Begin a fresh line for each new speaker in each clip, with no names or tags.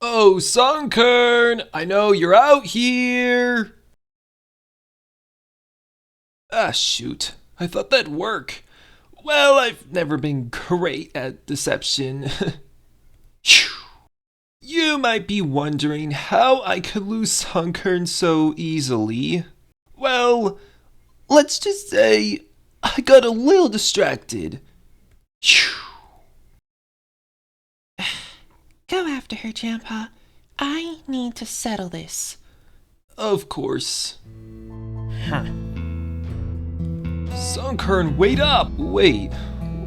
Oh, Sunkern! I know you're out here! Ah, shoot. I thought that'd work. Well, I've never been great at deception. You might be wondering how I could lose Sunkern so easily. Well, let's just say I got a little distracted.
Go after her, Grandpa. I need to settle this.
Of course.
Huh.
Sunkern, wait up! Wait,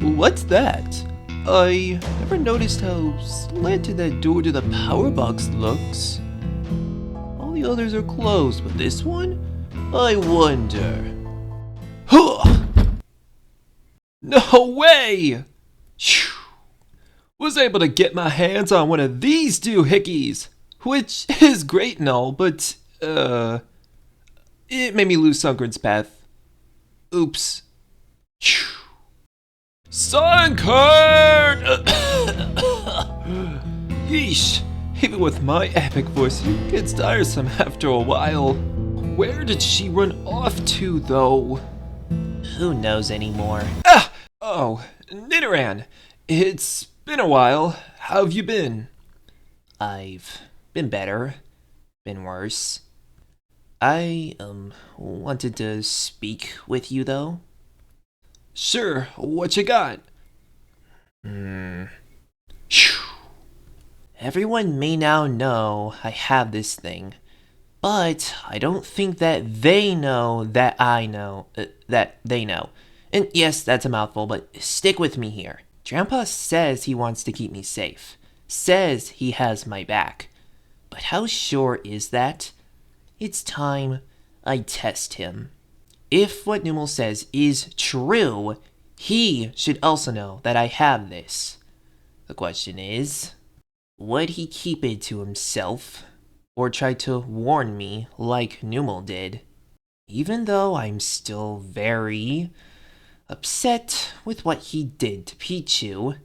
what's that? I never noticed how slanted that door to the power box looks. All the others are closed, but this one? I wonder. Huh! No way! Phew. Was able to get my hands on one of these doohickeys, which is great and all, but, it made me lose Sunkern's path. Oops. Sunkern! Yeesh. Even with my epic voice, it gets tiresome after a while. Where did she run off to, though?
Who knows anymore?
Ah! Oh, Nidoran. It's been a while. How have you been?
I've been better. Been worse. I, wanted to speak with you, though.
Sure, what you got?
Everyone may now know I have this thing, but I don't think that they know that I know that they know. And yes, that's a mouthful, but stick with me here. Grandpa says he wants to keep me safe, says he has my back. But how sure is that? It's time I test him. If what Numel says is true, he should also know that I have this. The question is, would he keep it to himself, or try to warn me like Numel did? Even though I'm still very upset with what he did to Pichu,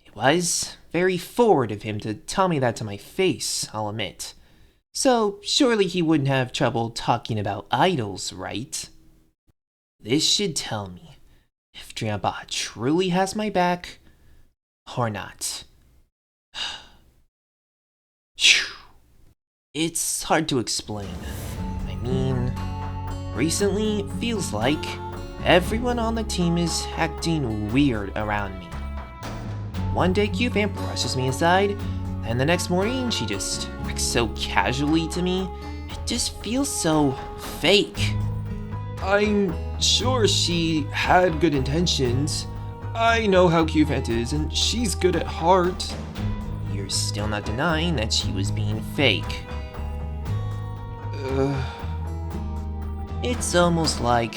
it was very forward of him to tell me that to my face, I'll admit. So surely he wouldn't have trouble talking about idols, right? This should tell me if Grandpa truly has my back or not. It's hard to explain. I mean, recently it feels like everyone on the team is acting weird around me. One day Q-Vamp brushes me aside, and the next morning she just acts so casually to me. It just feels so fake.
I'm sure she had good intentions. I know how Q-Vant is, and she's good at heart.
You're still not denying that she was being fake. It's almost like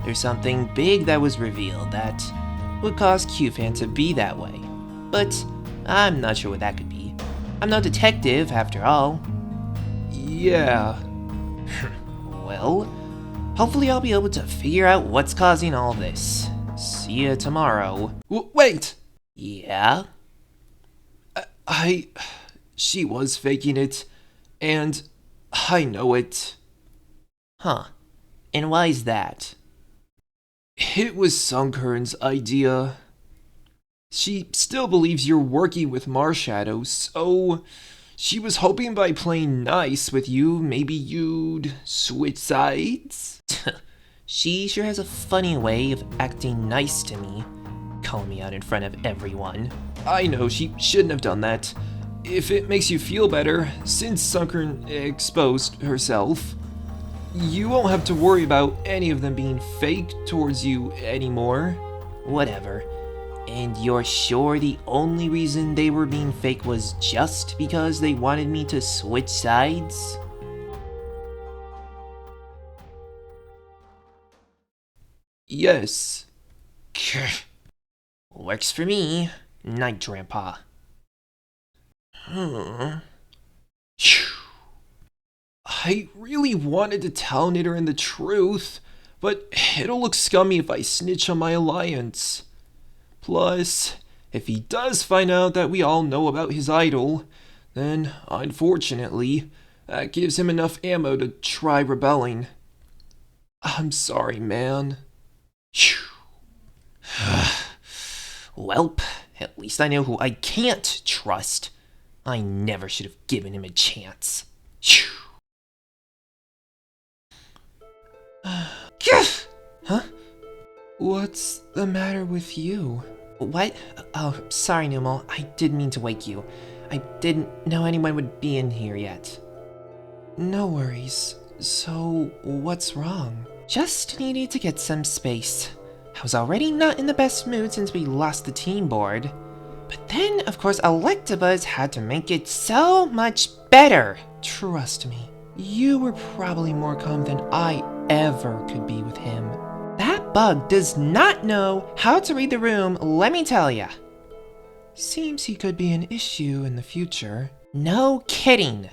there's something big that was revealed that would cause Q-Fan to be that way. But I'm not sure what that could be. I'm no detective, after all.
Yeah.
Well, hopefully I'll be able to figure out what's causing all this. See ya tomorrow.
Wait!
Yeah?
She was faking it, and I know it.
Huh. And why's that?
It was Sunkern's idea. She still believes you're working with Marshadow, so she was hoping by playing nice with you, maybe you'd switch sides?
She sure has a funny way of acting nice to me, calling me out in front of everyone.
I know she shouldn't have done that. If it makes you feel better, since Sunkern exposed herself, you won't have to worry about any of them being fake towards you anymore.
Whatever. And you're sure the only reason they were being fake was just because they wanted me to switch sides?
Yes.
Works for me. Night, Grandpa.
I really wanted to tell Nidoran the truth, but it'll look scummy if I snitch on my alliance. Plus, if he does find out that we all know about his idol, then unfortunately, that gives him enough ammo to try rebelling. I'm sorry, man.
Phew. Welp, at least I know who I can't trust. I never should have given him a chance. Phew. Huh?
What's the matter with you?
What? Oh, sorry, Numal. I didn't mean to wake you. I didn't know anyone would be in here yet.
No worries. So, what's wrong?
Just needed to get some space. I was already not in the best mood since we lost the team board. But then, of course, Electabuzz had to make it so much better.
Trust me, you were probably more calm than I ever could be with him.
That bug does not know how to read the room, let me tell ya.
Seems he could be an issue in the future.
No kidding.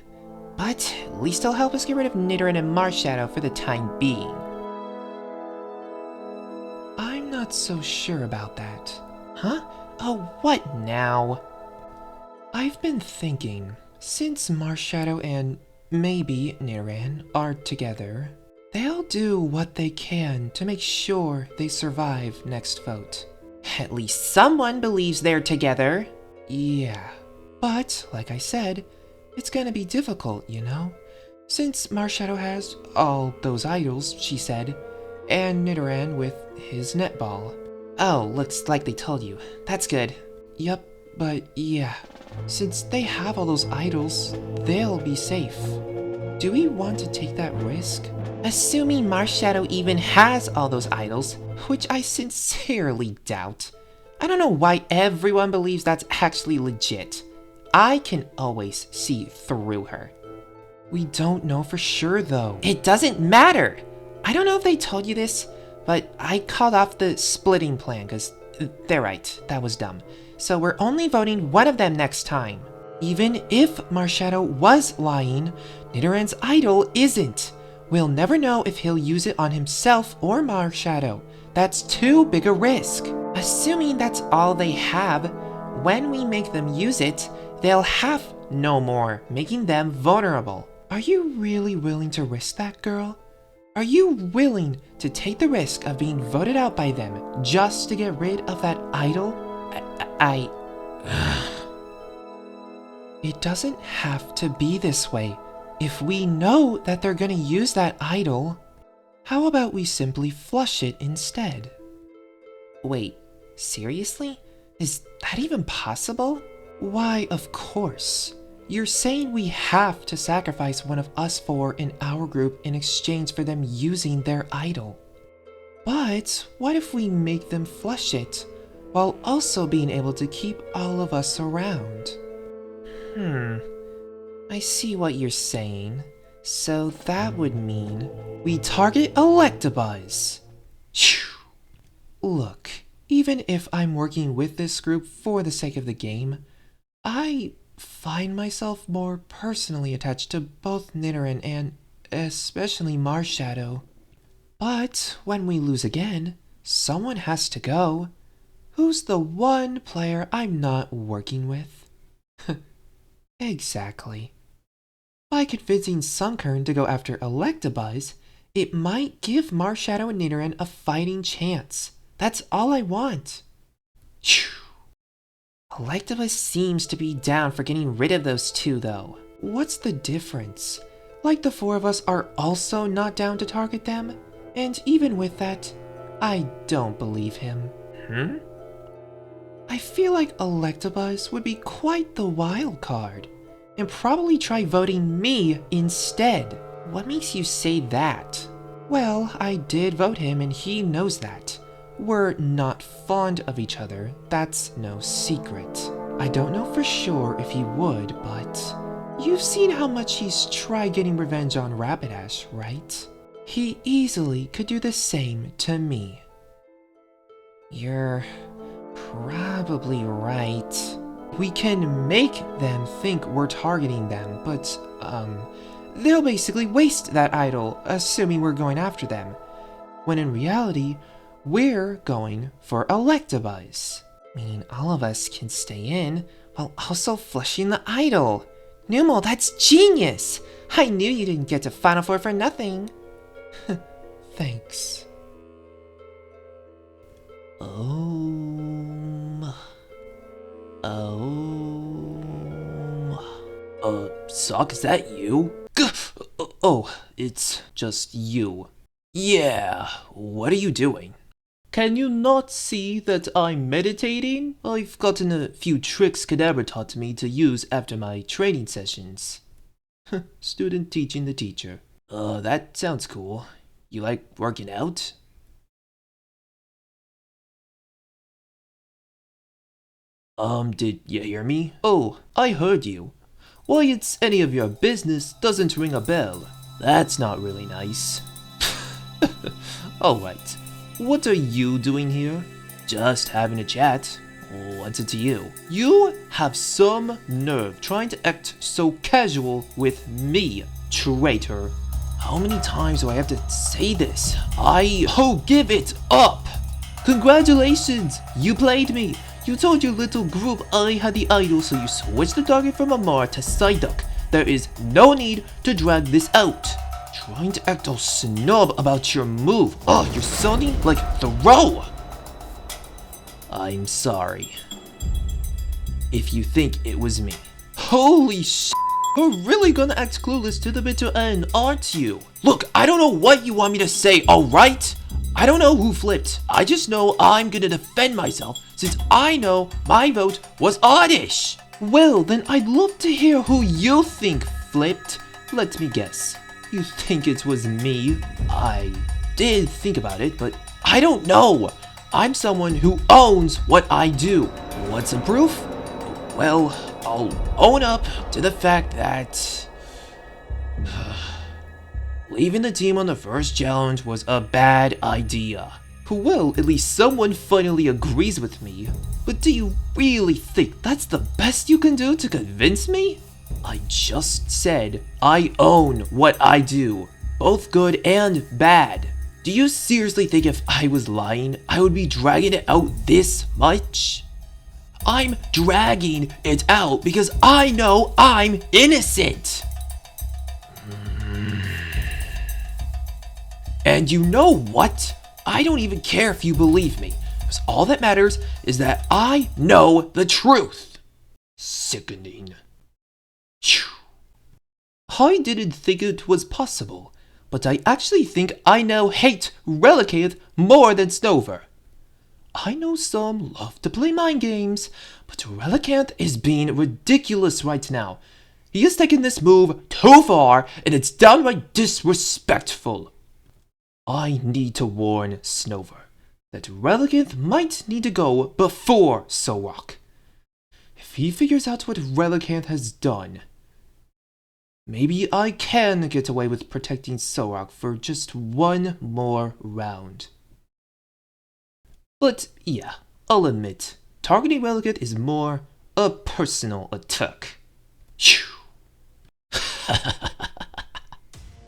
But at least he'll help us get rid of Nidoran and Marshadow for the time being.
I'm not so sure about that.
Huh? Oh, what now?
I've been thinking, since Marshadow and maybe Nidoran are together, they'll do what they can to make sure they survive next vote.
At least someone believes they're together.
Yeah, but like I said, it's gonna be difficult, you know? Since Marshadow has all those idols, she said, and Nidoran with his netball.
Oh, looks like they told you. That's good.
Yup, but yeah, since they have all those idols, they'll be safe. Do we want to take that risk?
Assuming Marshadow even has all those idols, which I sincerely doubt. I don't know why everyone believes that's actually legit. I can always see through her.
We don't know for sure though.
It doesn't matter! I don't know if they told you this, but I called off the splitting plan because they're right, that was dumb. So we're only voting one of them next time.
Even if Marshadow was lying, Nidoran's idol isn't. We'll never know if he'll use it on himself or Marshadow. That's too big a risk.
Assuming that's all they have, when we make them use it, they'll have no more, making them vulnerable.
Are you really willing to risk that, girl? Are you willing to take the risk of being voted out by them just to get rid of that idol? It doesn't have to be this way. If we know that they're gonna use that idol, how about we simply flush it instead?
Wait, seriously? Is that even possible?
Why, of course. You're saying we have to sacrifice one of us four in our group in exchange for them using their idol. But what if we make them flush it, while also being able to keep all of us around?
I see what you're saying. So that would mean
we target Electabuzz. Look, even if I'm working with this group for the sake of the game, I find myself more personally attached to both Nidoran and especially Marshadow. But when we lose again, someone has to go. Who's the one player I'm not working with? Exactly. By convincing Sunkern to go after Electabuzz, it might give Marshadow and Nidoran a fighting chance. That's all I want.
Phew. Electabuzz seems to be down for getting rid of those two, though.
What's the difference? Like the four of us are also not down to target them? And even with that, I don't believe him. I feel like Electabuzz would be quite the wild card, and probably try voting me instead.
What makes you say that?
Well, I did vote him and he knows that. We're not fond of each other, that's no secret. I don't know for sure if he would, but you've seen how much he's tried getting revenge on Rapidash, right? He easily could do the same to me.
You're probably right.
We can make them think we're targeting them, but, they'll basically waste that idol, assuming we're going after them. When in reality, we're going for Electabuzz.
Meaning all of us can stay in while also flushing the idol. Numo, that's genius! I knew you didn't get to Final Four for nothing.
Thanks. Sock, is that you? Oh, it's just you. Yeah, what are you doing? Can you not see that I'm meditating? I've gotten a few tricks Kadabra taught me to use after my training sessions. Student teaching the teacher. That sounds cool. You like working out? Did you hear me? Oh, I heard you. Why it's any of your business doesn't ring a bell. That's not really nice. Alright, what are you doing here? Just having a chat. What's it to you? You have some nerve trying to act so casual with me, traitor. How many times do I have to say this? Oh, give it up! Congratulations! You played me! You told your little group I had the idol, so you switched the target from Amar to Psyduck. There is no need to drag this out. Trying to act all snub about your move. Oh, you're sounding like Thoreau! I'm sorry. If you think it was me. Holy sh**! You're really gonna act clueless to the bitter end, aren't you? Look, I don't know what you want me to say, alright? I don't know who flipped. I just know I'm gonna defend myself since I know my vote was oddish. Well, then I'd love to hear who you think flipped. Let me guess. You think it was me? I did think about it, but I don't know. I'm someone who owns what I do. What's the proof? Well, I'll own up to the fact that leaving the team on the first challenge was a bad idea. Well, at least someone finally agrees with me. But do you really think that's the best you can do to convince me? I just said I own what I do, both good and bad. Do you seriously think if I was lying, I would be dragging it out this much? I'm dragging it out because I know I'm innocent. And you know what? I don't even care if you believe me, because all that matters is that I know the truth. Sickening. Phew. I didn't think it was possible, but I actually think I now hate Relicanth more than Snover. I know some love to play mind games, but Relicanth is being ridiculous right now. He has taken this move too far, and it's downright disrespectful. I need to warn Snover that Relicanth might need to go before Solrock. If he figures out what Relicanth has done, maybe I can get away with protecting Solrock for just one more round. But yeah, I'll admit, targeting Relicanth is more a personal attack.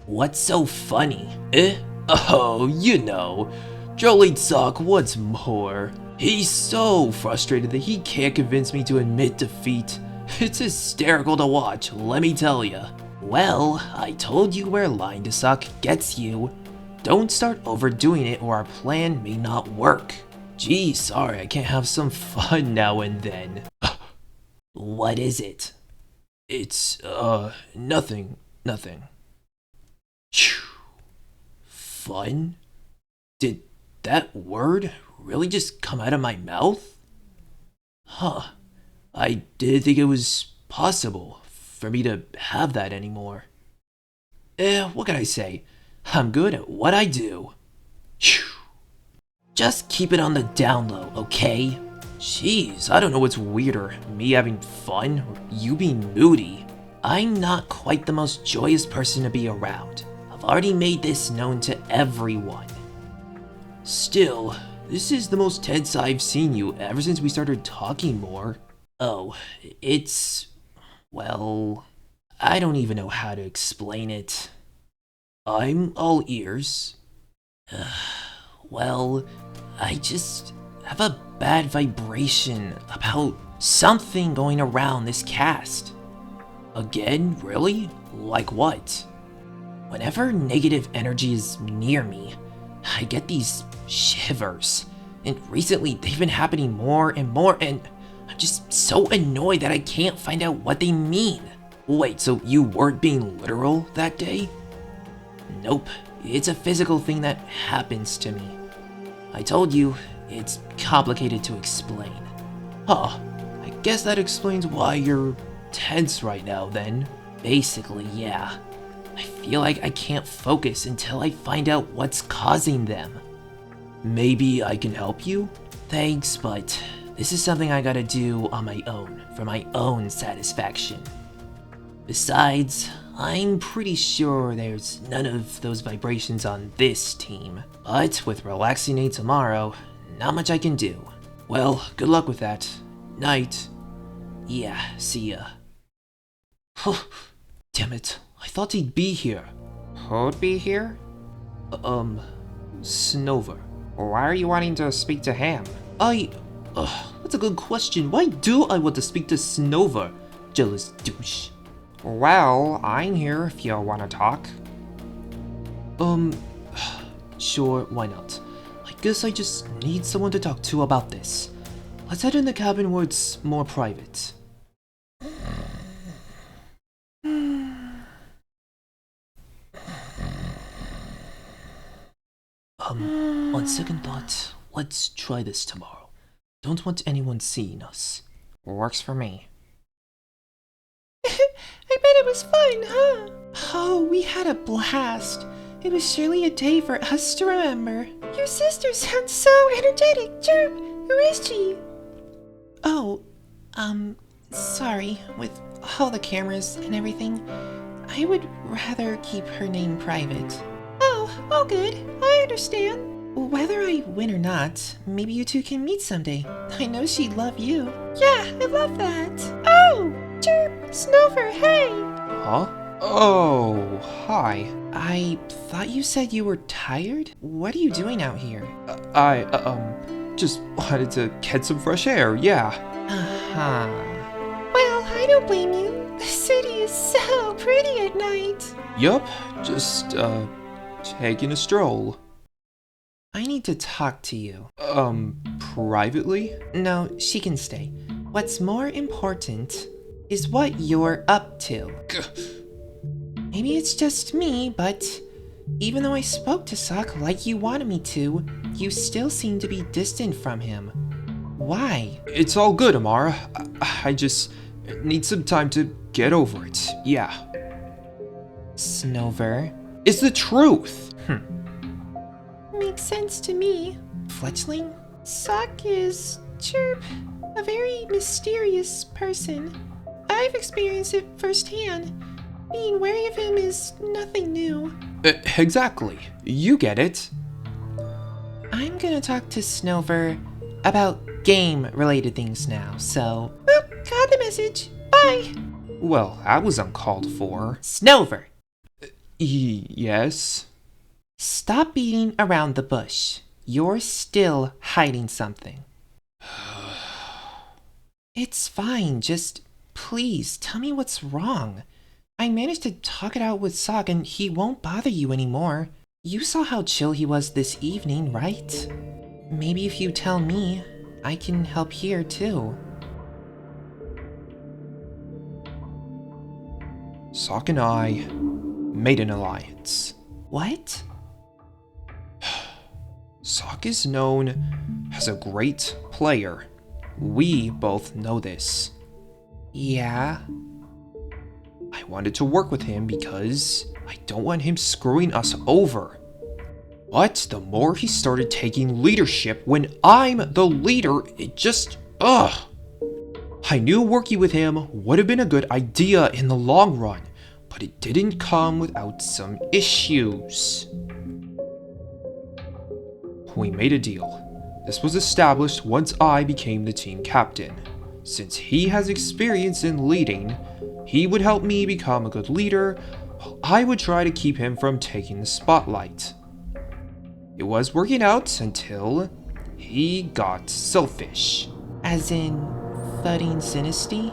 What's so funny? Oh, you know, Jolene Sock once more. He's so frustrated that he can't convince me to admit defeat. It's hysterical to watch, let me tell ya. Well, I told you where lying to Sock gets you. Don't start overdoing it or our plan may not work. Gee, sorry, I can't have some fun now and then. What is it? It's, nothing. Phew. Fun? Did that word really just come out of my mouth? Huh. I didn't think it was possible for me to have that anymore. What can I say? I'm good at what I do. Phew. Just keep it on the down low, okay? Jeez, I don't know what's weirder, me having fun or you being moody. I'm not quite the most joyous person to be around. I've already made this known to everyone. Still, this is the most tense I've seen you ever since we started talking more. Oh, it's... well... I don't even know how to explain it. I'm all ears. Well, I just have a bad vibration about something going around this cast.
Again? Really? Like what? Whenever negative energy is near me, I get these shivers. And recently, they've been happening more and more, and I'm just so annoyed that I can't find out what they mean. Wait, so you weren't being literal that day? Nope, it's a physical thing that happens to me. I told you, it's complicated to explain. Huh, I guess that explains why you're tense right now then. Basically, yeah. I feel like I can't focus until I find out what's causing them. Maybe I can help you? Thanks, but this is something I gotta do on my own, for my own satisfaction. Besides, I'm pretty sure there's none of those vibrations on this team. But with Relaxing Aid tomorrow, not much I can do. Well, good luck with that. Night. Yeah, see ya. Damn it, I thought he'd be here.
Who'd be here?
Snover.
Why are you wanting to speak to him?
That's a good question. Why do I want to speak to Snover? Jealous douche.
Well, I'm here if you want to talk.
Sure, why not? I guess I just need someone to talk to about this. Let's head in the cabin where it's more private. On second thought, let's try this tomorrow. Don't want anyone seeing us.
Works for me.
I bet it was fun, huh? Oh, we had a blast. It was surely a day for us to remember. Your sister sounds so energetic. Chirp, who is she? Oh, sorry. With all the cameras and everything, I would rather keep her name private. Oh, all good. I understand. Whether I win or not, maybe you two can meet someday. I know she'd love you. Yeah, I love that. Oh, Chirp, Snover, hey!
Huh? Oh, hi.
I thought you said you were tired? What are you doing out here?
I just wanted to get some fresh air, yeah.
Uh-huh. Well, I don't blame you. The city is so pretty at night.
Yup, just, taking a stroll.
I need to talk to you.
Privately?
No, she can stay. What's more important is what you're up to. Maybe it's just me, but even though I spoke to Sak like you wanted me to, you still seem to be distant from him. Why?
It's all good, Amara. I just need some time to get over it, yeah.
Snover.
It's the truth!
Makes sense to me. Fletchling? Sak is, Chirp, a very mysterious person. I've experienced it firsthand. Being wary of him is nothing new.
Exactly. You get it.
I'm gonna talk to Snover about game-related things now, so... Oh, got the message. Bye!
Well, that was uncalled for.
Snover!
Yes?
Stop beating around the bush. You're still hiding something. It's fine, just please tell me what's wrong. I managed to talk it out with Saga and he won't bother you anymore. You saw how chill he was this evening, right? Maybe if you tell me, I can help here too.
Sak and I made an alliance.
What?
Sak is known as a great player. We both know this.
Yeah?
I wanted to work with him because I don't want him screwing us over. But the more he started taking leadership when I'm the leader, it just, I knew working with him would have been a good idea in the long run, but it didn't come without some issues. We made a deal. This was established once I became the team captain. Since he has experience in leading, he would help me become a good leader, while I would try to keep him from taking the spotlight. It was working out until he got selfish.
As in, thudding Sinisty?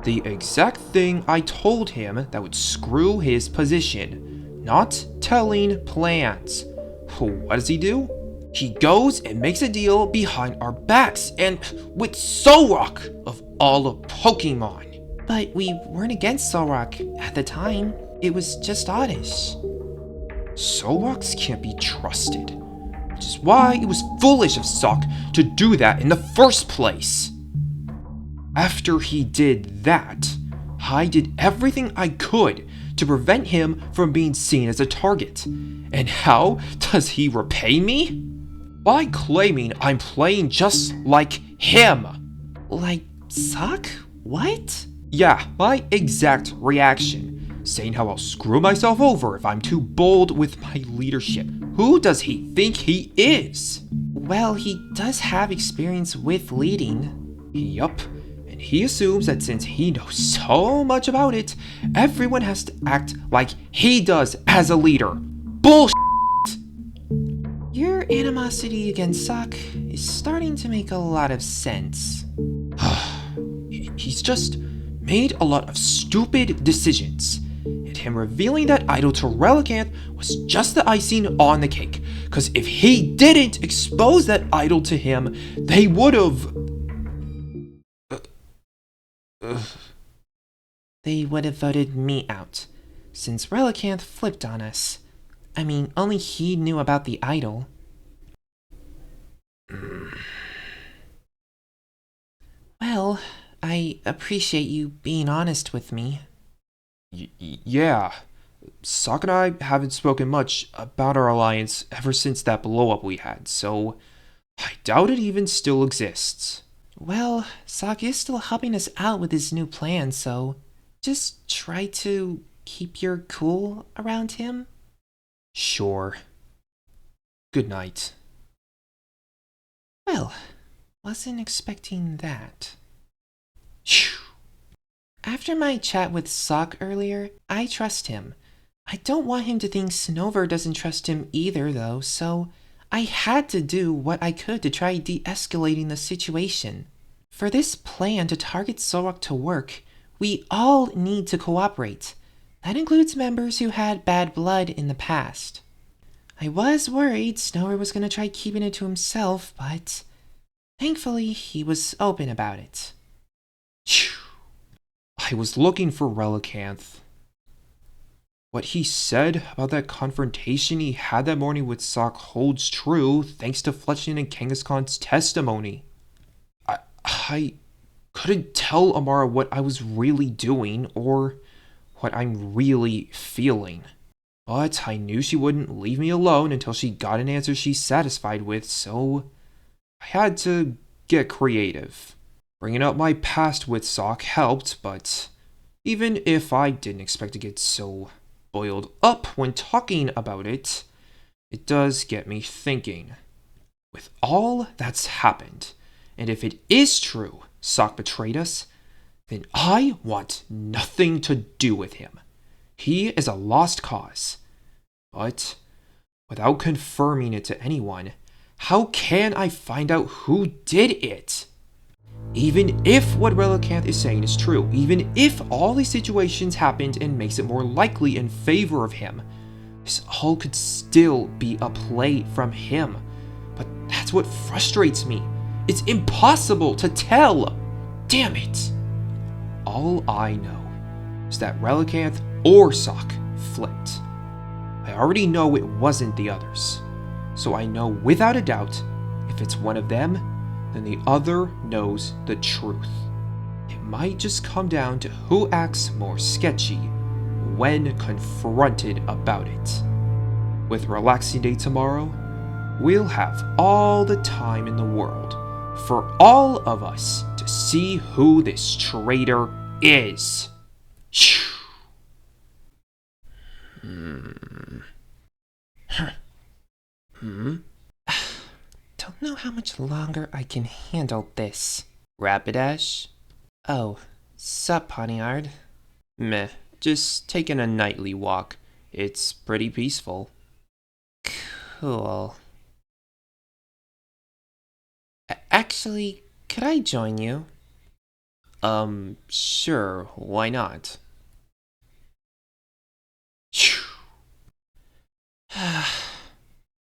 The exact thing I told him that would screw his position. Not telling plans. What does he do? He goes and makes a deal behind our backs and with Solrock of all of Pokemon.
But we weren't against Solrock at the time. It was just Oddish.
Solrocks can't be trusted, which is why it was foolish of Sock to do that in the first place. After he did that, I did everything I could to prevent him from being seen as a target. And how does he repay me? By claiming I'm playing just like him.
Like Sock? What?
Yeah, my exact reaction. Saying how I'll screw myself over if I'm too bold with my leadership. Who does he think he is?
Well, he does have experience with leading.
Yup. And he assumes that since he knows so much about it, everyone has to act like he does as a leader. Bullshit!
Your animosity against Sock is starting to make a lot of sense.
He's just made a lot of stupid decisions. And him revealing that idol to Relicanth was just the icing on the cake. Because if he didn't expose that idol to him, they would've...
They would have voted me out, since Relicanth flipped on us. I mean, only he knew about the idol. Well, I appreciate you being honest with me.
Yeah. Sock and I haven't spoken much about our alliance ever since that blow-up we had, so I doubt it even still exists.
Well, Sock is still helping us out with his new plan, so just try to keep your cool around him.
Sure. Good night.
Well, wasn't expecting that.
Phew.
After my chat with Sock earlier, I trust him. I don't want him to think Snover doesn't trust him either, though, so I had to do what I could to try de-escalating the situation. For this plan to target Solrock to work, we all need to cooperate. That includes members who had bad blood in the past. I was worried Snover was going to try keeping it to himself, but thankfully he was open about it.
Phew. I was looking for Relicanth. What he said about that confrontation he had that morning with Sock holds true thanks to Fletchling and Kangaskhan's testimony. I couldn't tell Amara what I was really doing or what I'm really feeling. But I knew she wouldn't leave me alone until she got an answer she's satisfied with, so I had to get creative. Bringing up my past with Sock helped, but even if I didn't expect to get so boiled up when talking about it, it does get me thinking. With all that's happened, and if it is true Sock betrayed us, then I want nothing to do with him. He is a lost cause. But without confirming it to anyone, how can I find out who did it? Even if what Relicanth is saying is true, even if all these situations happened and makes it more likely in favor of him, this all could still be a play from him. But that's what frustrates me. It's impossible to tell. Damn it. All I know is that Relicanth or Sock flipped. I already know it wasn't the others, so I know without a doubt if it's one of them, then the other knows the truth. It might just come down to who acts more sketchy when confronted about it. With Relaxing Day tomorrow, we'll have all the time in the world for all of us to see who this traitor is.
Don't know how much longer I can handle this.
Rapidash?
Oh, sup, Poniard?
Meh, just taking a nightly walk. It's pretty peaceful.
Cool. Actually, could I join you? Sure, why not?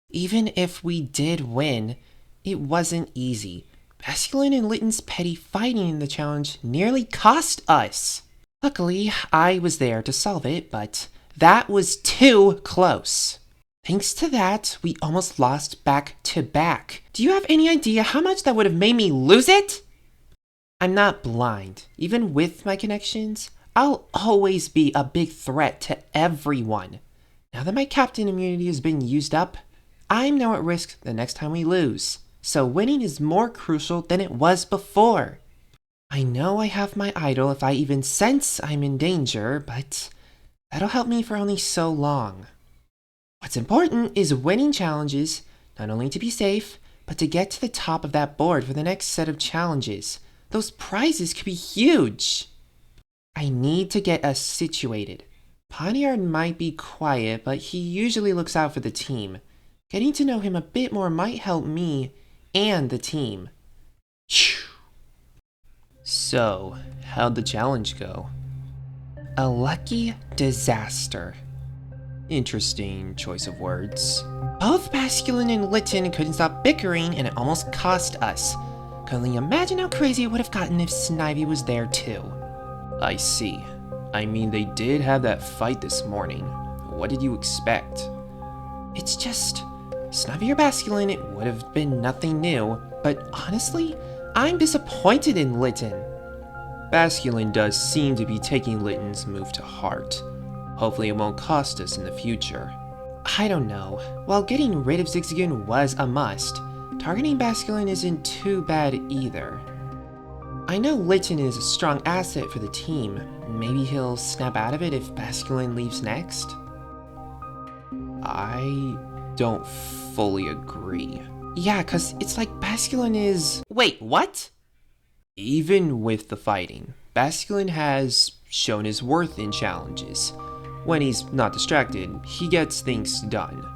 Even if we did win, it wasn't easy. Basculin and Litton's petty fighting in the challenge nearly cost us. Luckily, I was there to solve it, but that was too close. Thanks to that, we almost lost back to back. Do you have any idea how much that would have made me lose it? I'm not blind. Even with my connections, I'll always be a big threat to everyone. Now that my captain immunity has been used up, I'm now at risk the next time we lose. So winning is more crucial than it was before. I know I have my idol if I even sense I'm in danger, but that'll help me for only so long. What's important is winning challenges, not only to be safe, but to get to the top of that board for the next set of challenges. Those prizes could be huge. I need to get us situated. Poniard might be quiet, but he usually looks out for the team. Getting to know him a bit more might help me and the team. So, how'd the challenge go? A lucky disaster. Interesting choice of words. Both Basculin and Litton couldn't stop bickering and it almost cost us. Can only imagine how crazy it would have gotten if Snivy was there too. I see. I mean, they did have that fight this morning. What did you expect? It's just, Snivy or Basculin, it would have been nothing new, but honestly, I'm disappointed in Litton. Basculin does seem to be taking Litton's move to heart. Hopefully it won't cost us in the future. I don't know. While getting rid of Zigzagoon was a must, targeting Basculin isn't too bad either. I know Litton is a strong asset for the team. Maybe he'll snap out of it if Basculin leaves next? I don't fully agree. Yeah, cause it's like Basculin is... Wait, what? Even with the fighting, Basculin has shown his worth in challenges. When he's not distracted, he gets things done.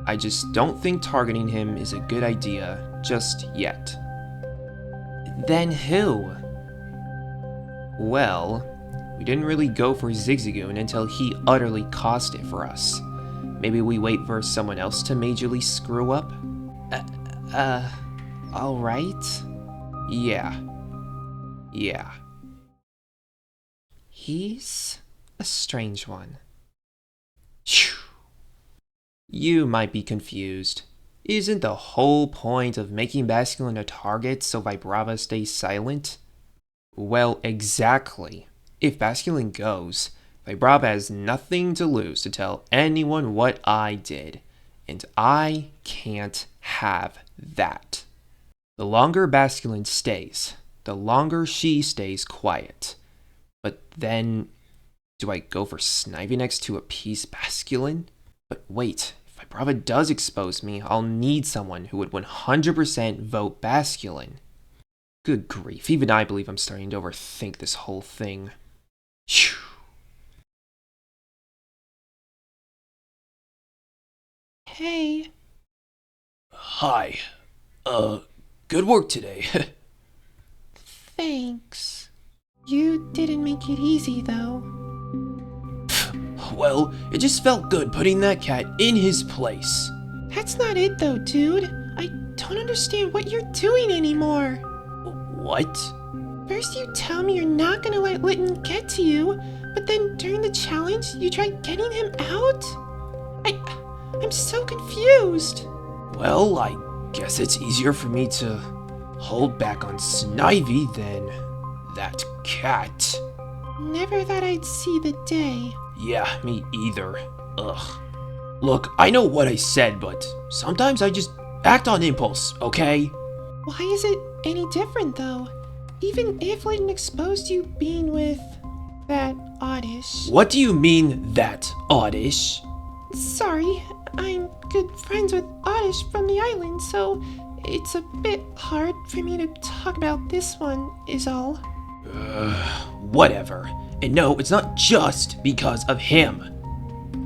I just don't think targeting him is a good idea just yet. Then who? Well, we didn't really go for Zigzagoon until he utterly cost it for us. Maybe we wait for someone else to majorly screw up? Alright? Yeah. He's a strange one. Phew. You might be confused. Isn't the whole point of making Basculin a target so Vibrava stays silent? Well, exactly. If Basculin goes, Vibrava has nothing to lose to tell anyone what I did, and I can't have that. The longer Basculin stays, the longer she stays quiet. But then, do I go for Snivy next to appease Basculin? But wait, if Vibrava does expose me, I'll need someone who would 100% vote Basculin. Good grief, even I believe I'm starting to overthink this whole thing. Phew. Hey.
Hi. Good work today.
Thanks. You didn't make it easy, though.
Well, it just felt good putting that cat in his place.
That's not it, though, dude. I don't understand what you're doing anymore.
What?
First you tell me you're not gonna let Litton get to you, but then during the challenge, you try getting him out? I'm so confused.
Well, I guess it's easier for me to hold back on Snivy than that cat.
Never thought I'd see the day.
Yeah, me either. Ugh. Look, I know what I said, but sometimes I just act on impulse, okay?
Why is it any different, though? Even if Litton exposed you being with that Oddish.
What do you mean, that Oddish?
Sorry, I'm good friends with Oddish from the island, so it's a bit hard for me to talk about this one, is all.
Whatever. And no, it's not just because of him.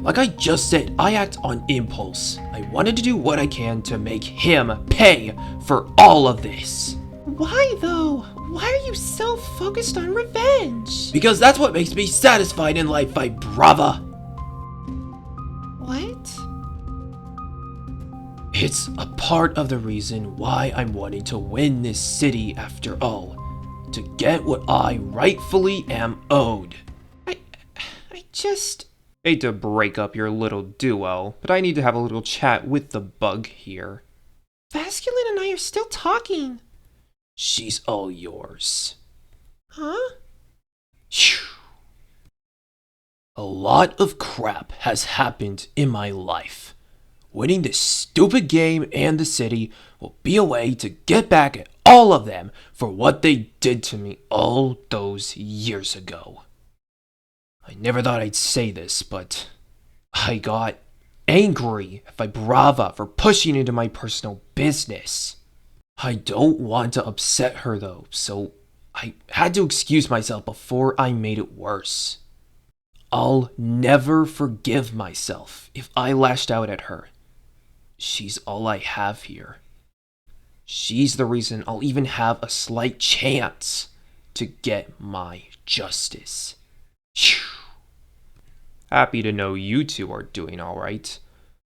Like I just said, I act on impulse. I wanted to do what I can to make him pay for all of this.
why though? Why are you so focused on revenge?
Because that's what makes me satisfied in life, Vibrava.
What?
It's a part of the reason why I'm wanting to win this city after all. To get what I rightfully am owed.
I just...
Hate to break up your little duo, but I need to have a little chat with the bug here.
Vasculine and I are still talking.
She's all yours.
Huh?
Phew. A lot of crap has happened in my life. Winning this stupid game and the city will be a way to get back at all of them for what they did to me all those years ago. I never thought I'd say this, but I got angry at Vibrava for pushing into my personal business. I don't want to upset her though, so I had to excuse myself before I made it worse. I'll never forgive myself if I lashed out at her. She's all I have here. She's the reason I'll even have a slight chance to get my justice. Phew. Happy to know you two are doing all right.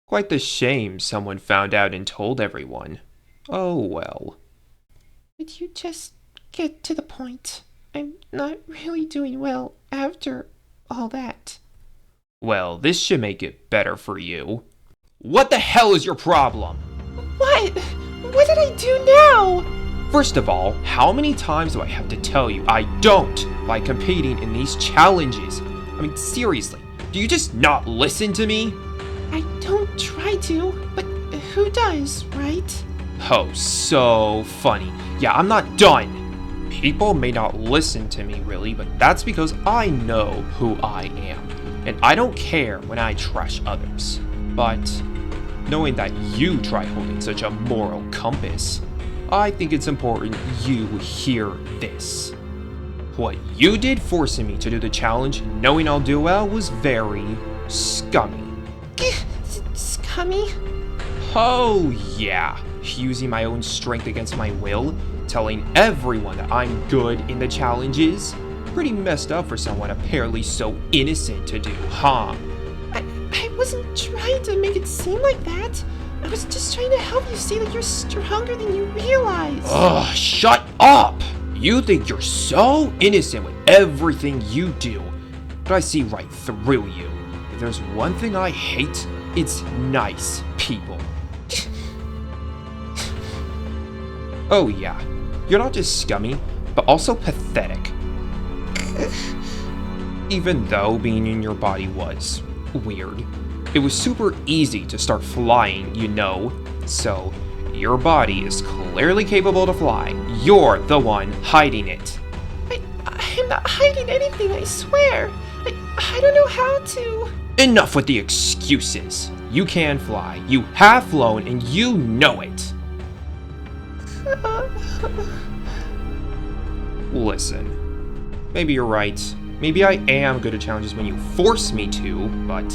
Quite the shame someone found out and told everyone. Oh well.
Would you just get to the point? I'm not really doing well after all that.
Well, this should make it better for you. What the hell is your problem?
What? What did I do now?
First of all, how many times do I have to tell you I don't like competing in these challenges? I mean, seriously, do you just not listen to me?
I don't try to, but who does, right?
Oh, so funny. Yeah, I'm not done. People may not listen to me really, but that's because I know who I am. And I don't care when I trash others. But knowing that you try holding such a moral compass, I think it's important you hear this. What you did forcing me to do the challenge, knowing I'll do well, was very scummy.
Scummy?
Oh yeah, using my own strength against my will, telling everyone that I'm good in the challenges. Pretty messed up for someone apparently so innocent to do, huh?
I wasn't trying to make it seem like that. I was just trying to help you see that you're stronger than you realize.
Ugh, shut up! You think you're so innocent with everything you do, but I see right through you. If there's one thing I hate, it's nice people. Oh yeah, you're not just scummy, but also pathetic. Even though being in your body was weird, it was super easy to start flying, you know. So, your body is clearly capable to fly. You're the one hiding it.
I'm not hiding anything, I swear. I don't know how to.
Enough with the excuses. You can fly. You have flown, and you know it. Listen, maybe you're right. Maybe I am good at challenges when you force me to, but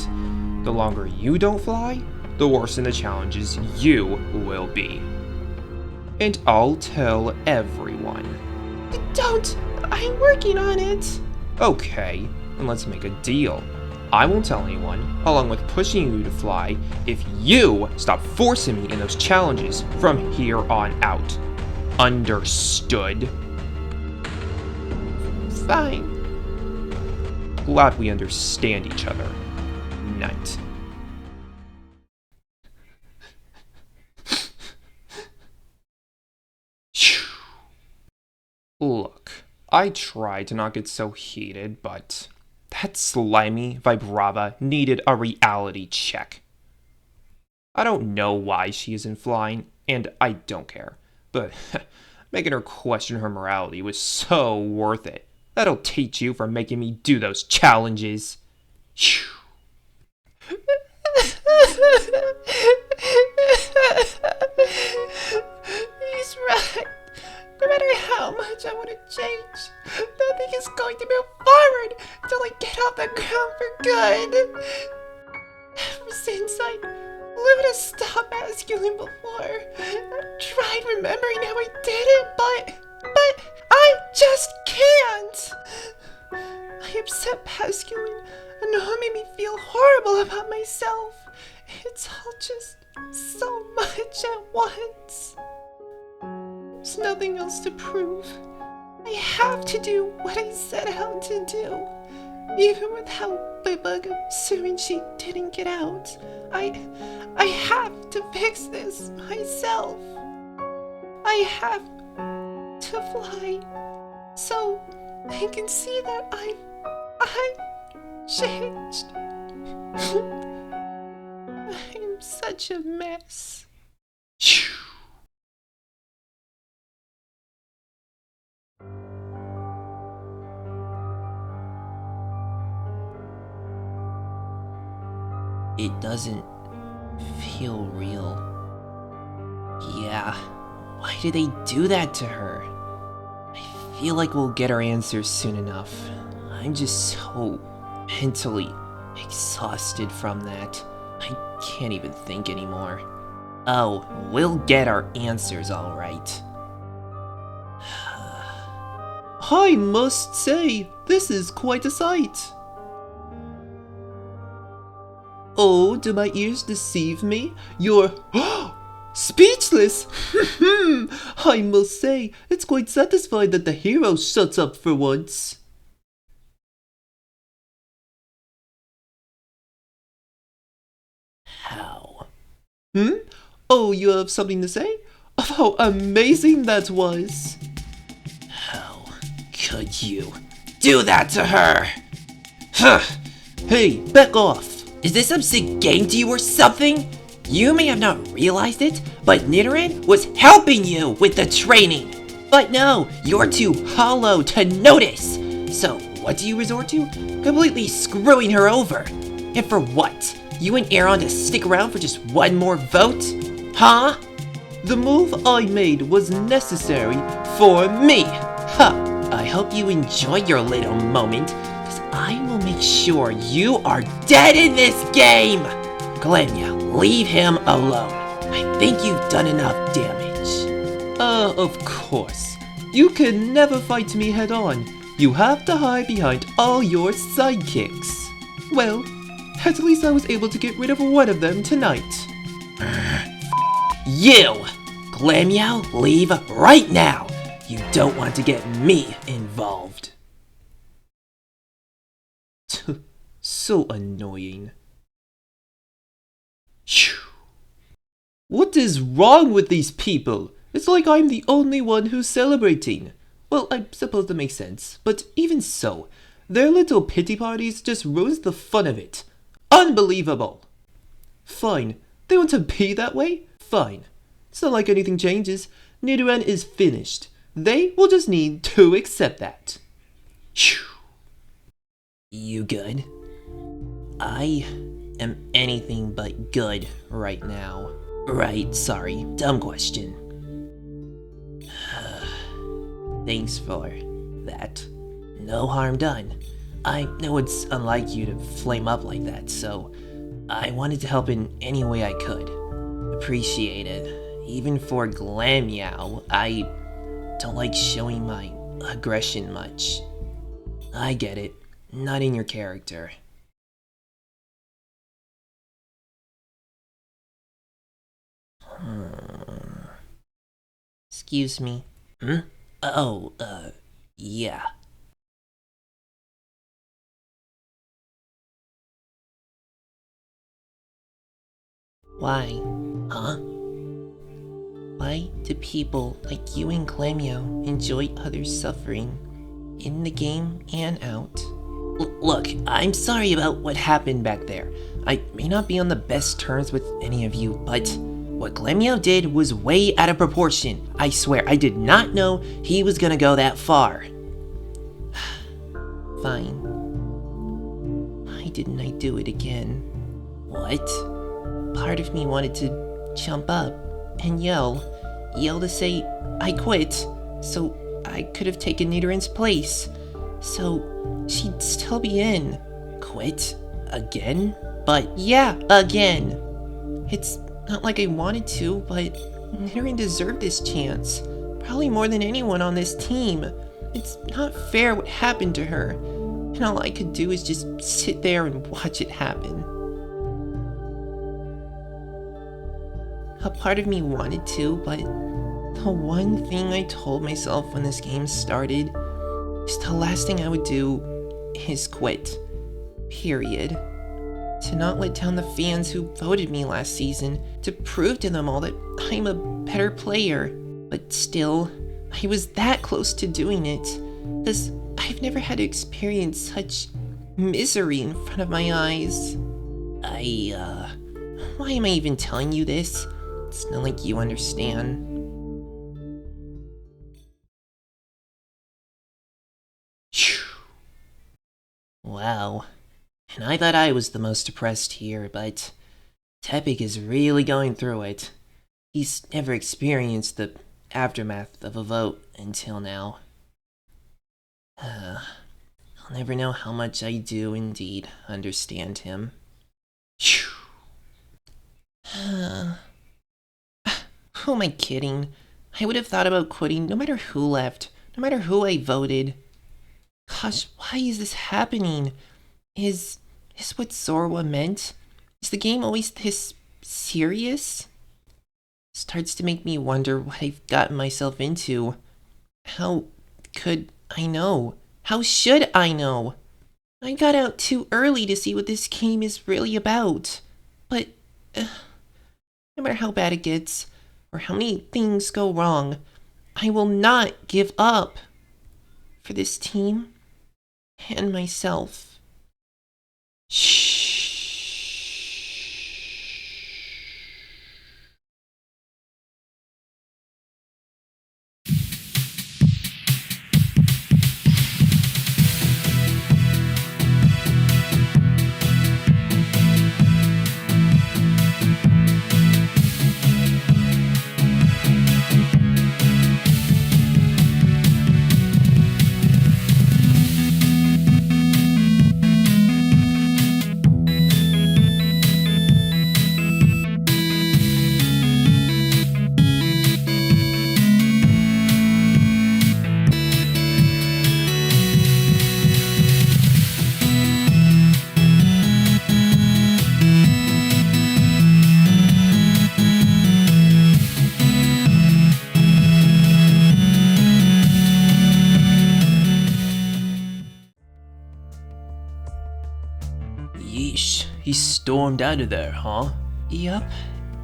the longer you don't fly, the worse in the challenges you will be. And I'll tell everyone.
Don't! I'm working on it.
Okay, then let's make a deal. I won't tell anyone, along with pushing you to fly, if you stop forcing me in those challenges from here on out. Understood?
Fine.
Glad we understand each other. Night. Look, I tried to not get so heated, but that slimy Vibrava needed a reality check. I don't know why she isn't flying, and I don't care, but making her question her morality was so worth it. That'll teach you for making me do those challenges. He's
right. No matter how much I want to change, nothing is going to move forward until I get off the ground for good. Ever since I clue to stop masculine before. I tried remembering how I did it, but I just can't. I upset masculine, and it made me feel horrible about myself. It's all just so much at once. There's nothing else to prove. I have to do what I set out to do. Even without my bug assuming she didn't get out. I have to fix this myself. I have to fly so they can see that I changed. I am such a mess. It doesn't feel real. Yeah, why did they do that to her? I feel like we'll get our answers soon enough. I'm just so mentally exhausted from that. I can't even think anymore. Oh, we'll get our answers all right.
I must say, this is quite a sight. Oh, do my ears deceive me? You're speechless! I must say, it's quite satisfying that the hero shuts up for once.
How?
Oh, you have something to say? Of how amazing that was!
How could you do that to her?
Hey, back off!
Is this some sick game to you or something? You may have not realized it, but Nidoran was helping you with the training. But no, you're too hollow to notice. So what do you resort to? Completely screwing her over. And for what? You and Aaron to stick around for just one more vote? Huh?
The move I made was necessary for me!
Huh. I hope you enjoy your little moment, because I will make sure you are dead in this game! Glamya, leave him alone. I think you've done enough damage.
Of course. You can never fight me head on. You have to hide behind all your sidekicks. Well, at least I was able to get rid of one of them tonight.
You! Glamya, leave right now. You don't want to get me involved.
So annoying. What is wrong with these people? It's like I'm the only one who's celebrating. Well, I suppose that makes sense, but even so, their little pity parties just ruins the fun of it. Unbelievable! Fine, they want to be that way? Fine. It's not like anything changes. Nidoran is finished. They will just need to accept that.
You good? I am anything but good right now. Right, sorry, dumb question. Thanks for that. No harm done. I know it's unlike you to flame up like that, so I wanted to help in any way I could. Appreciate it. Even for Glammeow, I don't like showing my aggression much. I get it. Not in your character. Excuse me. Oh, yeah. Why? Huh? Why do people like you and Glammeow enjoy others' suffering? In the game and out? Look, I'm sorry about what happened back there. I may not be on the best terms with any of you, but what Glammeow did was way out of proportion. I swear, I did not know he was gonna go that far. Fine. Why didn't I do it again? What? Part of me wanted to jump up and yell to say I quit, so I could have taken Nidoran's place, so she'd still be in. Quit? Again? But yeah, again. It's not like I wanted to, but Nidoran deserved this chance. Probably more than anyone on this team. It's not fair what happened to her. And all I could do is just sit there and watch it happen. A part of me wanted to, but the one thing I told myself when this game started is the last thing I would do is quit. Period. To not let down the fans who voted me last season, to prove to them all that I'm a better player. But still, I was that close to doing it, because I've never had to experience such misery in front of my eyes. Why am I even telling you this? It's not like you understand. Phew. Wow. And I thought I was the most depressed here, but Tepig is really going through it. He's never experienced the aftermath of a vote until now. I'll never know how much I do indeed understand him. Phew. Who am I kidding? I would have thought about quitting no matter who left, no matter who I voted. Gosh, why is this happening? Is what Zorwa meant? Is the game always this serious? Starts to make me wonder what I've gotten myself into. How could I know? How should I know? I got out too early to see what this game is really about. But no matter how bad it gets, or how many things go wrong, I will not give up. For this team, and myself. Shh.
Yeesh, he stormed out of there, huh?
Yup.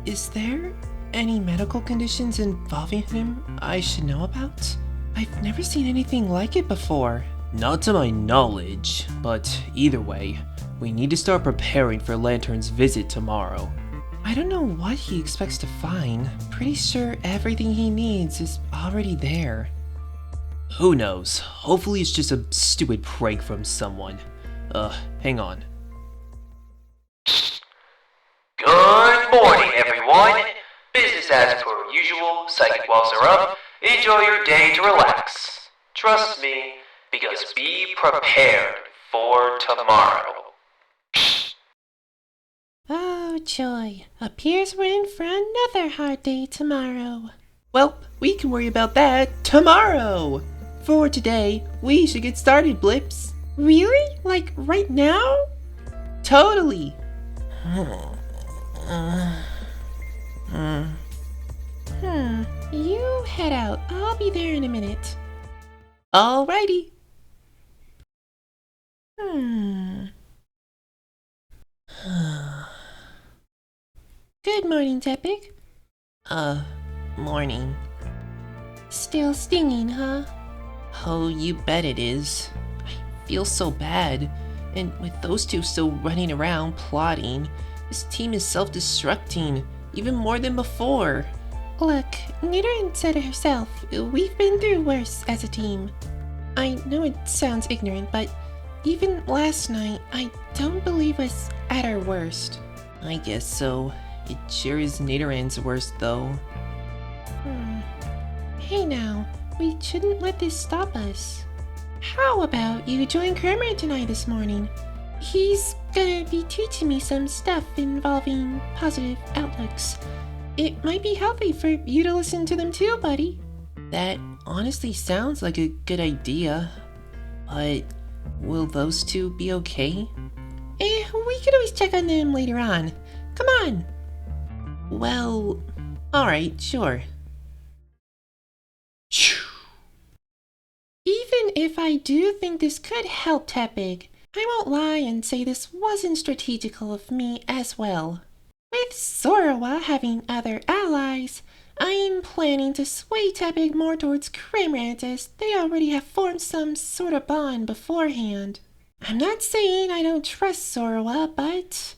Is there any medical conditions involving him I should know about? I've never seen anything like it before.
Not to my knowledge, but either way, we need to start preparing for Lantern's visit tomorrow.
I don't know what he expects to find. Pretty sure everything he needs is already there.
Who knows? Hopefully it's just a stupid prank from someone. Hang on.
Good morning, everyone. Business as per usual, psychic walls are up. Enjoy your day to relax. Trust me, because be prepared for tomorrow.
Oh, joy. Appears we're in for another hard day tomorrow. Well, we can worry about that tomorrow. For today, we should get started, Really? Like right now? Totally. You head out. I'll be there in a minute. Alrighty. Good morning, Tepig. Morning. Still stinging, huh? Oh, you bet it is. I feel so bad. And with those two still running around plotting, this team is self-destructing, even more than before. Look, Nidoran said it herself. We've been through worse as a team. I know it sounds ignorant, but even last night, I don't believe us at our worst.
I guess so. It sure is Nidoran's worst, though.
Hey now, we shouldn't let this stop us. How about you join Kramer and I this morning? He's gonna be teaching me some stuff involving positive outlooks. It might be healthy for you to listen to them too, buddy. That honestly sounds like a good idea, but will those two be okay? We could always check on them later on. Come on! Well, alright, sure. Even if I do think this could help Tepig, I won't lie and say this wasn't strategical of me as well. With Sorowa having other allies, I'm planning to sway Tepig more towards Crimrant as they already have formed some sort of bond beforehand. I'm not saying I don't trust Sorowa, but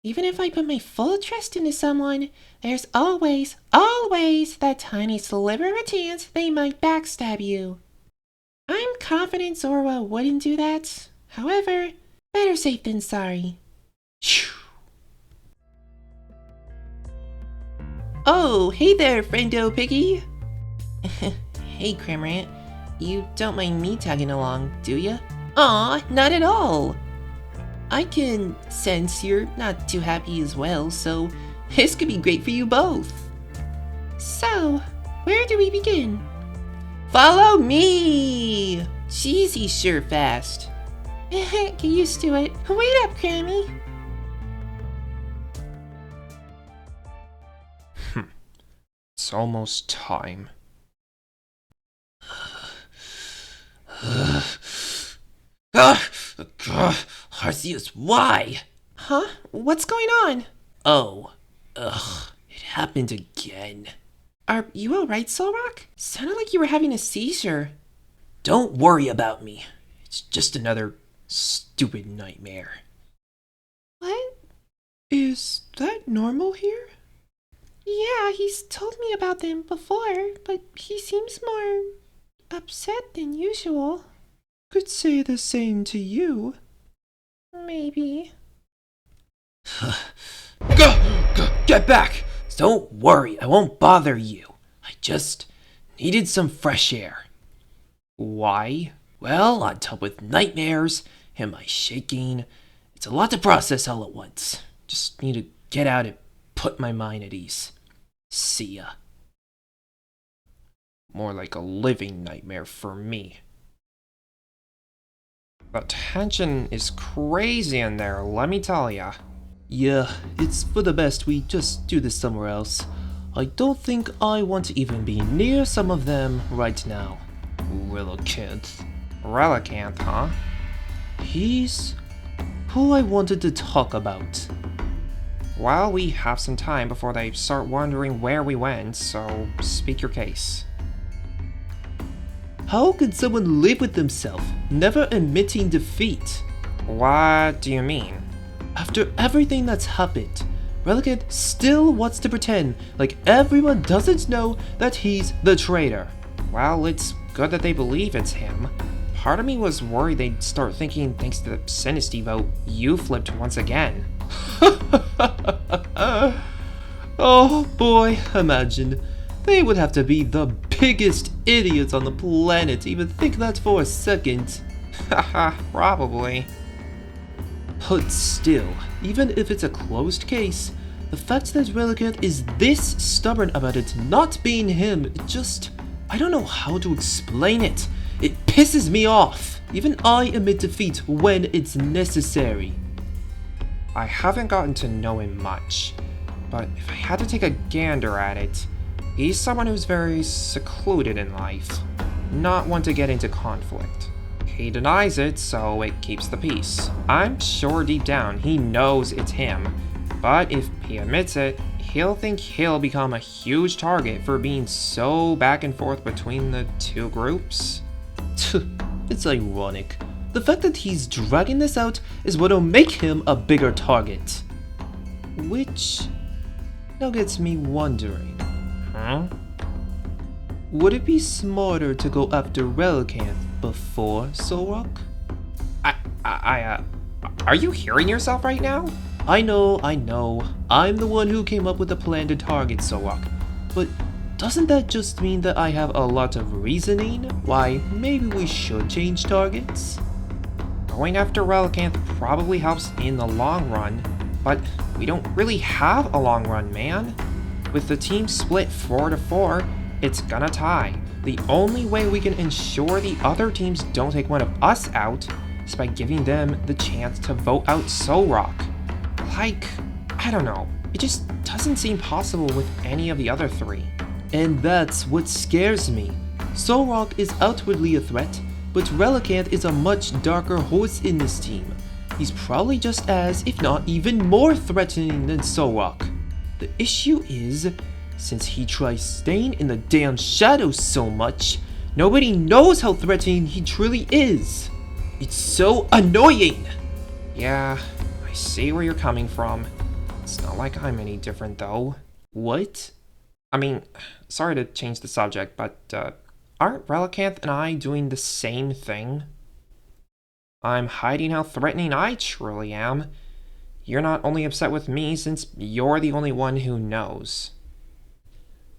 even if I put my full trust into someone, there's always that tiny sliver of a chance they might backstab you. I'm confident Sorowa wouldn't do that. However, better safe than sorry. Oh, hey there, friendo piggy. Hey, Crimrant. You don't mind me tagging along, do ya? Aw, not at all. I can sense you're not too happy as well, so this could be great for you both. So, where do we begin? Follow me! Cheesy sure fast. Get used to it. Wait up, Crammy.
It's almost time.
Arceus, why? Huh? What's going on? Oh, it happened again. Are you alright, Solrock? Sounded like you were having a seizure. Don't worry about me. It's just another stupid nightmare. What? Is that normal here? Yeah, he's told me about them before, but he seems more upset than usual. Could say the same to you. Maybe. Get back! Don't worry, I won't bother you. I just needed some fresh air. Why? Well, on top with nightmares and my shaking, it's a lot to process all at once. Just need to get out and put my mind at ease. See ya.
More like a living nightmare for me. The tension is crazy in there, let me tell ya.
Yeah, it's for the best we just do this somewhere else. I don't think I want to even be near some of them right now. Relicanth.
Relicanth, huh?
He's who I wanted to talk about.
Well, we have some time before they start wondering where we went, so speak your case.
How could someone live with themselves, never admitting defeat?
What do you mean?
After everything that's happened, Relicanth still wants to pretend like everyone doesn't know that he's the traitor.
Well, it's good that they believe it's him. Part of me was worried they'd start thinking thanks to the Sinisty vote, you flipped once again.
Oh boy, imagine. They would have to be the biggest idiots on the planet to even think that for a second.
Haha, probably.
But still, even if it's a closed case, the fact that Relicanth is this stubborn about it not being him, it just... I don't know how to explain it. It pisses me off. Even I admit defeat when it's necessary.
I haven't gotten to know him much, but if I had to take a gander at it, he's someone who's very secluded in life, not one to get into conflict. He denies it, so it keeps the peace. I'm sure deep down he knows it's him, but if he admits it, he'll think he'll become a huge target for being so back and forth between the two groups.
It's ironic. The fact that he's dragging this out is what'll make him a bigger target. Which now gets me wondering.
Huh?
Would it be smarter to go after Relicanth before Solrock?
Are you hearing yourself right now?
I know. I'm the one who came up with the plan to target Solrock. But doesn't that just mean that I have a lot of reasoning why maybe we should change targets?
going after Relicanth probably helps in the long run, but we don't really have a long run, man. With the team split 4-4, it's gonna tie. The only way we can ensure the other teams don't take one of us out is by giving them the chance to vote out Solrock. Like, I don't know, it just doesn't seem possible with any of the other three.
And that's what scares me. Solrock is outwardly a threat, but Relicanth is a much darker horse in this team. He's probably just as, if not even more threatening than Solrock. The issue is, since he tries staying in the damn shadows so much, nobody knows how threatening he truly is. It's so annoying!
Yeah, I see where you're coming from. It's not like I'm any different though.
What?
I mean, sorry to change the subject, but aren't Relicanth and I doing the same thing? I'm hiding how threatening I truly am. You're not only upset with me since you're the only one who knows.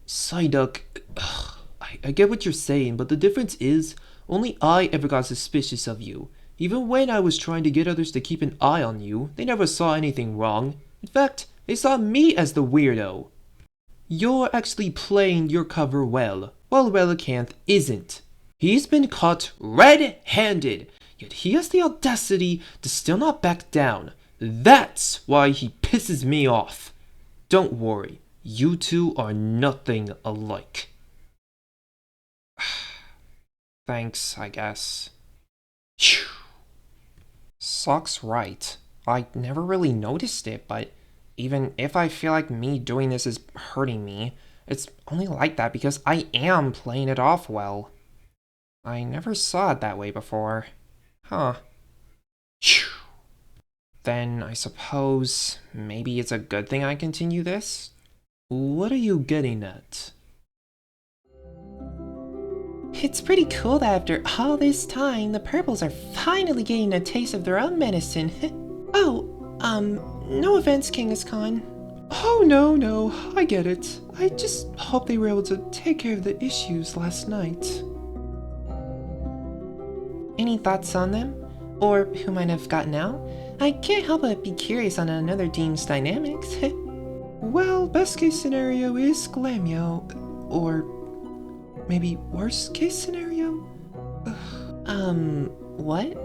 Psyduck, I get what you're saying, but the difference is, only I ever got suspicious of you. Even when I was trying to get others to keep an eye on you, they never saw anything wrong. In fact, they saw me as the weirdo. You're actually playing your cover well, while Relicanth isn't. He's been caught red-handed, yet he has the audacity to still not back down. That's why he pisses me off. Don't worry, you two are nothing alike.
Thanks, I guess. Sock's right. I never really noticed it, but even if I feel like me doing this is hurting me, it's only like that because I am playing it off well. I never saw it that way before. Huh. Then I suppose maybe it's a good thing I continue this?
What are you getting at?
It's pretty cool that after all this time, the purples are finally getting a taste of their own medicine. No offense, Kangaskhan.
Oh, no, I get it. I just hope they were able to take care of the issues last night.
Any thoughts on them? Or who might have gotten out? I can't help but be curious on another team's dynamics.
Well, best case scenario is Glamio, or maybe worst case scenario?
What?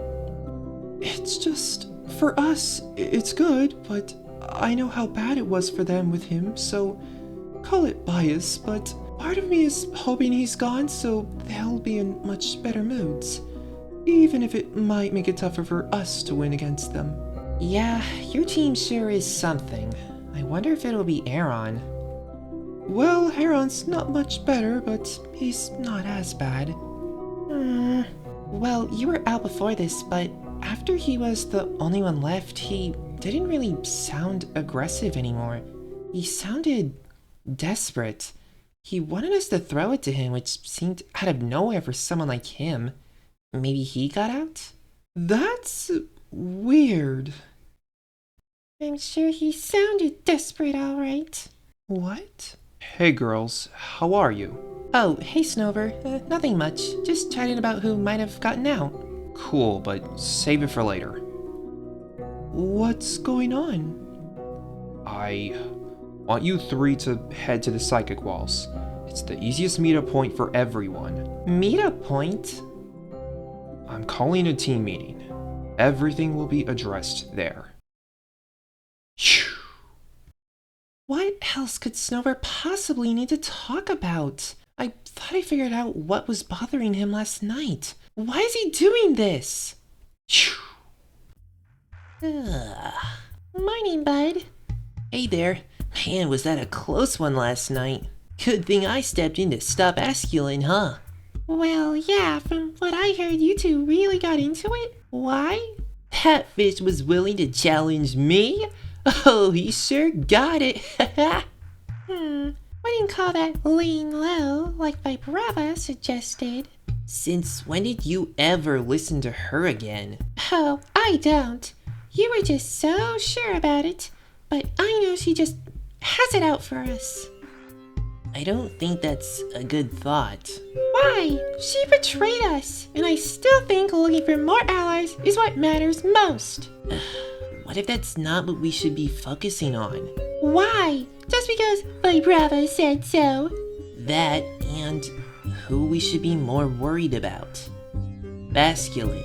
It's just, for us, it's good, but I know how bad it was for them with him, so call it bias, but part of me is hoping he's gone so they'll be in much better moods, even if it might make it tougher for us to win against them.
Yeah, your team sure is something. I wonder if it'll be Aaron.
Well, Heron's not much better, but he's not as bad.
Well, you were out before this, but after he was the only one left, he didn't really sound aggressive anymore. He sounded desperate. He wanted us to throw it to him, which seemed out of nowhere for someone like him. Maybe he got out?
That's weird.
I'm sure he sounded desperate, all right.
What?
Hey girls, how are you?
Oh, hey Snover. Nothing much. Just chatting about who might have gotten out.
Cool, but save it for later.
What's going on?
I want you three to head to the psychic walls. It's the easiest meetup point for everyone.
Meetup point?
I'm calling a team meeting. Everything will be addressed there.
What else could Snover possibly need to talk about? I thought I figured out what was bothering him last night. Why is he doing this? Morning, bud. Hey there. Man, was that a close one last night. Good thing I stepped in to stop Asculin, huh? Well, yeah, from what I heard, you two really got into it. Why? That fish was willing to challenge me? Oh, he sure got it. Wouldn't call that laying low, like Vibrava suggested. Since when did you ever listen to her again? Oh, I don't. You were just so sure about it. But I know she just has it out for us. I don't think that's a good thought.
Why? She betrayed us, and I still think looking for more allies is what matters most.
What if that's not what we should be focusing on?
Why? Just because my brother said so.
That and who we should be more worried about. Masculine.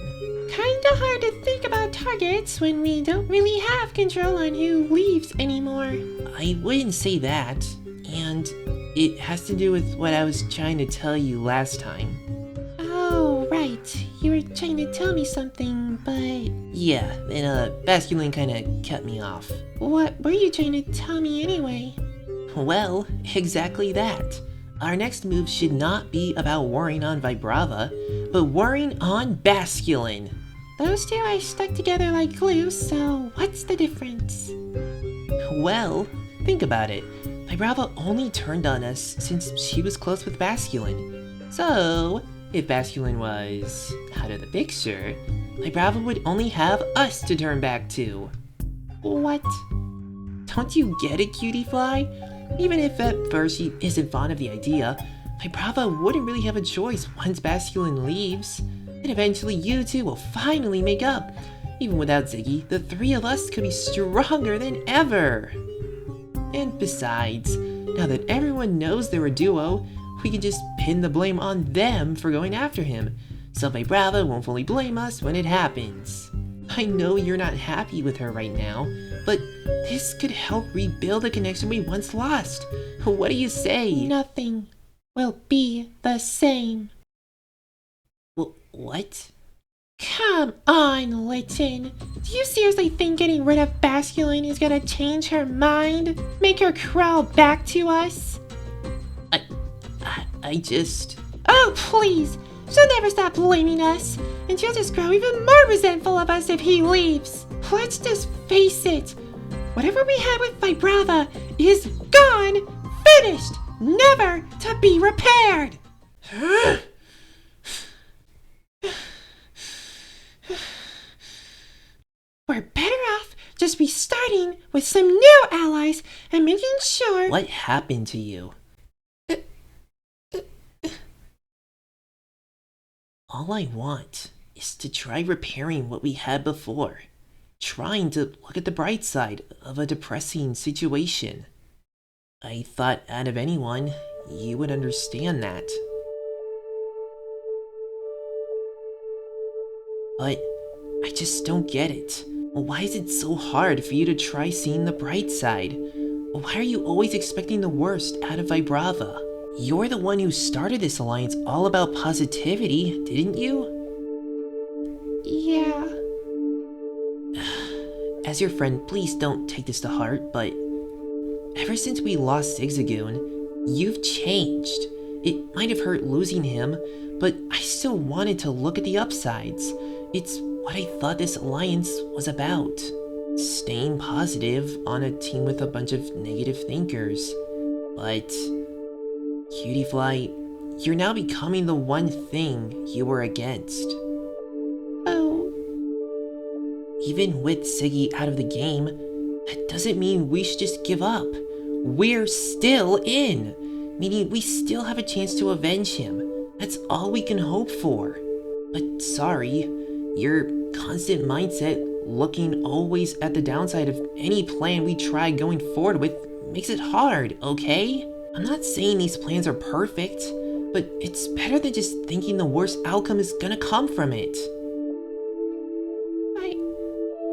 Kinda hard to think about targets when we don't really have control on who leaves anymore.
I wouldn't say that, and it has to do with what I was trying to tell you last time.
Oh, right. You were trying to tell me something, but
Yeah, and Masculine kinda cut me off.
what were you trying to tell me anyway?
Well, exactly that. Our next move should not be about worrying on Vibrava, but worrying on Basculin.
Those two are stuck together like glue, so what's the difference?
Well, think about it. Vibrava only turned on us since she was close with Basculin. So, if Basculin was out of the picture, Vibrava would only have us to turn back to.
What?
Don't you get it, Cutie Fly? Even if at first she isn't fond of the idea, Vibrava wouldn't really have a choice once Basculin leaves. And eventually you two will finally make up. Even without Ziggy, the three of us could be stronger than ever. And besides, now that everyone knows they're a duo, we can just pin the blame on them for going after him, so Vibrava won't fully blame us when it happens. I know you're not happy with her right now, but this could help rebuild the connection we once lost. What do you say?
Nothing will be the same.
What?
Come on, Litten. Do you seriously think getting rid of Basculin is gonna change her mind? Make her crawl back to us?
I just...
Oh, please! She'll never stop blaming us, and she'll just grow even more resentful of us if he leaves. Let's just face it. Whatever we had with Vibrava is gone, finished, never to be repaired. We're better off just restarting with some new allies and making sure.
What happened to you? All I want is to try repairing what we had before. Trying to look at the bright side of a depressing situation. I thought out of anyone, you would understand that. But I just don't get it. Why is it so hard for you to try seeing the bright side? Why are you always expecting the worst out of Vibrava? You're the one who started this alliance all about positivity, didn't you?
Yeah.
As your friend, please don't take this to heart, but ever since we lost Zigzagoon, you've changed. It might have hurt losing him, but I still wanted to look at the upsides. It's what I thought this alliance was about. Staying positive on a team with a bunch of negative thinkers. But, Cutie Fly, you're now becoming the one thing you were against.
Oh.
Even with Siggy out of the game, that doesn't mean we should just give up. We're still in, meaning we still have a chance to avenge him. That's all we can hope for. But sorry, your constant mindset, looking always at the downside of any plan we try going forward with, makes it hard, okay? I'm not saying these plans are perfect, but it's better than just thinking the worst outcome is gonna come from it.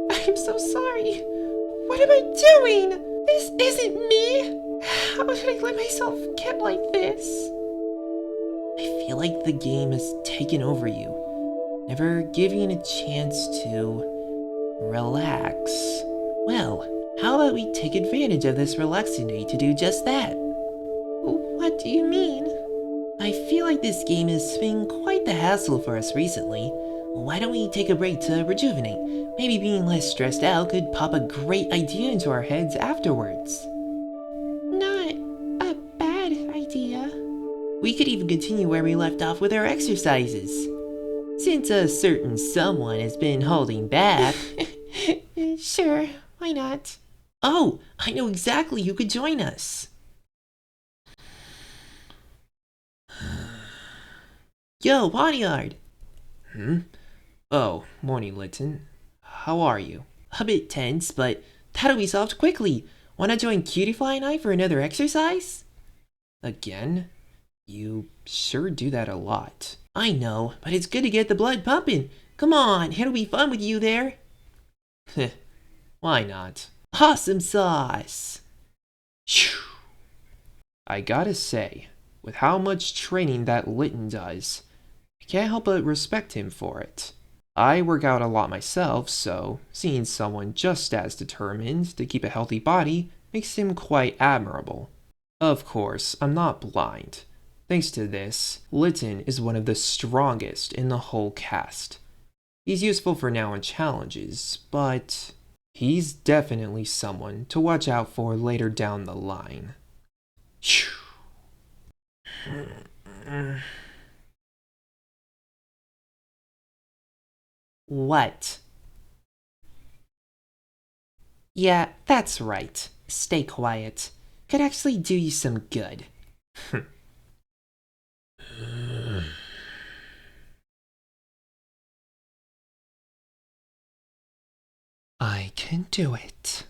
I'm so sorry. What am I doing? This isn't me. How did I let myself get like this?
I feel like the game has taken over you, never giving you a chance to relax. Well, how about we take advantage of this relaxing day to do just that?
What do you mean?
I feel like this game has been quite the hassle for us recently. Why don't we take a break to rejuvenate? Maybe being less stressed out could pop a great idea into our heads afterwards.
Not a bad idea.
We could even continue where we left off with our exercises. Since a certain someone has been holding back.
Sure, why not?
Oh, I know exactly who could join us. Yo, Poniard!
Oh, morning, Litton. How are you?
A bit tense, but that'll be solved quickly. Wanna join Cutiefly and I for another exercise?
Again? You sure do that a lot.
I know, but it's good to get the blood pumping. Come on, it'll be fun with you there.
Why not?
Awesome sauce!
Phew. I gotta say, with how much training that Litton does, I can't help but respect him for it. I work out a lot myself, so seeing someone just as determined to keep a healthy body makes him quite admirable. Of course, I'm not blind. Thanks to this, Litton is one of the strongest in the whole cast. He's useful for now in challenges, but he's definitely someone to watch out for later down the line. Phew.
What? Yeah, that's right. Stay quiet. Could actually do you some good.
I can do it.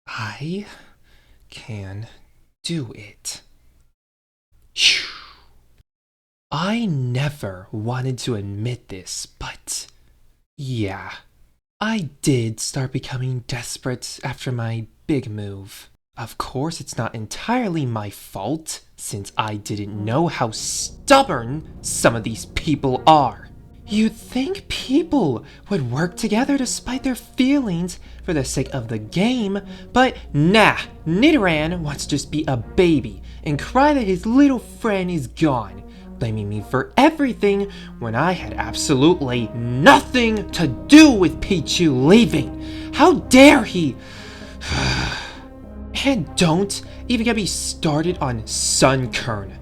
I can do it. Phew. I never wanted to admit this, but yeah, I did start becoming desperate after my big move. Of course, it's not entirely my fault, since I didn't know how stubborn some of these people are. You'd think people would work together despite their feelings for the sake of the game, but nah, Nidoran wants to just be a baby and cry that his little friend is gone, blaming me for everything when I had absolutely nothing to do with Pichu leaving. How dare he! And don't even get me started on Sunkern.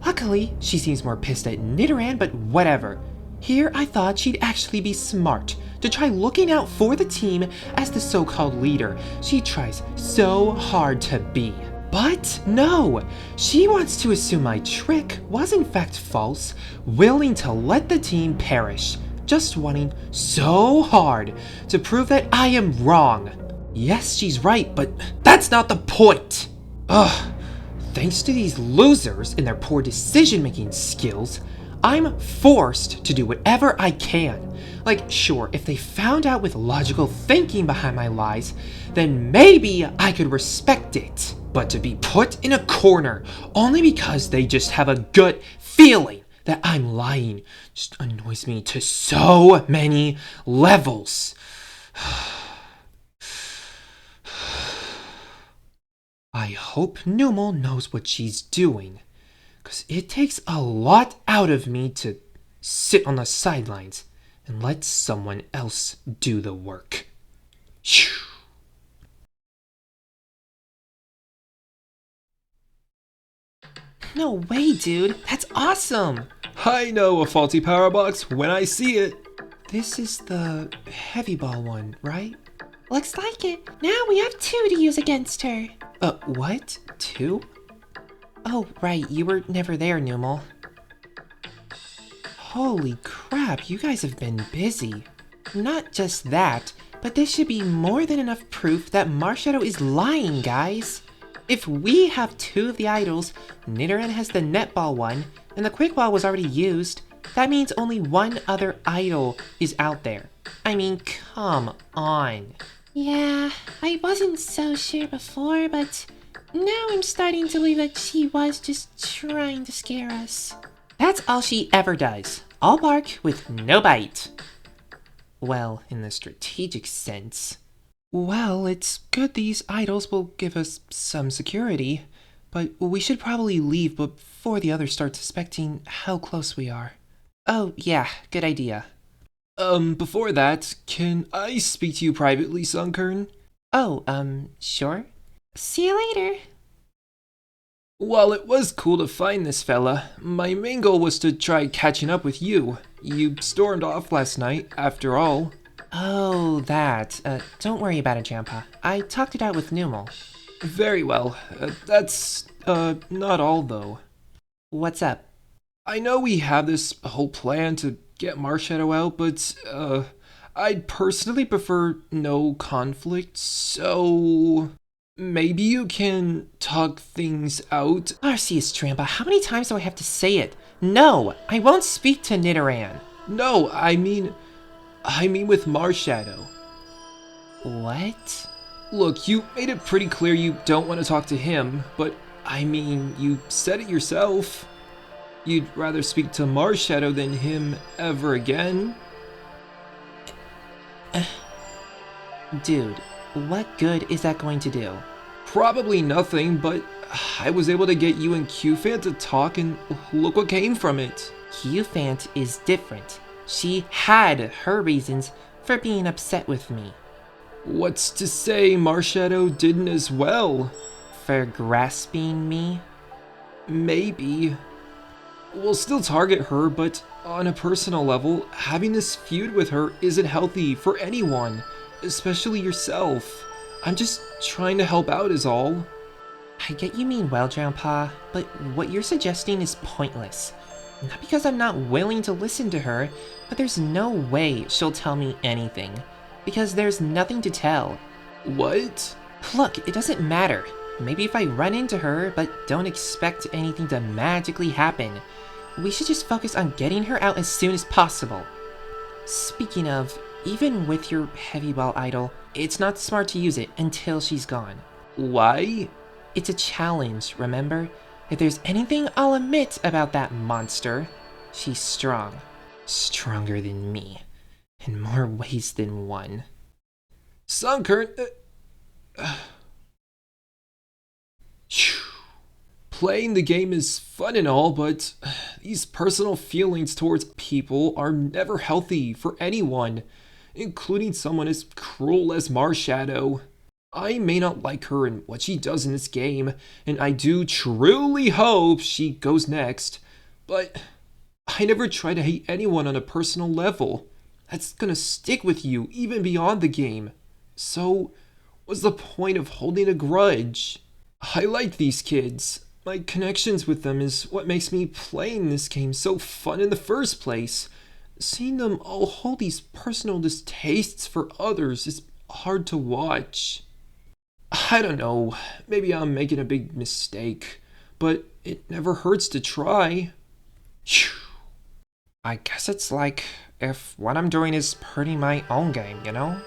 Luckily, she seems more pissed at Nidoran, but whatever. Here, I thought she'd actually be smart to try looking out for the team as the so-called leader she tries so hard to be. But no, she wants to assume my trick was in fact false, willing to let the team perish, just wanting so hard to prove that I am wrong. Yes, she's right, but that's not the point. Ugh, thanks to these losers and their poor decision-making skills, I'm forced to do whatever I can. Like, sure, if they found out with logical thinking behind my lies, then maybe I could respect it. But to be put in a corner only because they just have a gut feeling that I'm lying just annoys me to so many levels. I hope Numel knows what she's doing, because it takes a lot out of me to sit on the sidelines and let someone else do the work. Phew.
No way, dude. That's awesome.
I know a faulty power box when I see it. This is the heavy ball one, right?
Looks like it. Now we have 2 to use against her.
What? 2?
Oh, right. You were never there, Numel.
Holy crap, you guys have been busy.
Not just that, but this should be more than enough proof that Marshadow is lying, guys. If we have 2 of the idols, Nidoran has the netball one, and the quick ball was already used, that means only one other idol is out there. I mean, come on.
Yeah, I wasn't so sure before, but now I'm starting to believe that she was just trying to scare us.
That's all she ever does. All bark with no bite.
Well, in the strategic sense. Well, it's good these idols will give us some security, but we should probably leave before the others start suspecting how close we are.
Oh, yeah, good idea.
Before that, can I speak to you privately, Sunkern?
Oh, sure.
See you later.
While it was cool to find this fella, my main goal was to try catching up with you. You stormed off last night, after all.
Oh, that. Don't worry about it, Jampa. I talked it out with Numel.
Very well. That's, not all, though.
What's up?
I know we have this whole plan to get Marshadow out, but, I'd personally prefer no conflict, so maybe you can talk things out.
Arceus Trampa, how many times do I have to say it? No, I won't speak to Nidoran.
No, I mean with Marshadow.
What?
Look, you made it pretty clear you don't want to talk to him, but I mean, you said it yourself. You'd rather speak to Marshadow than him ever again.
Dude, what good is that going to do?
Probably nothing, but I was able to get you and Q-Fan to talk, and look what came from it.
Q-Fant is different. She had her reasons for being upset with me.
What's to say Marshadow didn't as well?
For grasping me?
Maybe. We'll still target her, but on a personal level, having this feud with her isn't healthy for anyone, especially yourself. I'm just trying to help out is all.
I get you mean well, Grandpa, but what you're suggesting is pointless. Not because I'm not willing to listen to her, but there's no way she'll tell me anything. Because there's nothing to tell.
What?
Look, it doesn't matter. Maybe if I run into her, but don't expect anything to magically happen. We should just focus on getting her out as soon as possible. Speaking of, even with your heavy ball idol, it's not smart to use it until she's gone.
Why?
It's a challenge, remember? If there's anything I'll admit about that monster, she's strong. Stronger than me. In more ways than one.
Sunkern... Playing the game is fun and all, but these personal feelings towards people are never healthy for anyone, including someone as cruel as Marshadow. I may not like her and what she does in this game, and I do truly hope she goes next, but I never try to hate anyone on a personal level. That's gonna stick with you even beyond the game. So, what's the point of holding a grudge? I like these kids. My connections with them is what makes me playing this game so fun in the first place. Seeing them all hold these personal distastes for others is hard to watch. I don't know, maybe I'm making a big mistake, but it never hurts to try.
I guess it's like if what I'm doing is hurting my own game, you know?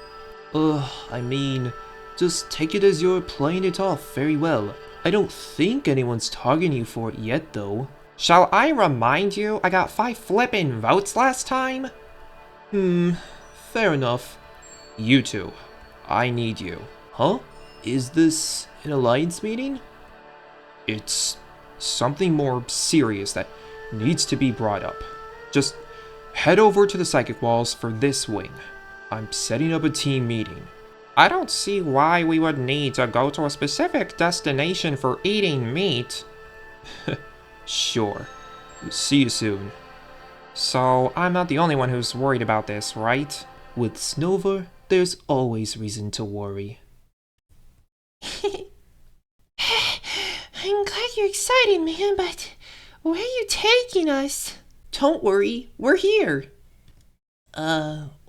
I mean, just take it as you're playing it off very well. I don't think anyone's targeting you for it yet, though.
Shall I remind you I got 5 flippin' votes last time?
Fair enough. You two, I need you. Huh? Is this an alliance meeting?
It's something more serious that needs to be brought up. Just head over to the psychic walls for this wing. I'm setting up a team meeting. I don't see why we would need to go to a specific destination for eating meat.
Sure. See you soon.
So, I'm not the only one who's worried about this, right?
With Snover, there's always reason to worry.
I'm glad you're excited, man, but where are you taking us?
Don't worry, we're here.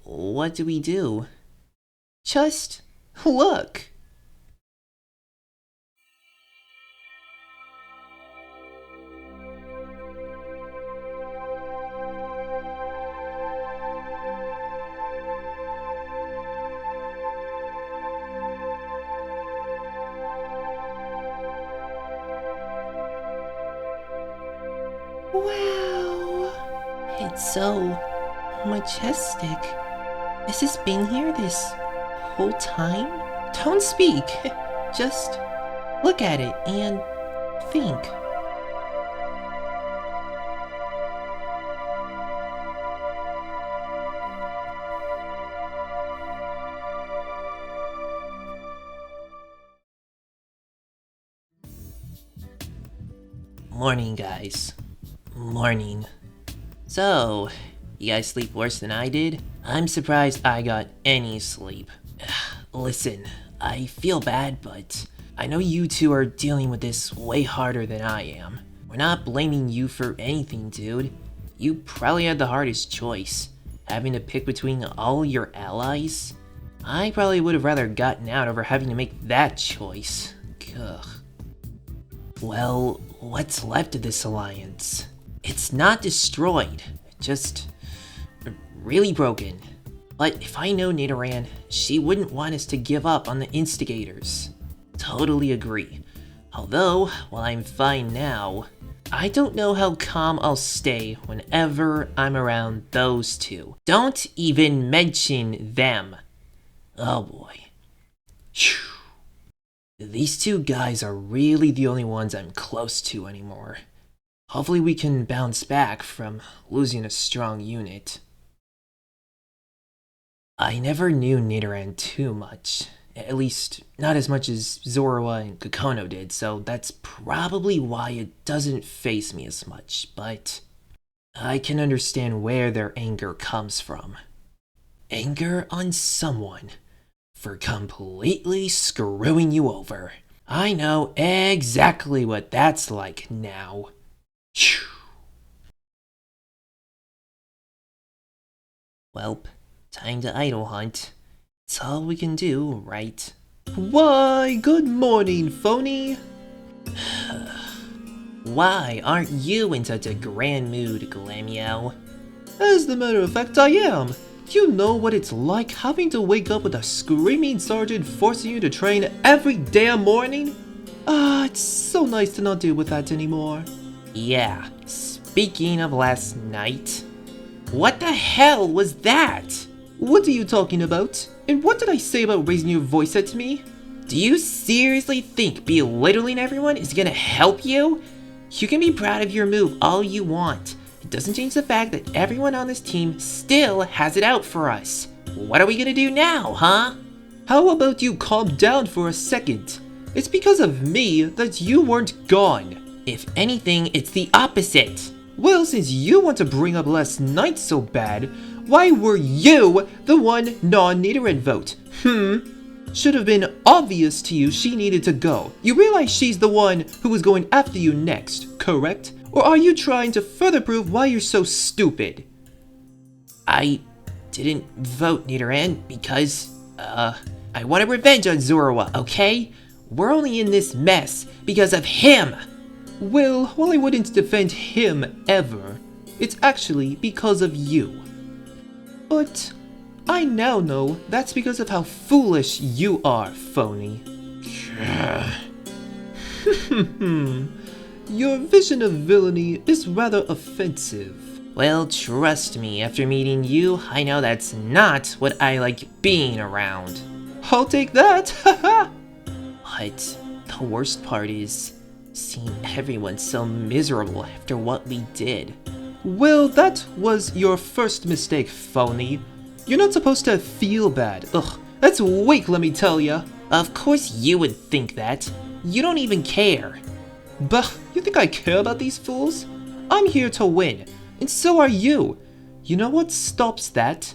What do we do? Just look.
Wow.
It's so majestic. Has this been here this whole time? Don't speak. Just look at it and think. Morning, guys. Morning. So, you guys sleep worse than I did? I'm surprised I got any sleep. Listen, I feel bad, but I know you two are dealing with this way harder than I am. We're not blaming you for anything, dude. You probably had the hardest choice, having to pick between all your allies. I probably would have rather gotten out over having to make that choice. Ugh. Well, what's left of this alliance? It's not destroyed, just really broken. But if I know Nidoran, she wouldn't want us to give up on the instigators. Totally agree. Although, while I'm fine now, I don't know how calm I'll stay whenever I'm around those two. Don't even mention them. Oh boy. Phew. These two guys are really the only ones I'm close to anymore. Hopefully we can bounce back from losing a strong unit. I never knew Nidoran too much. At least, not as much as Zorua and Kokono did, so that's probably why it doesn't faze me as much, but I can understand where their anger comes from. Anger on someone for completely screwing you over. I know exactly what that's like now. Phew. Welp, time to idle hunt. It's all we can do, right?
Why, good morning, phony.
Why aren't you in such a grand mood, Glamio?
As a matter of fact, I am. You know what it's like having to wake up with a screaming sergeant forcing you to train every damn morning? It's so nice to not deal with that anymore.
Yeah, speaking of last night, what the hell was that?
What are you talking about? And what did I say about raising your voice at me?
Do you seriously think belittling everyone is gonna help you? You can be proud of your move all you want. It doesn't change the fact that everyone on this team still has it out for us. What are we gonna do now, huh?
How about you calm down for a second? It's because of me that you weren't gone.
If anything, it's the opposite.
Well, since you want to bring up last night so bad, why were you the one non-Nidoran vote? Should have been obvious to you she needed to go. You realize she's the one who was going after you next, correct? Or are you trying to further prove why you're so stupid?
I didn't vote Nidoran because, I wanted revenge on Zorua, okay? We're only in this mess because of him!
Well, while I wouldn't defend him ever, it's actually because of you. But I now know that's because of how foolish you are, phony. Your vision of villainy is rather offensive.
Well, trust me, after meeting you, I know that's not what I like being around.
I'll take that, haha!
But the worst part is seeing everyone so miserable after what we did.
Well, that was your first mistake, phony. You're not supposed to feel bad. Ugh, that's weak, let me tell ya.
Of course you would think that. You don't even care.
Bah, you think I care about these fools? I'm here to win, and so are you. You know what stops that?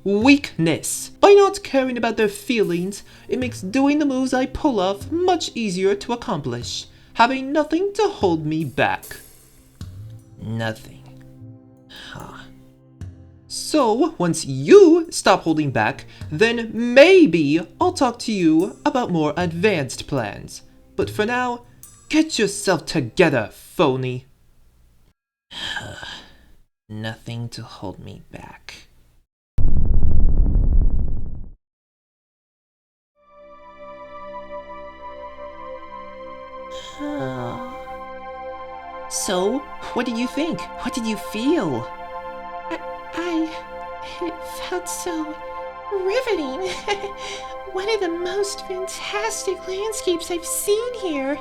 Weakness. By not caring about their feelings, it makes doing the moves I pull off much easier to accomplish, having nothing to hold me back.
Nothing. Huh.
So, once you stop holding back, then maybe I'll talk to you about more advanced plans. But for now, get yourself together, phony.
Nothing to hold me back. So, what did you think? What did you feel?
It felt so riveting. One of the most fantastic landscapes I've seen here.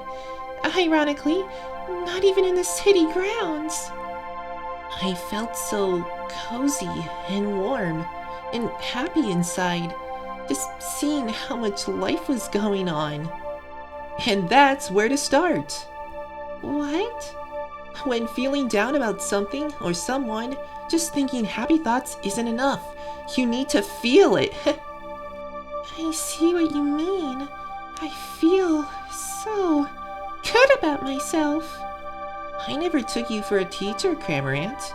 Ironically, not even in the city grounds.
I felt so cozy and warm and happy inside, just seeing how much life was going on. And that's where to start.
What?
When feeling down about something or someone, just thinking happy thoughts isn't enough. You need to feel it.
I see what you mean. I feel so good about myself.
I never took you for a teacher, Cramorant.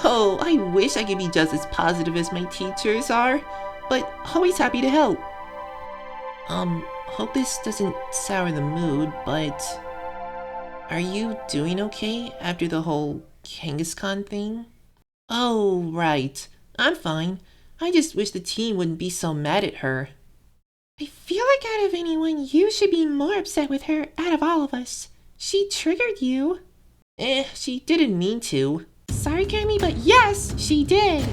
Oh, I wish I could be just as positive as my teachers are, but always happy to help. Hope this doesn't sour the mood, but are you doing okay after the whole Kangaskhan thing? Oh, right. I'm fine. I just wish the team wouldn't be so mad at her.
I feel like out of anyone, you should be more upset with her out of all of us. She triggered you.
She didn't mean to.
Sorry, Cammy, but yes, she did.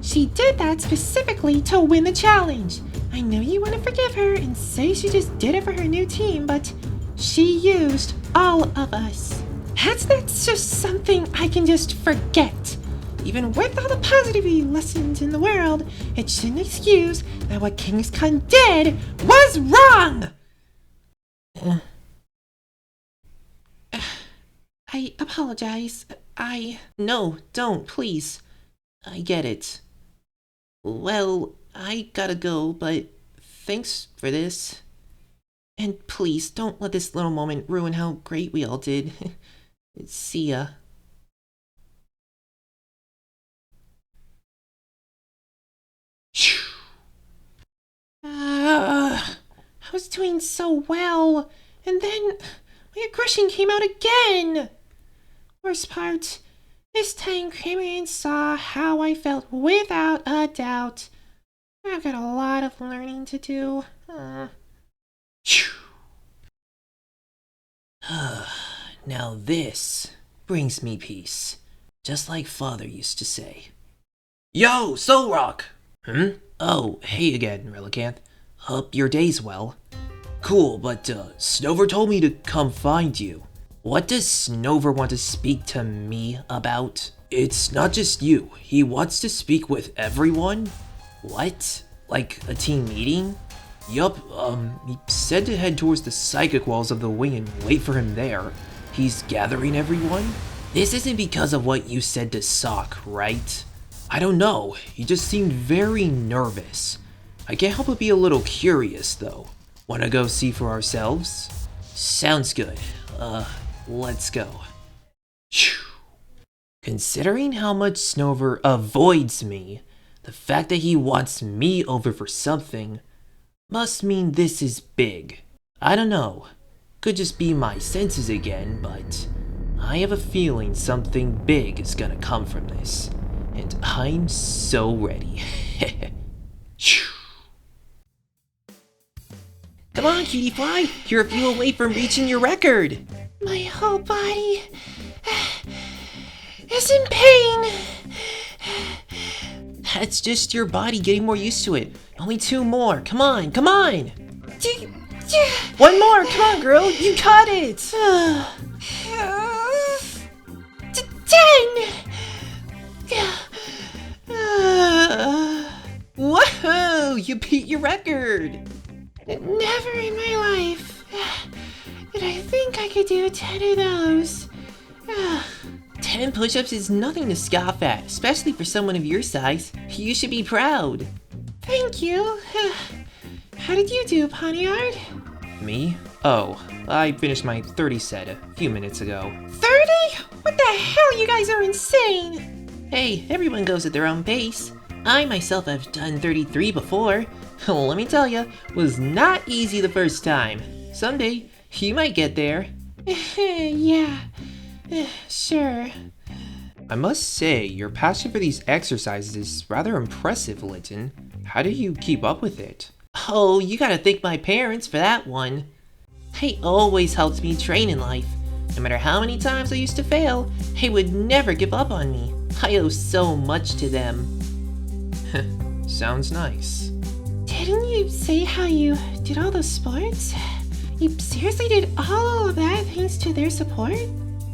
She did that specifically to win the challenge. I know you want to forgive her and say she just did it for her new team, but she used all of us. That's just something I can just forget. Even with all the positivity lessons in the world, it shouldn't excuse that what Kangaskhan did was wrong! I apologize.
No, don't, please. I get it. Well, I gotta go, but thanks for this. And please, don't let this little moment ruin how great we all did. See ya.
I was doing so well, and then my aggression came out again. Worst part, this time Cramorant saw how I felt without a doubt. I've got a lot of learning to do.
Now this brings me peace, just like Father used to say. Yo, Solrock! Oh, hey again, Relicanth. Hope your day's well. Cool, but Snover told me to come find you. What does Snover want to speak to me about? It's not just you. He wants to speak with everyone? What? Like a team meeting? Yup, he said to head towards the psychic walls of the wing and wait for him there. He's gathering everyone? This isn't because of what you said to Sock, right? I don't know, he just seemed very nervous. I can't help but be a little curious, though. Wanna go see for ourselves? Sounds good. Let's go. Considering how much Snover avoids me, the fact that he wants me over for something must mean this is big. I don't know. Could just be my senses again, but I have a feeling something big is gonna come from this. And I'm so ready. Come on, Cutie Fly! You're a few away from reaching your record!
My whole body is in pain.
That's just your body getting more used to it. Only 2 more. Come on, come on! 1 more! Come on, girl! You got it!
10!
Whoa! You beat your record!
Never in my life did I think I could do 10 of those.
10 push-ups is nothing to scoff at, especially for someone of your size. You should be proud.
Thank you. How did you do, Poniard?
Me? Oh, I finished my 30 set a few minutes ago.
30? What the hell? You guys are insane!
Hey, everyone goes at their own pace. I myself have done 33 before. Let me tell ya, was not easy the first time. Someday, you might get there.
Yeah, sure.
I must say, your passion for these exercises is rather impressive, Litten. How do you keep up with it?
Oh, you gotta thank my parents for that one. They always helped me train in life. No matter how many times I used to fail, they would never give up on me. I owe so much to them.
Sounds nice.
Didn't you say how you did all those sports? You seriously did all of that thanks to their support?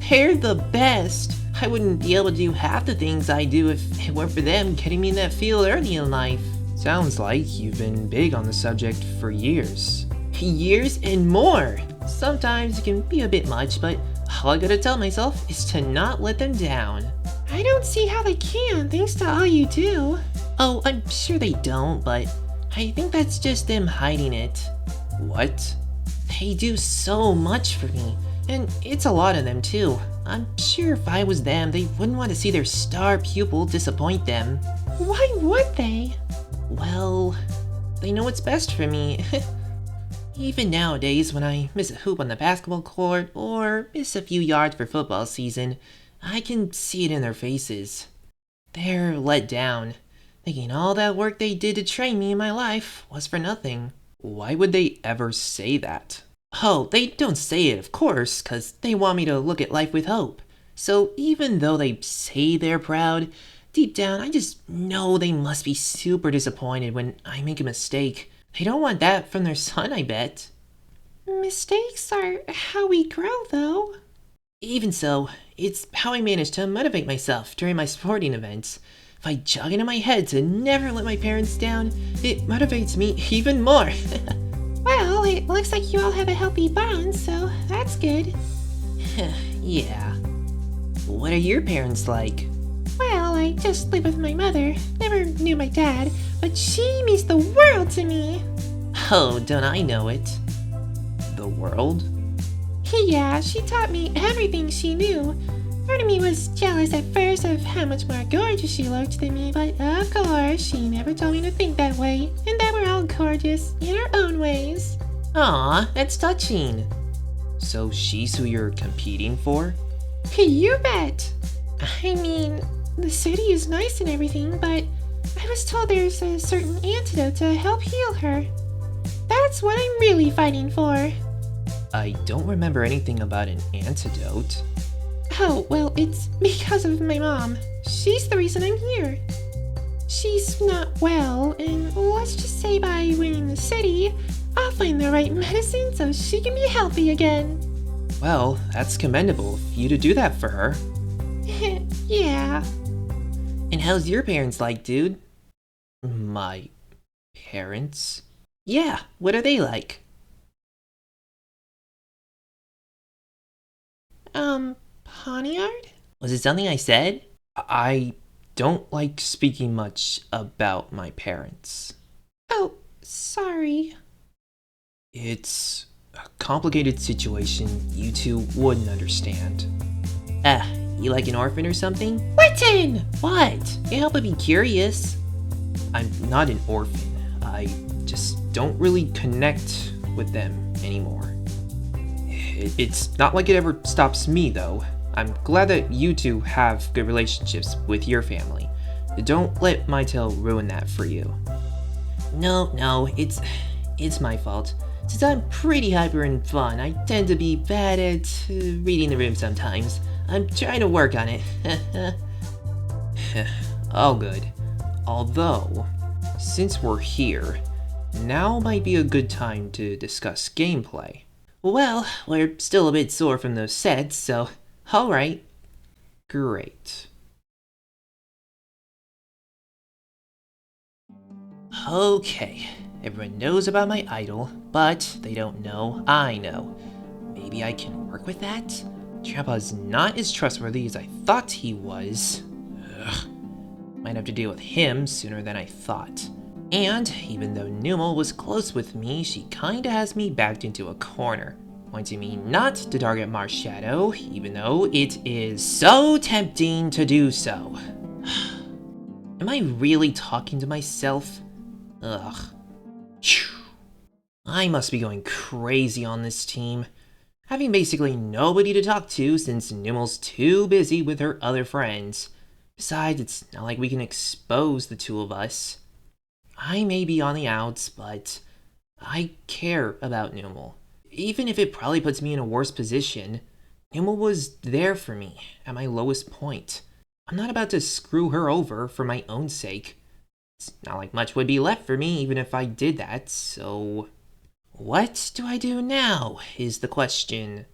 They're the best. I wouldn't be able to do half the things I do if it weren't for them getting me in that field early in life.
Sounds like you've been big on the subject for years.
Years and more. Sometimes it can be a bit much, but all I gotta tell myself is to not let them down.
I don't see how they can, thanks to all you do.
Oh, I'm sure they don't, but I think that's just them hiding it.
What?
They do so much for me, and it's a lot of them too. I'm sure if I was them, they wouldn't want to see their star pupil disappoint them.
Why would they?
Well, they know what's best for me. Even nowadays, when I miss a hoop on the basketball court or miss a few yards for football season, I can see it in their faces. They're let down, thinking all that work they did to train me in my life was for nothing.
Why would they ever say that?
Oh, they don't say it, of course, 'cause they want me to look at life with hope. So even though they say they're proud, deep down I just know they must be super disappointed when I make a mistake. They don't want that from their son, I bet.
Mistakes are how we grow, though.
Even so, it's how I manage to motivate myself during my sporting events. If I jog into my head to never let my parents down, it motivates me even more.
Well, it looks like you all have a healthy bond, so that's good.
Yeah. What are your parents like?
Well, I just live with my mother. Never knew my dad, but she means the world to me.
Oh, don't I know it?
The world?
Yeah, she taught me everything she knew. Part of me was jealous at first of how much more gorgeous she looked than me, but of course, she never told me to think that way, and that we're all gorgeous in our own ways.
Aw, that's touching.
So she's who you're competing for?
You bet! I mean, the city is nice and everything, but I was told there's a certain antidote to help heal her. That's what I'm really fighting for.
I don't remember anything about an antidote.
Oh, well, it's because of my mom. She's the reason I'm here. She's not well, and let's just say by winning the city, I'll find the right medicine so she can be healthy again.
Well, that's commendable of you to do that for her.
Yeah.
And how's your parents like, dude?
My parents?
Yeah, what are they like?
Poniard?
Was it something I said?
I don't like speaking much about my parents.
Oh, sorry.
It's a complicated situation you two wouldn't understand.
You like an orphan or something?
Witten!
What? Can't help but be curious.
I'm not an orphan. I just don't really connect with them anymore. It's not like it ever stops me, though. I'm glad that you two have good relationships with your family. Don't let my tale ruin that for you.
No, it's my fault. Since I'm pretty hyper and fun, I tend to be bad at reading the room sometimes. I'm trying to work on it.
All good. Although, since we're here, now might be a good time to discuss gameplay.
Well, we're still a bit sore from those sets, so alright.
Great.
Okay, everyone knows about my idol, but they don't know I know. Maybe I can work with that? Grandpa's not as trustworthy as I thought he was. Ugh. Might have to deal with him sooner than I thought. And even though Numel was close with me, she kinda has me backed into a corner, pointing me not to target Marshadow, even though it is so tempting to do so. Am I really talking to myself? Ugh. Phew. I must be going crazy on this team. Having basically nobody to talk to since Numel's too busy with her other friends. Besides, it's not like we can expose the two of us. I may be on the outs, but I care about Numel. Even if it probably puts me in a worse position, Numel was there for me at my lowest point. I'm not about to screw her over for my own sake. It's not like much would be left for me even if I did that, so... What do I do now, is the question.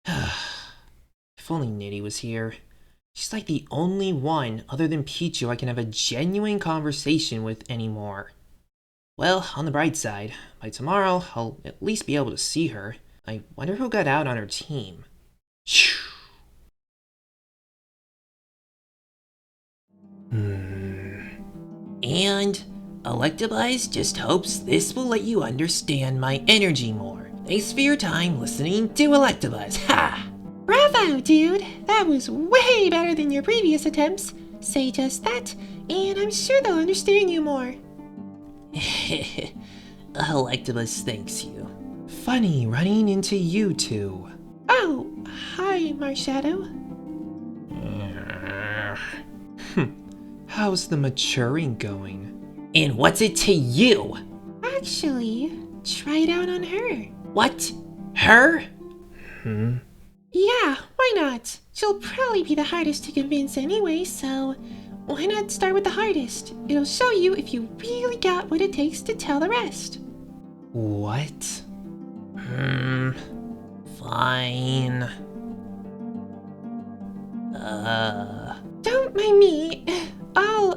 If only Nitty was here. She's like the only one other than Pichu I can have a genuine conversation with anymore. Well, on the bright side, by tomorrow I'll at least be able to see her. I wonder who got out on her team. Phew. And Electabuzz just hopes this will let you understand my energy more. Thanks for your time listening to Electabuzz. Ha!
Bravo! Bravo, dude! That was way better than your previous attempts. Say just that, and I'm sure they'll understand you more.
Electabuzz thanks you.
Funny running into you two.
Oh, hi, Marshadow.
How's the maturing going?
And what's it to you?
Actually, try it out on her.
What? Her?
Yeah, why not? She'll probably be the hardest to convince anyway, so why not start with the hardest? It'll show you if you really got what it takes to tell the rest.
What?
Fine.
Don't mind me. I'll,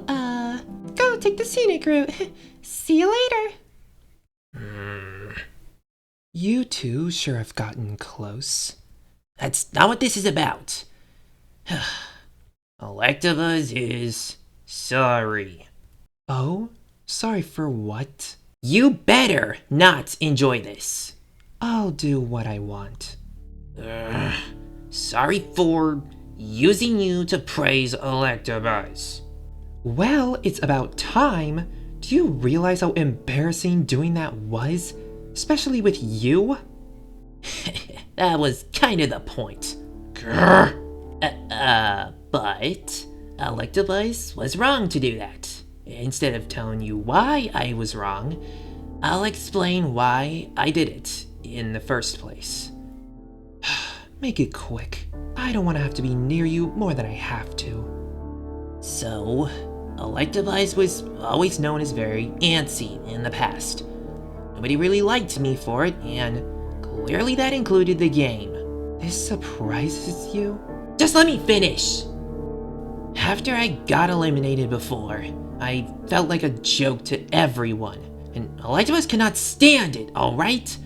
go take the scenic route. See you later.
You two sure have gotten close.
That's not what this is about. Electabuzz is sorry.
Oh? Sorry for what?
You better not enjoy this.
I'll do what I want.
Sorry for using you to praise Electabuzz.
Well, it's about time. Do you realize how embarrassing doing that was? Especially with you?
That was kind of the point. But Electabuzz was wrong to do that. Instead of telling you why I was wrong, I'll explain why I did it in the first place.
Make it quick. I don't want to have to be near you more than I have to.
So, Electabuzz was always known as very antsy in the past. Nobody really liked me for it, and clearly that included the game.
This surprises you?
Just let me finish! After I got eliminated before, I felt like a joke to everyone, and Electabuzz cannot stand it, alright?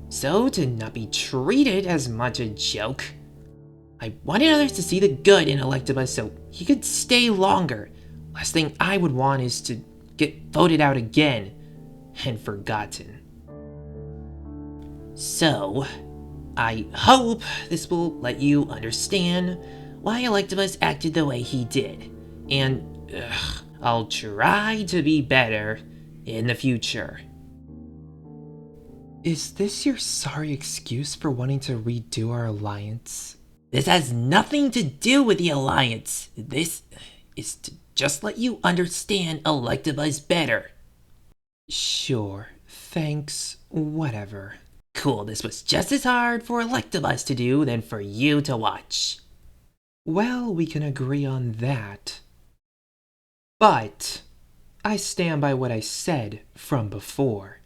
So, to not be treated as much a joke, I wanted others to see the good in Electabuzz so he could stay longer. Last thing I would want is to get voted out again and forgotten. So, I hope this will let you understand why Electabuzz acted the way he did, and I'll try to be better in the future.
Is this your sorry excuse for wanting to redo our alliance?
This has nothing to do with the alliance. This is to just let you understand Electabuzz better.
Sure, thanks, whatever.
Cool, this was just as hard for Electabuzz to do than for you to watch.
Well, we can agree on that. But I stand by what I said from before.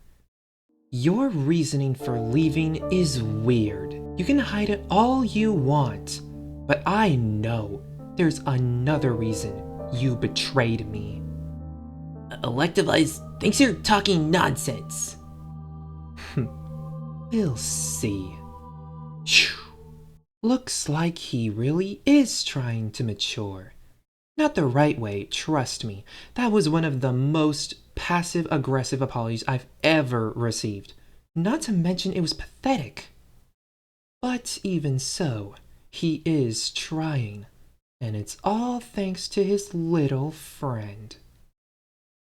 Your reasoning for leaving is weird. You can hide it all you want, but I know there's another reason you betrayed me.
Electabuzz thinks you're talking nonsense.
We'll see. Phew. Looks like he really is trying to mature. Not the right way, trust me. That was one of the most passive-aggressive apologies I've ever received. Not to mention it was pathetic. But even so, he is trying. And it's all thanks to his little friend.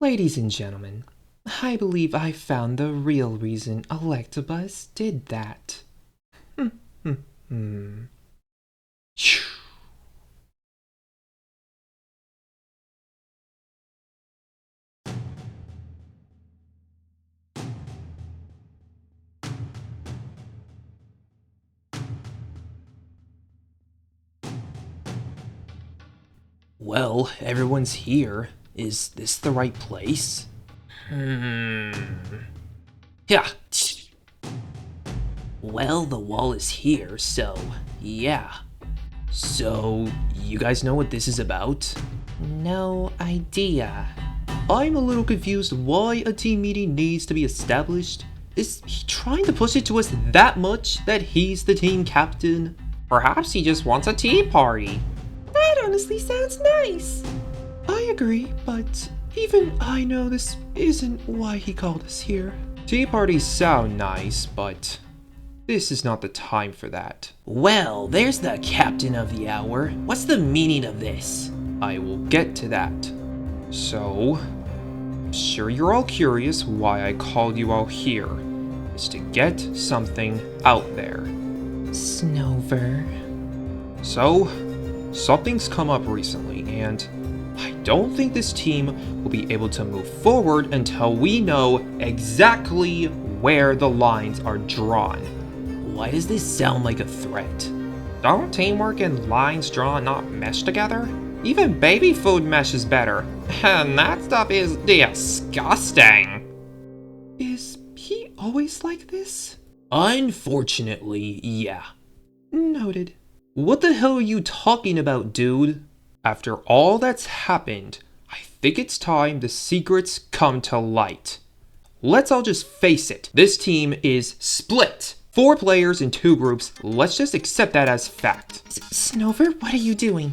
Ladies and gentlemen, I believe I found the real reason Electabuzz did that.
Well, everyone's here. Is this the right place? Yeah. Well, the wall is here, so yeah. So, you guys know what this is about?
No idea.
I'm a little confused why a team meeting needs to be established. Is he trying to push it to us that much that he's the team captain?
Perhaps he just wants a tea party.
That honestly sounds nice.
I agree, but even I know this isn't why he called us here. Tea parties sound nice, but
This is not the time for that.
Well, there's the captain of the hour. What's the meaning of this?
I will get to that. So, I'm sure you're all curious why I called you all here. It's to get something out there.
Snover.
So, something's come up recently, and I don't think this team will be able to move forward until we know exactly where the lines are drawn.
Why does this sound like a threat?
Don't teamwork and lines drawn not mesh together? Even baby food meshes better. And that stuff is disgusting.
Is he always like this?
Unfortunately, yeah.
Noted.
What the hell are you talking about, dude?
After all that's happened, I think it's time the secrets come to light. Let's all just face it, this team is split. 4 players in 2 groups, let's just accept that as fact.
Snover, what are you doing?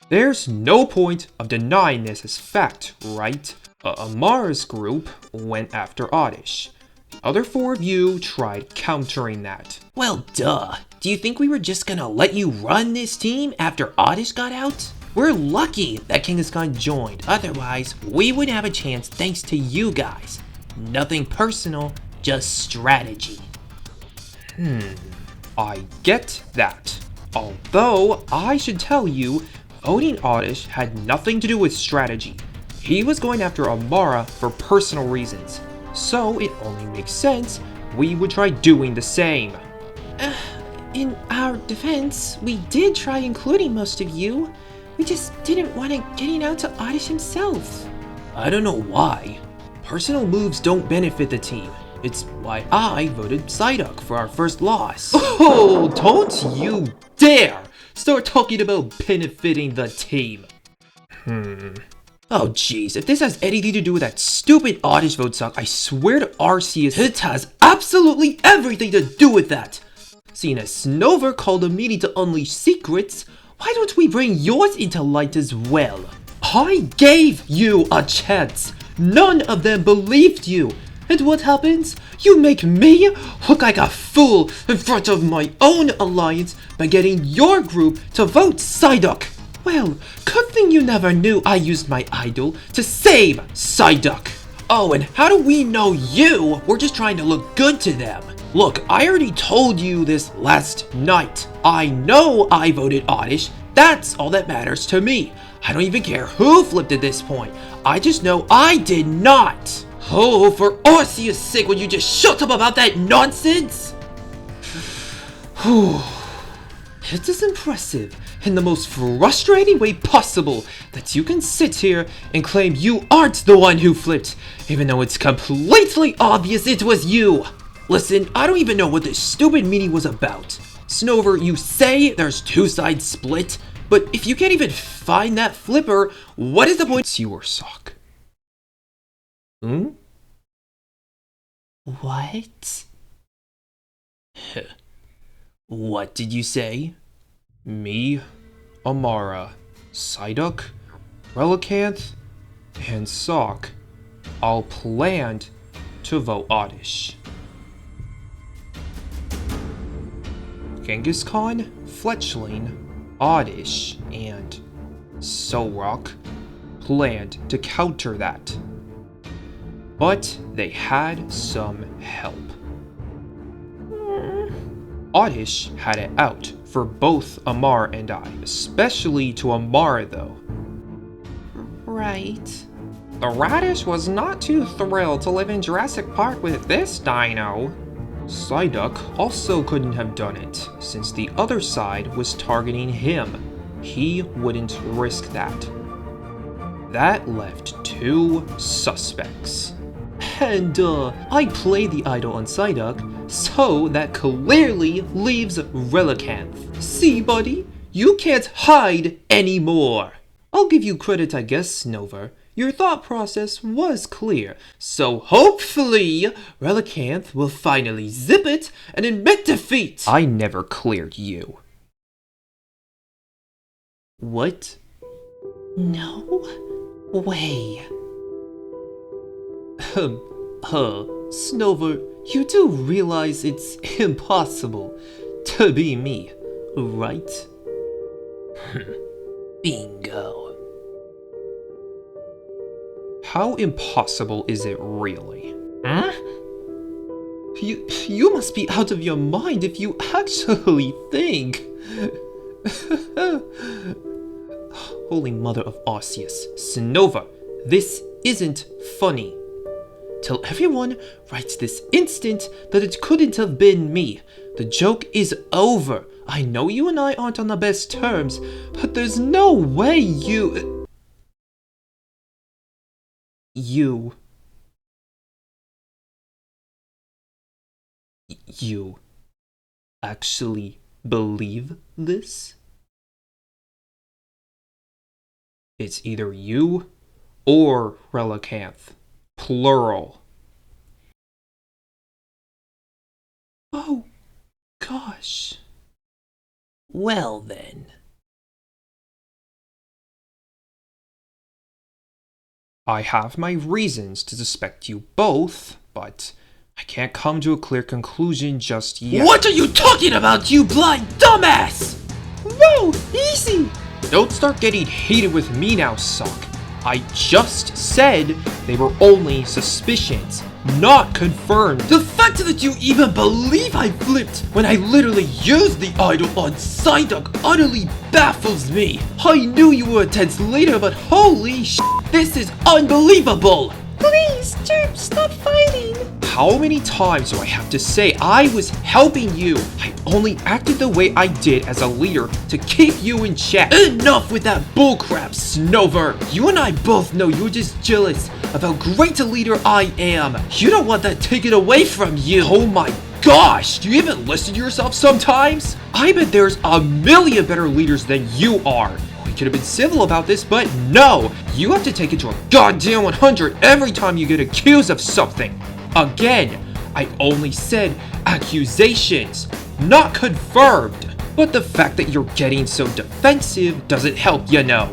There's no point of denying this as fact, right? Amara's group went after Oddish. The other 4 of you tried countering that.
Well, duh. Do you think we were just gonna let you run this team after Oddish got out? We're lucky that Kangaskhan joined. Otherwise, we wouldn't have a chance thanks to you guys. Nothing personal, just strategy.
I get that. Although, I should tell you, voting Oddish had nothing to do with strategy. He was going after Amara for personal reasons. So it only makes sense we would try doing the same.
In our defense, we did try including most of you. We just didn't want it getting out to Oddish himself.
I don't know why. Personal moves don't benefit the team. It's why I voted Psyduck for our first loss.
Oh, don't you dare start talking about benefiting the team.
Oh jeez, if this has anything to do with that stupid Oddish vote suck, I swear to Arceus, it has absolutely everything to do with that. Seeing as Snover called a meeting to unleash secrets, why don't we bring yours into light as well?
I gave you a chance. None of them believed you. And what happens? You make me look like a fool in front of my own alliance by getting your group to vote Psyduck. Well, good thing you never knew I used my idol to save Psyduck.
Oh, and how do we know you? We're just trying to look good to them. Look, I already told you this last night. I know I voted Oddish. That's all that matters to me. I don't even care who flipped at this point. I just know I did not. Oh, for Arceus' sake, would you just shut up about that nonsense?
It is impressive in the most frustrating way possible that you can sit here and claim you aren't the one who flipped, even though it's completely obvious it was you.
Listen, I don't even know what this stupid meeting was about. Snover, you say there's 2 sides split, but if you can't even find that flipper, what is the point?
It's your sock.
What? What did you say?
Me, Amara, Psyduck, Relicanth, and Sock all planned to vote Oddish. Kangaskhan, Fletchling, Oddish, and Solrock planned to counter that. But they had some help. Oddish had it out for both Amar and I, especially to Amara though.
Right.
The radish was not too thrilled to live in Jurassic Park with this dino. Psyduck also couldn't have done it, since the other side was targeting him. He wouldn't risk that. That left 2 suspects. And I played the idol on Psyduck, so that clearly leaves Relicanth. See, buddy? You can't hide anymore. I'll give you credit, I guess, Snover. Your thought process was clear, so hopefully Relicanth will finally zip it and admit defeat. I never cleared you.
What?
No way.
Snover, you do realize it's impossible to be me, right?
Bingo.
How impossible is it really?
Huh?
You must be out of your mind if you actually think. Holy Mother of Arceus, Sonova, this isn't funny. Tell everyone right this instant that it couldn't have been me. The joke is over. I know you and I aren't on the best terms, but there's no way you actually believe this?
It's either you or Relicanth. Plural.
Oh, gosh.
Well then.
I have my reasons to suspect you both, but I can't come to a clear conclusion just yet.
What are you talking about, you blind dumbass?
Whoa, easy!
Don't start getting heated with me now, Sock. I just said they were only suspicions, not confirmed.
The fact that you even believe I flipped when I literally used the idol on Psyduck utterly baffles me. I knew you were a tense leader, but holy sh**, this is unbelievable!
Please, Chirp, stop fighting!
How many times do I have to say I was helping you? I only acted the way I did as a leader to keep you in check.
Enough with that bullcrap, Snover! You and I both know you're just jealous of how great a leader I am. You don't want that taken away from you.
Oh my gosh, do you even listen to yourself sometimes? I bet there's a million better leaders than you are. We could have been civil about this, but no! You have to take it to a goddamn 100 every time you get accused of something. Again, I only said accusations, not confirmed. But the fact that you're getting so defensive doesn't help, you know.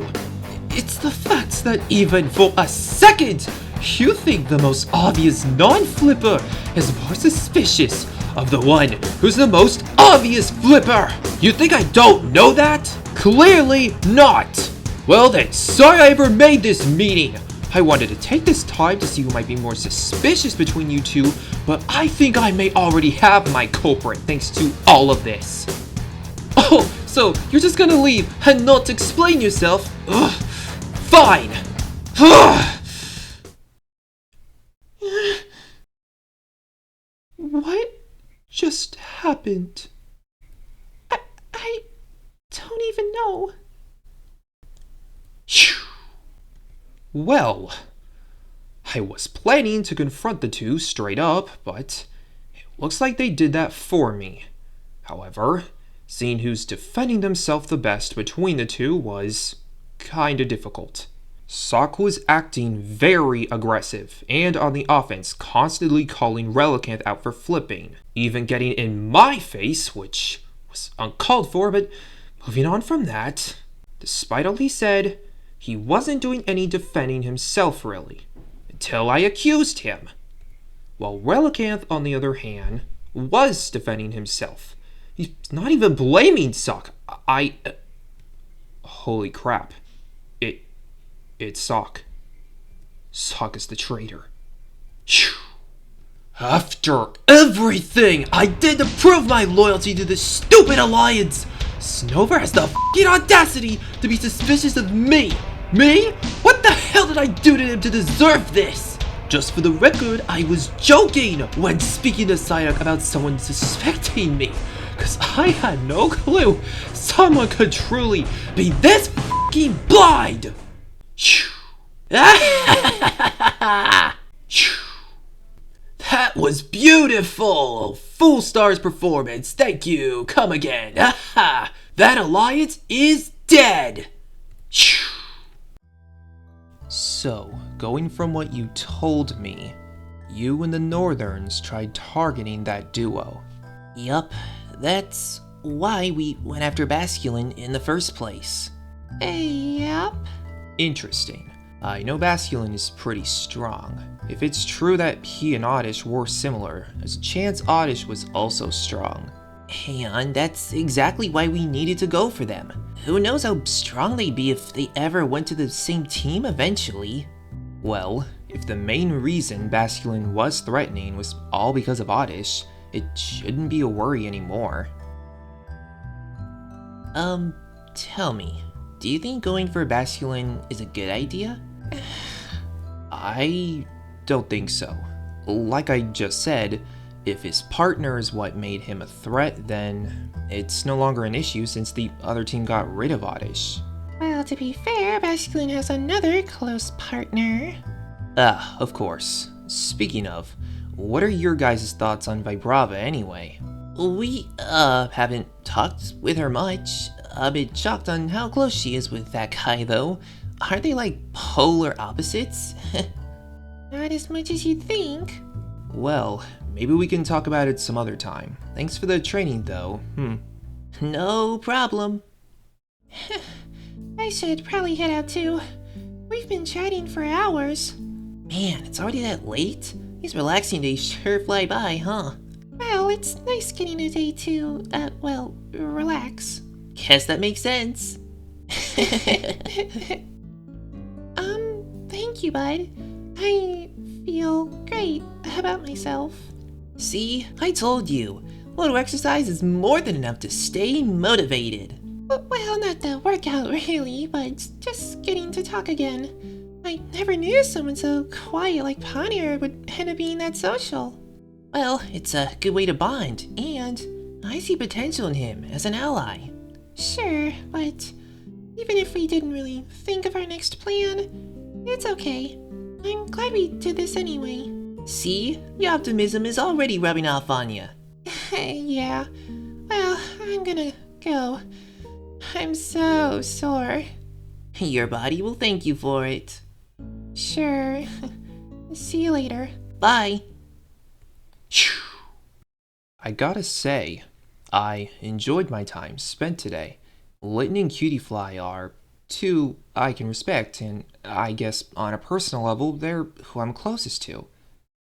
It's the fact that even for a second, you think the most obvious non-flipper is more suspicious of the one who's the most obvious flipper. You think I don't know that? Clearly not. Well then, sorry I ever made this meeting. I wanted to take this time to see who might be more suspicious between you two, but I think I may already have my culprit thanks to all of this. Oh, so you're just gonna leave and not explain yourself? Ugh, fine. Ugh. What just happened?
I don't even know.
Phew. Well, I was planning to confront the two straight up, but it looks like they did that for me. However, seeing who's defending themselves the best between the two was kinda difficult. Sock was acting very aggressive and on the offense, constantly calling Relicanth out for flipping, even getting in my face, which was uncalled for, but moving on from that, despite all he said, he wasn't doing any defending himself really, until I accused him. While Relicanth, on the other hand, was defending himself. He's not even blaming Sock. Holy crap. It's Sock. Sock is the traitor.
Phew. After everything I did to prove my loyalty to this stupid alliance, Snover has the f***ing audacity to be suspicious of me! Me? What the hell did I do to him to deserve this? Just for the record, I was joking when speaking to Psyduck about someone suspecting me, cause I had no clue someone could truly be this f***ing blind! That was beautiful! Full stars performance, thank you, come again. That alliance is dead! So, going from what you told me, you and the Northerns tried targeting that duo.
Yup, that's why we went after Basculin in the first place.
Yep.
Interesting.
I know Basculin is pretty strong. If it's true that he and Oddish were similar, there's a chance Oddish was also strong.
And that's exactly why we needed to go for them. Who knows how strong they'd be if they ever went to the same team eventually.
Well, if the main reason Basculin was threatening was all because of Oddish, it shouldn't be a worry anymore.
Tell me, do you think going for Basculin is a good idea?
I don't think so. Like I just said, if his partner is what made him a threat, then it's no longer an issue since the other team got rid of Oddish.
Well, to be fair, Basculin has another close partner.
Of course. Speaking of, what are your guys' thoughts on Vibrava anyway?
We, haven't talked with her much. A bit shocked on how close she is with that guy, though. Aren't they like polar opposites?
Not as much as you'd think.
Well, maybe we can talk about it some other time. Thanks for the training, though.
No problem.
I should probably head out too. We've been chatting for hours.
Man, it's already that late? These relaxing days sure fly by, huh?
Well, it's nice getting a day to, relax.
Guess that makes sense.
Thank you, bud. I feel great about myself.
See, I told you. A little exercise is more than enough to stay motivated.
Well, not the workout really, but just getting to talk again. I never knew someone so quiet like Pontier would end up being that social.
Well, it's a good way to bond, and I see potential in him as an ally.
Sure, but even if we didn't really think of our next plan, it's okay. I'm glad we did this anyway.
See, the optimism is already rubbing off on you.
Yeah, well, I'm gonna go. I'm so sore.
Your body will thank you for it.
Sure. See you later.
Bye.
I gotta say, I enjoyed my time spent today. Litten and Cutiefly are two I can respect, and I guess on a personal level, they're who I'm closest to.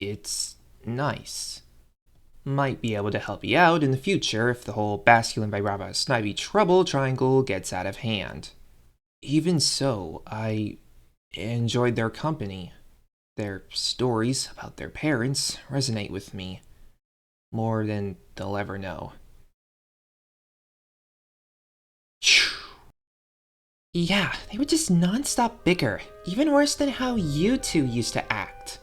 It's nice. Might be able to help you out in the future if the whole Basculin Vibrava Snivy trouble triangle gets out of hand. Even so, I enjoyed their company. Their stories about their parents resonate with me more than they'll ever know.
Yeah, they would just non-stop bicker, even worse than how you two used to act.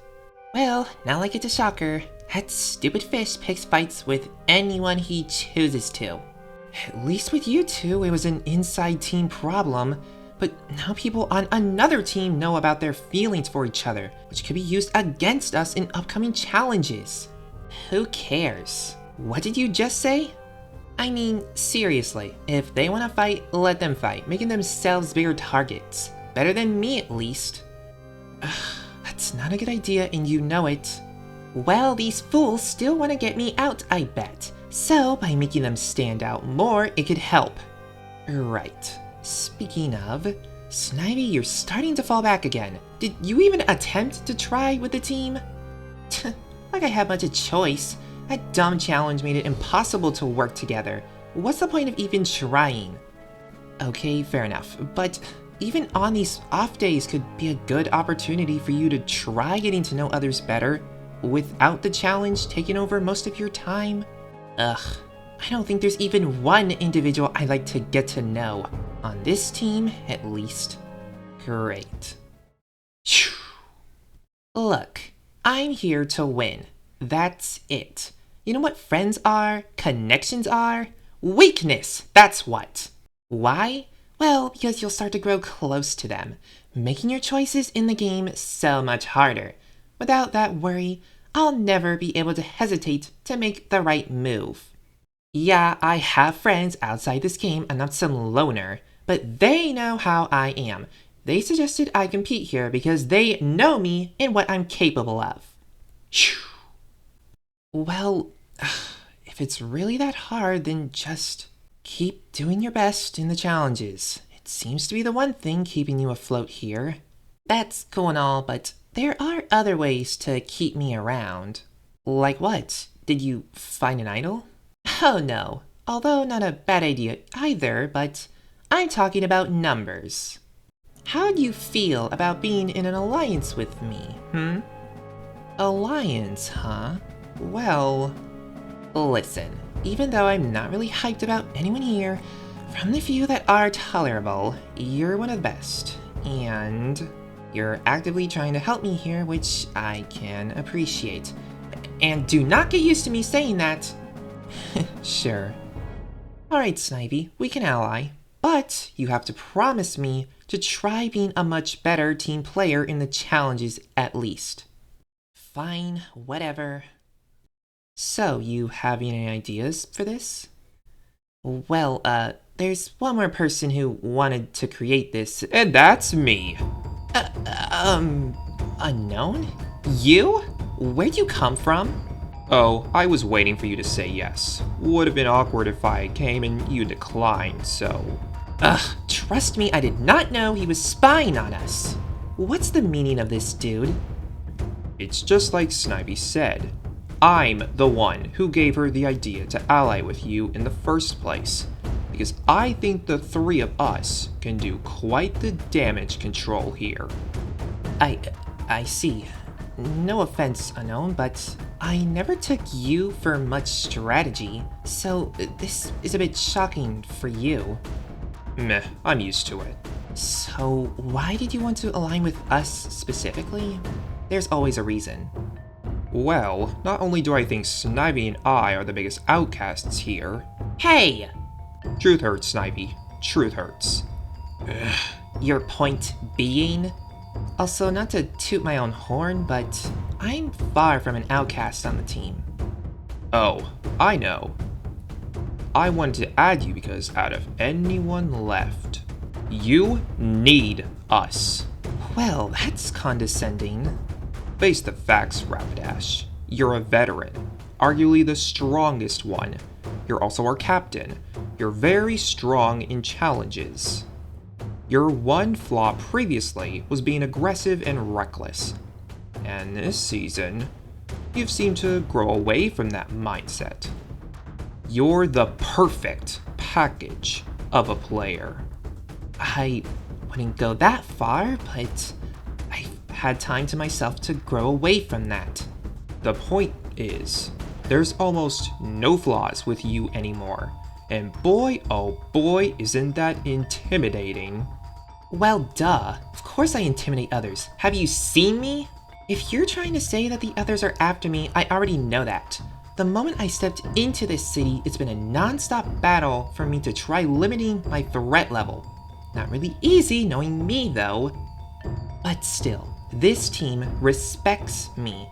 Well, not like it's a shocker. That stupid fish picks fights with anyone he chooses to.
At least with you two, it was an inside team problem. But now people on another team know about their feelings for each other, which could be used against us in upcoming challenges.
Who cares? What did you just say? I mean, seriously, if they want to fight, let them fight, making themselves bigger targets. Better than me, at least.
That's not a good idea, and you know it.
Well, these fools still want to get me out, I bet. So, by making them stand out more, it could help.
Right. Speaking of, Snivy, you're starting to fall back again. Did you even attempt to try with the team?
Like I had much of choice. That dumb challenge made it impossible to work together. What's the point of even trying?
Okay, fair enough, but even on these off days could be a good opportunity for you to try getting to know others better without the challenge taking over most of your time.
Ugh, I don't think there's even one individual I'd like to get to know. On this team, at least.
Great.
Look, I'm here to win. That's it. You know what friends are? Connections are? Weakness, that's what. Why? Well, because you'll start to grow close to them, making your choices in the game so much harder. Without that worry, I'll never be able to hesitate to make the right move. Yeah, I have friends outside this game, I'm not some loner, but they know how I am. They suggested I compete here because they know me and what I'm capable of.
Well, if it's really that hard, then just keep doing your best in the challenges. It seems to be the one thing keeping you afloat here.
That's cool and all, but there are other ways to keep me around. Like what? Did you find an idol? Oh no, although not a bad idea either, but I'm talking about numbers. How do you feel about being in an alliance with me, Alliance, huh? Well, listen, even though I'm not really hyped about anyone here, from the few that are tolerable, you're one of the best. And you're actively trying to help me here, which I can appreciate. And do not get used to me saying that. Sure. Alright, Snivy, we can ally. But you have to promise me to try being a much better team player in the challenges at least. Fine, whatever. So, you have any ideas for this? Well, there's one more person who wanted to create this,
And that's me.
Unknown? You? Where'd you come from?
Oh, I was waiting for you to say yes. Would have been awkward if I came and you declined, so...
Ugh, trust me, I did not know he was spying on us. What's the meaning of this, dude?
It's just like Snivy said. I'm the one who gave her the idea to ally with you in the first place, because I think the three of us can do quite the damage control here.
I see. No offense, Unknown, but I never took you for much strategy, so this is a bit shocking for you.
Meh, I'm used to it.
So why did you want to align with us specifically? There's always a reason.
Well, not only do I think Snivy and I are the biggest outcasts here...
Hey!
Truth hurts, Snivy. Truth hurts.
Your point being? Also, not to toot my own horn, but I'm far from an outcast on the team.
Oh, I know. I wanted to add you because out of anyone left, you need us.
Well, that's condescending.
Face the facts, Rapidash. You're a veteran, arguably the strongest one. You're also our captain. You're very strong in challenges. Your one flaw previously was being aggressive and reckless. And this season, you've seemed to grow away from that mindset. You're the perfect package of a player.
I wouldn't go that far, but I've had time to myself to grow away from that.
The point is, there's almost no flaws with you anymore. And boy, oh boy, isn't that intimidating.
Well, duh. Of course I intimidate others. Have you seen me? If you're trying to say that the others are after me, I already know that. The moment I stepped into this city, it's been a non-stop battle for me to try limiting my threat level. Not really easy knowing me though. But still, this team respects me.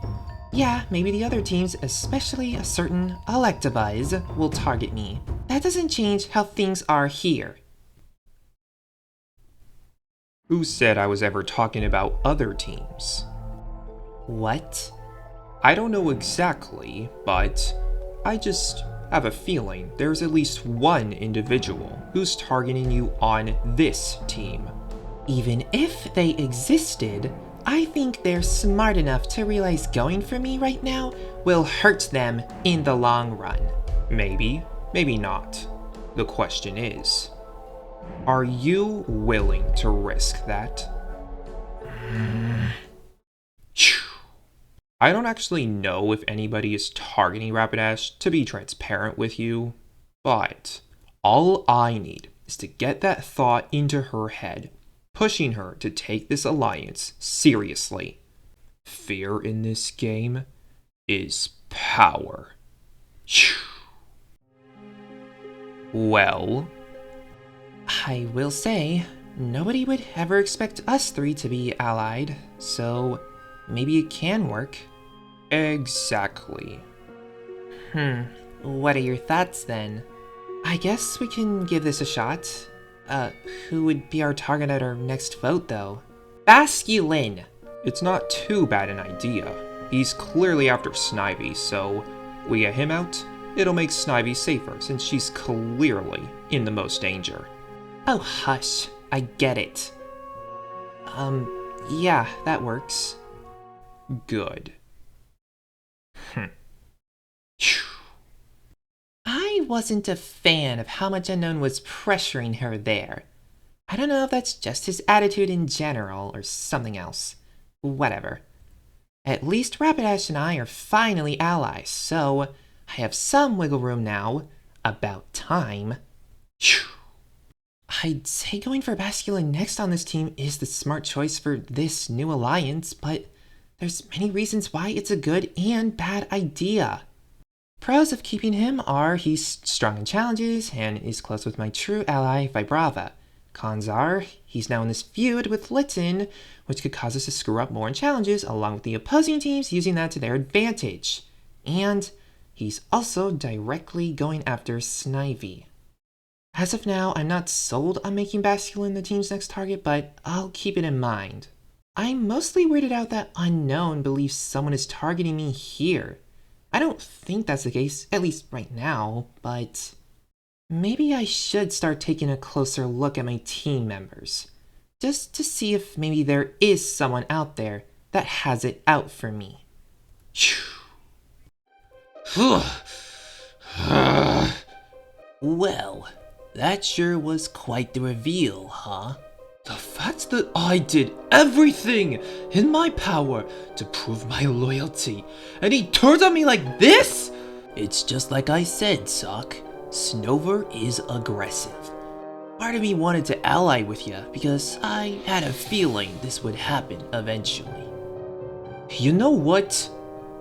Yeah, maybe the other teams, especially a certain Electabuzz, will target me. That doesn't change how things are here.
Who said I was ever talking about other teams?
What?
I don't know exactly, but I just have a feeling there's at least one individual who's targeting you on this team.
Even if they existed, I think they're smart enough to realize going for me right now will hurt them in the long run.
Maybe, maybe not. The question is, are you willing to risk that? I don't actually know if anybody is targeting Rapidash, to be transparent with you, but all I need is to get that thought into her head, pushing her to take this alliance seriously. Fear in this game is power. Well,
I will say, nobody would ever expect us three to be allied, so maybe it can work.
Exactly.
What are your thoughts then? I guess we can give this a shot. Who would be our target at our next vote though? Basculin!
It's not too bad an idea. He's clearly after Snivy, so we get him out, it'll make Snivy safer since she's clearly in the most danger.
Oh hush, I get it.
Yeah, that works. Good.
I wasn't a fan of how much Unknown was pressuring her there. I don't know if that's just his attitude in general or something else. Whatever. At least Rapidash and I are finally allies, so I have some wiggle room now. About time. I'd say going for Basculin next on this team is the smart choice for this new alliance, but there's many reasons why it's a good and bad idea. Pros of keeping him are he's strong in challenges and is close with my true ally Vibrava. Cons are he's now in this feud with Litten, which could cause us to screw up more in challenges along with the opposing teams using that to their advantage. And he's also directly going after Snivy. As of now, I'm not sold on making Basculin the team's next target, but I'll keep it in mind. I'm mostly weirded out that Unknown believes someone is targeting me here. I don't think that's the case, at least right now, but maybe I should start taking a closer look at my team members, just to see if maybe there is someone out there that has it out for me.
Well, that sure was quite the reveal, huh? The fact that I did everything in my power to prove my loyalty, and he turns on me like this? It's just like I said, Sock. Snover is aggressive. Part of me wanted to ally with you because I had a feeling this would happen eventually. You know what?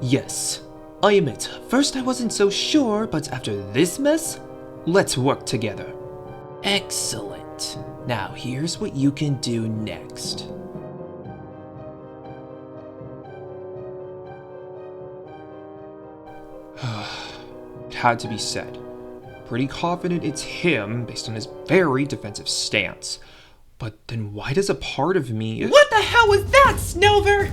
Yes, I admit, first I wasn't so sure, but after this mess, let's work together. Excellent. Now here's what you can do next.
It had to be said. Pretty confident it's him based on his very defensive stance. But then why does a part of me...
What the hell was that, Snover?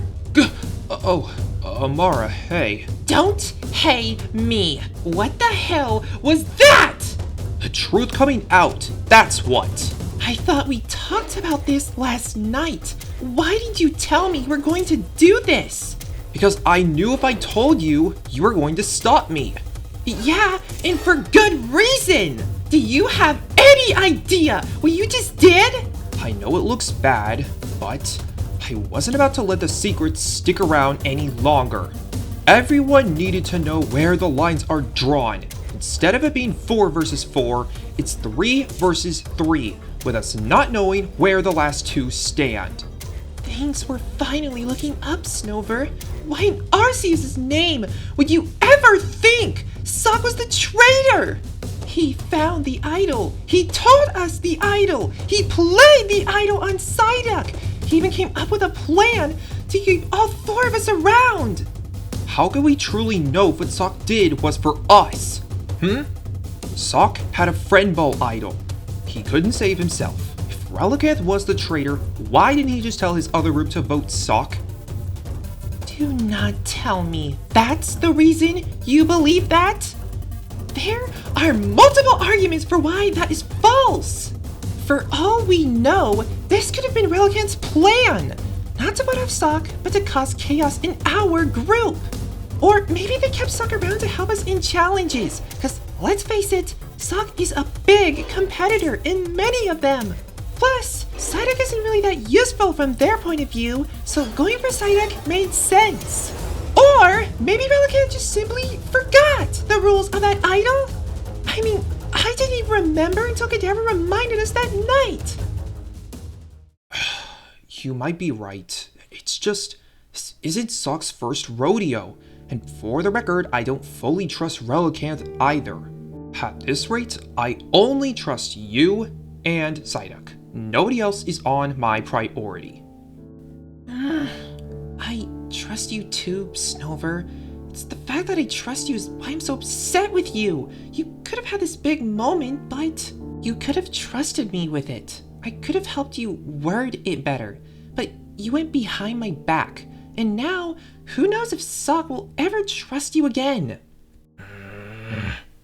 Amara, hey.
Don't hey me. What the hell was that?
The truth coming out, that's what.
I thought we talked about this last night. Why didn't you tell me you were going to do this?
Because I knew if I told you, you were going to stop me.
Yeah, and for good reason! Do you have any idea what you just did?
I know it looks bad, but I wasn't about to let the secret stick around any longer. Everyone needed to know where the lines are drawn. Instead of it being 4 versus 4, it's 3 versus 3, with us not knowing where the last two stand.
Things were finally looking up, Snover. Why in Arceus' name would you ever think Sock was the traitor? He found the idol. He told us the idol. He played the idol on Psyduck. He even came up with a plan to keep all 4 of us around.
How can we truly know if what Sock did was for us? Sock had a friend ball idol. He couldn't save himself. If Relicanth was the traitor, why didn't he just tell his other group to vote Sock?
Do not tell me that's the reason you believe that? There are multiple arguments for why that is false. For all we know, this could have been Relicanth's plan. Not to vote off Sock, but to cause chaos in our group. Or maybe they kept Sock around to help us in challenges. Because let's face it, Sock is a big competitor in many of them. Plus, Psyduck isn't really that useful from their point of view, so going for Psyduck made sense. Or maybe Relicanth just simply forgot the rules of that idol? I mean, I didn't even remember until Kadabra reminded us that night.
You might be right. It's just, this isn't Sock's first rodeo. And for the record, I don't fully trust Relicanth either. At this rate, I only trust you and Psyduck. Nobody else is on my priority.
I trust you too, Snover. It's the fact that I trust you is why I'm so upset with you. You could have had this big moment, but you could have trusted me with it. I could have helped you word it better, but you went behind my back. And now, who knows if Sock will ever trust you again?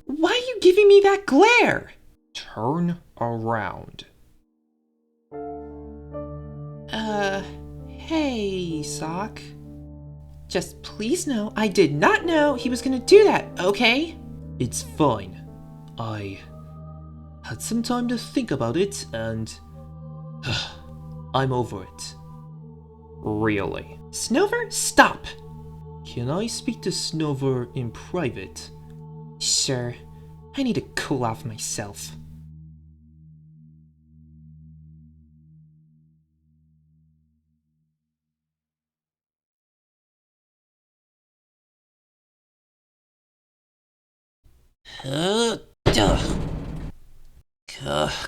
Why are you giving me that glare?
Turn around.
Hey, Sock. Just please know I did not know he was gonna do that, okay?
It's fine. I had some time to think about it, and I'm over it.
Really?
Snover, stop!
Can I speak to Snover in private?
Sure. I need to cool off myself.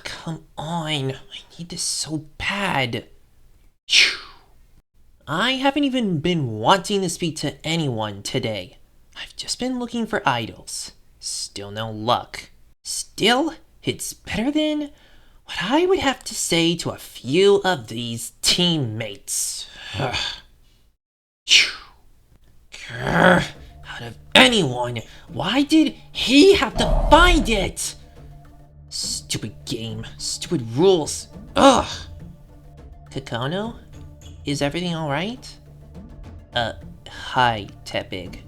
Come on. I need this so bad. Phew. I haven't even been wanting to speak to anyone today. I've just been looking for idols. Still no luck. Still, it's better than what I would have to say to a few of these teammates. Phew. Grr. Out of anyone, why did he have to find it? Stupid game, stupid rules. Ugh. Kakono? Is everything alright? Hi, Tepig.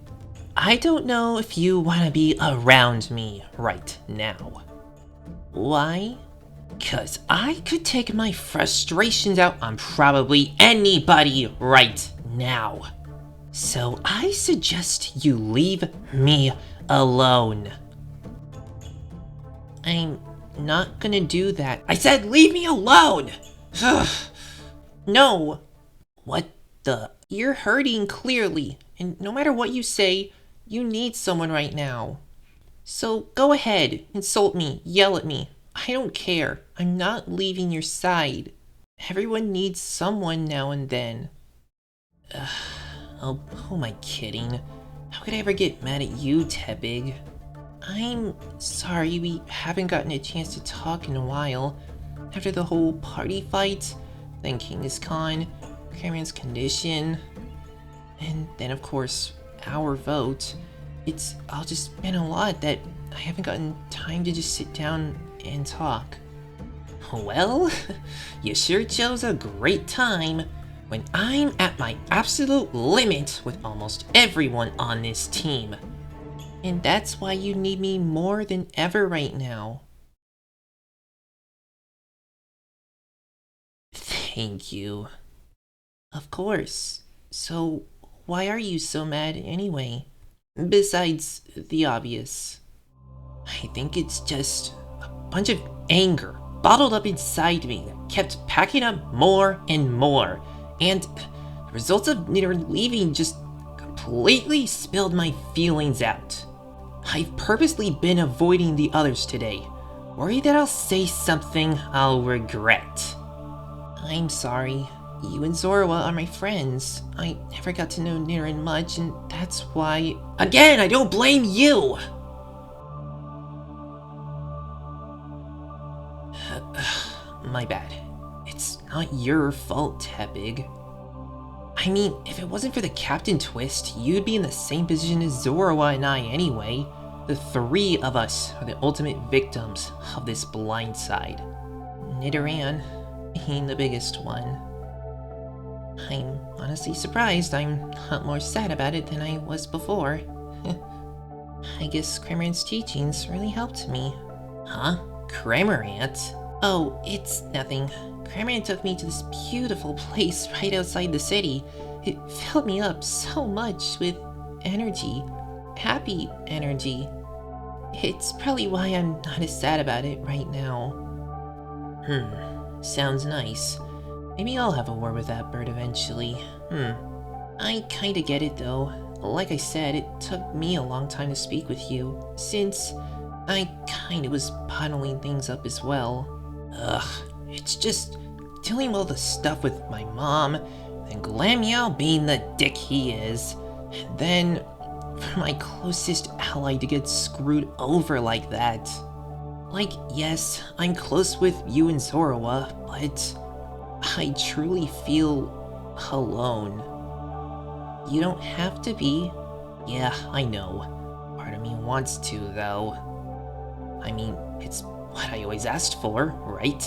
I don't know if you wanna be around me right now. Why? 'Cause I could take my frustrations out on probably anybody right now. So I suggest you leave me alone. I'm not gonna do that. I said leave me alone! No! What the? You're hurting clearly, and no matter what you say, you need someone right now. So go ahead, insult me, yell at me. I don't care. I'm not leaving your side. Everyone needs someone now and then. Oh, who am I kidding? How could I ever get mad at you, Tepig? I'm sorry we haven't gotten a chance to talk in a while. After the whole party fight, then King's Con, Cameron's condition, and then of course, our vote. It's all just been a lot that I haven't gotten time to just sit down and talk. Well, you sure chose a great time when I'm at my absolute limit with almost everyone on this team. And that's why you need me more than ever right now. Thank you. Of course. So, why are you so mad anyway? Besides the obvious. I think it's just a bunch of anger bottled up inside me that kept packing up more and more. And the results of Knitter leaving just completely spilled my feelings out. I've purposely been avoiding the others today, worried that I'll say something I'll regret. I'm sorry. You and Zorua are my friends. I never got to know Niran much, and that's why— Again, I don't blame you! My bad. It's not your fault, Tepig. I mean, if it wasn't for the Captain Twist, you'd be in the same position as Zorua and I anyway. The three of us are the ultimate victims of this blind side. Nidoran being the biggest one. I'm honestly surprised I'm not more sad about it than I was before. I guess Cramorant's teachings really helped me. Huh? Cramorant? Oh, it's nothing. Cramorant took me to this beautiful place right outside the city. It filled me up so much with energy. Happy energy. It's probably why I'm not as sad about it right now. Sounds nice. Maybe I'll have a word with that bird eventually. I kinda get it though. Like I said, it took me a long time to speak with you, since I kinda was bottling things up as well. It's just dealing with all the stuff with my mom, and Glammeow being the dick he is, and then for my closest ally to get screwed over like that. Like, yes, I'm close with you and Zorua, but I truly feel alone. You don't have to be. Yeah, I know. Part of me wants to, though. I mean, it's what I always asked for, right?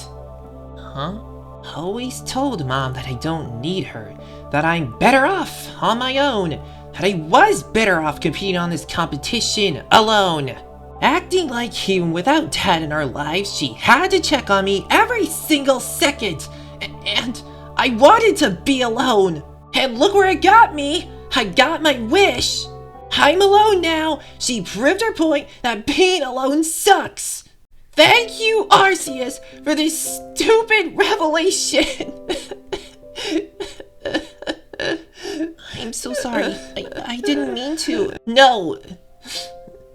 Huh? always told Mom that I don't need her, that I'm better off on my own, that I was better off competing on this competition alone. Acting like even without Dad in our lives, she had to check on me every single second. And I wanted to be alone. And look where it got me. I got my wish. I'm alone now. She proved her point that being alone sucks. Thank you, Arceus, for this stupid revelation. I'm so sorry. I didn't mean to. No.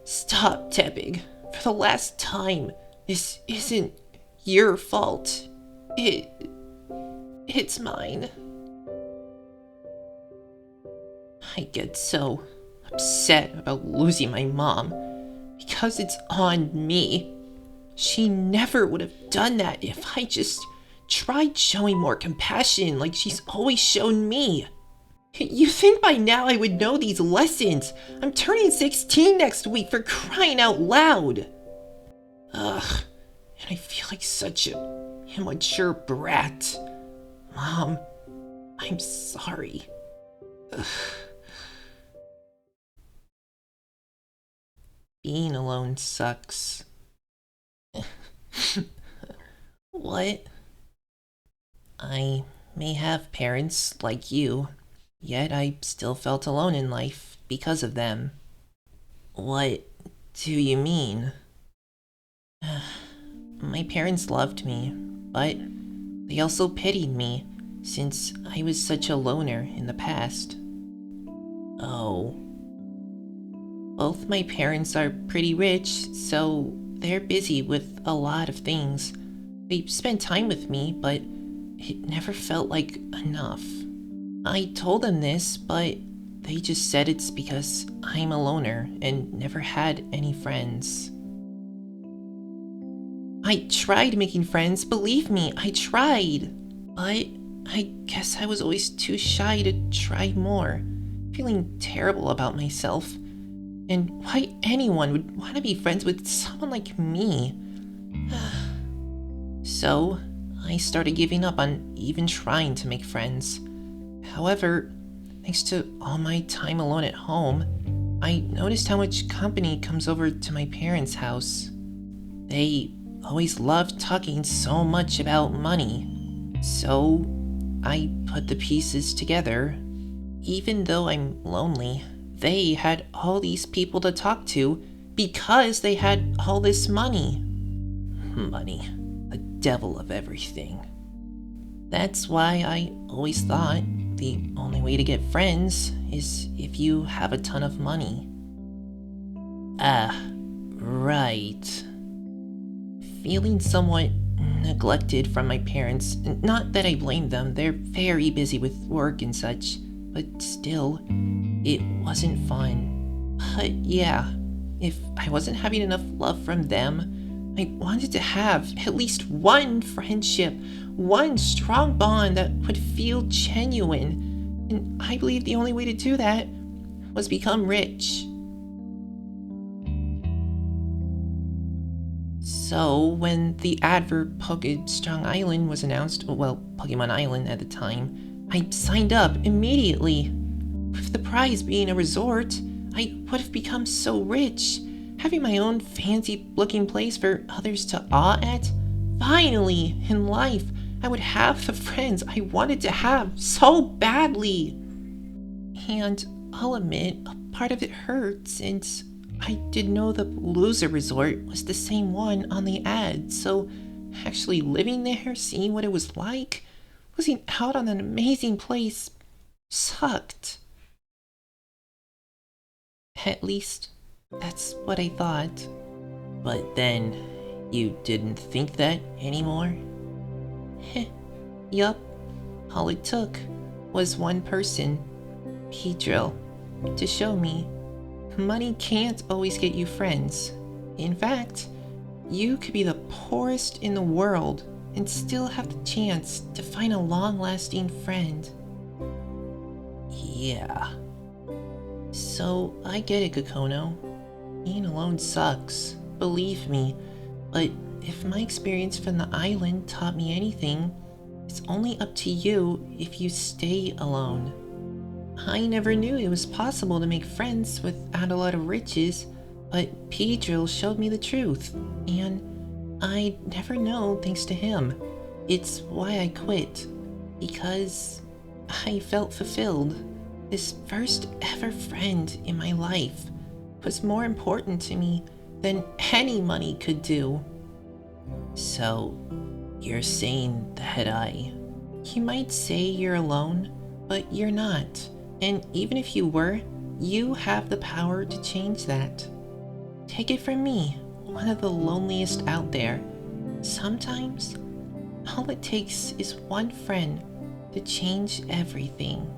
Stop, Tepig. For the last time, this isn't your fault. It's mine. I get so upset about losing my mom because it's on me. She never would have done that if I just tried showing more compassion like she's always shown me. You think by now I would know these lessons? I'm turning 16 next week, for crying out loud. Ugh, and I feel like such a immature brat. Mom, I'm sorry. Ugh. Being alone sucks. What? I may have parents like you, yet I still felt alone in life because of them. What do you mean? My parents loved me, but they also pitied me since I was such a loner in the past. Oh. Both my parents are pretty rich, so they're busy with a lot of things. They spend time with me, but it never felt like enough. I told them this, but they just said it's because I'm a loner and never had any friends. I tried making friends, believe me, I tried. But I guess I was always too shy to try more, feeling terrible about myself. And why anyone would want to be friends with someone like me? So, I started giving up on even trying to make friends. However, thanks to all my time alone at home, I noticed how much company comes over to my parents' house. They always loved talking so much about money. So, I put the pieces together. Even though I'm lonely, they had all these people to talk to because they had all this money. Money, the devil of everything. That's why I always thought the only way to get friends is if you have a ton of money. Ah, right. Feeling somewhat neglected from my parents, not that I blame them, they're very busy with work and such, but still, it wasn't fun. But yeah, if I wasn't having enough love from them, I wanted to have at least one friendship, one strong bond that would feel genuine. And I believe the only way to do that was become rich. So, when the ad for Strong Island was announced, well, Pokemon Island at the time, I signed up immediately. With the prize being a resort, I would have become so rich, having my own fancy-looking place for others to awe at. Finally, in life, I would have the friends I wanted to have so badly. And I'll admit, a part of it hurt since I didn't know the loser resort was the same one on the ad, so actually living there, seeing what it was like, losing out on an amazing place, sucked. At least, that's what I thought. But then, you didn't think that anymore? Yup. All it took was one person, Pedro, to show me money can't always get you friends. In fact, you could be the poorest in the world and still have the chance to find a long-lasting friend. Yeah. So, I get it, Kakono. Being alone sucks, believe me. But if my experience from the island taught me anything, It's only up to you if you stay alone. I never knew it was possible to make friends without a lot of riches, but Pedro showed me the truth, and I never know thanks to him. It's why I quit, because I felt fulfilled. This first ever friend in my life was more important to me than any money could do. So, you're saying that you might say you're alone, but you're not. And even if you were, you have the power to change that. Take it from me, one of the loneliest out there. Sometimes, all it takes is one friend to change everything.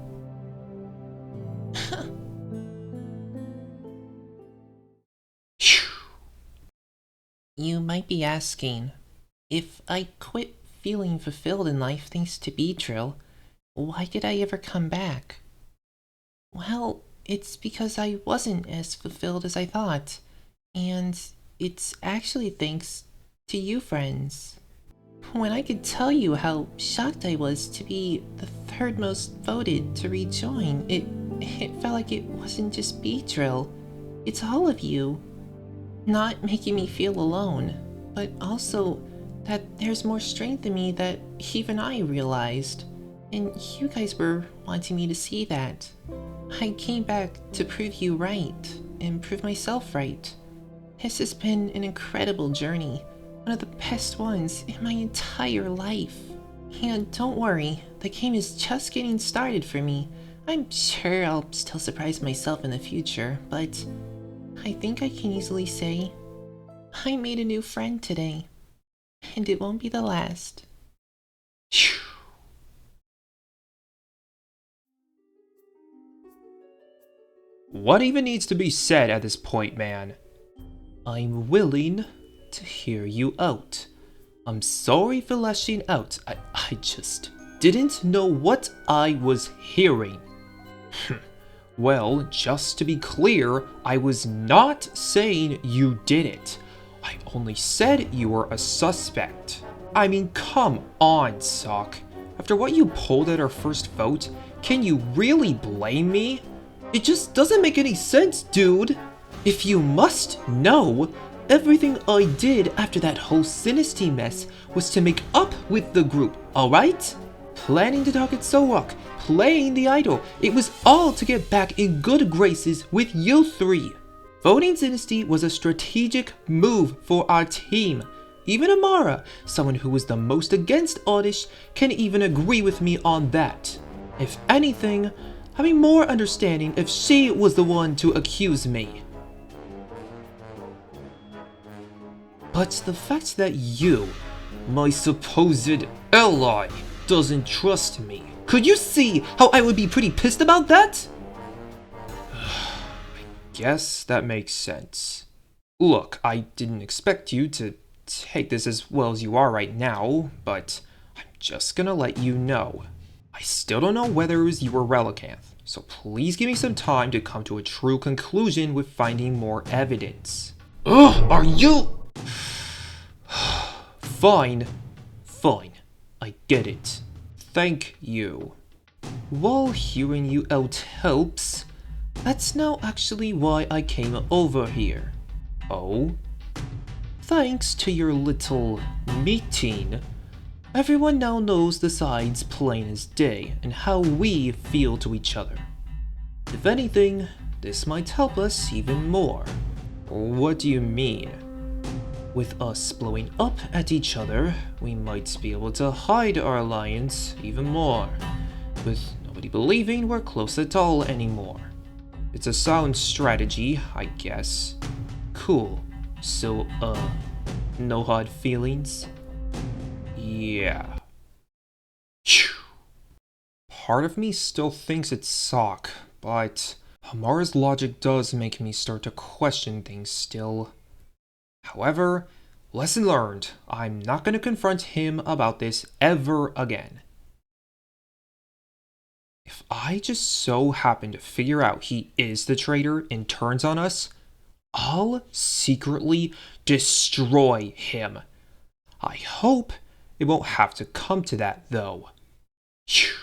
You might be asking, if I quit feeling fulfilled in life thanks to Beatrill, why did I ever come back? Well, it's because I wasn't as fulfilled as I thought, and it's actually thanks to you friends. When I could tell you how shocked I was to be the third most voted to rejoin, it felt like it wasn't just Beatrill, it's all of you. Not making me feel alone, but also that there's more strength in me that even I realized. And you guys were wanting me to see that. I came back to prove you right, and prove myself right. This has been an incredible journey, one of the best ones in my entire life. And don't worry, the game is just getting started for me. I'm sure I'll still surprise myself in the future, but I think I can easily say I made a new friend today, and it won't be the last.
What even needs to be said at this point, man?
I'm willing to hear you out. I'm sorry for lashing out. I just didn't know what I was hearing.
Well, just to be clear, I was not saying you did it. I only said you were a suspect. I mean, come on, Sock. After what you pulled at our first vote, can you really blame me?
It just doesn't make any sense, dude. If you must know, everything I did after that whole Sinisty mess was to make up with the group, alright? Planning to target Sorok, playing the idol, it was all to get back in good graces with you three. Voting Sinisty was a strategic move for our team. Even Amara, someone who was the most against Oddish, can even agree with me on that. If anything, I'd be more understanding if she was the one to accuse me. But the fact that you, my supposed ally, doesn't trust me, could you see how I would be pretty pissed about that?
Guess that makes sense. Look, I didn't expect you to take this as well as you are right now, but I'm just gonna let you know. I still don't know whether it was you or Relicanth, so please give me some time to come to a true conclusion with finding more evidence.
Ugh, are you... Fine. I get it. Thank you. While hearing you out helps, that's now actually why I came over here.
Oh?
Thanks to your little meeting, everyone now knows the sides plain as day and how we feel to each other. If anything, this might help us even more.
What do you mean?
With us blowing up at each other, we might be able to hide our alliance even more, with nobody believing we're close at all anymore.
It's a sound strategy, I guess.
Cool. So, no hard feelings?
Yeah. Part of me still thinks it's Sock, but Amara's logic does make me start to question things still. However, lesson learned. I'm not going to confront him about this ever again. If I just so happen to figure out he is the traitor and turns on us, I'll secretly destroy him. I hope It won't have to come to that, though.
Phew.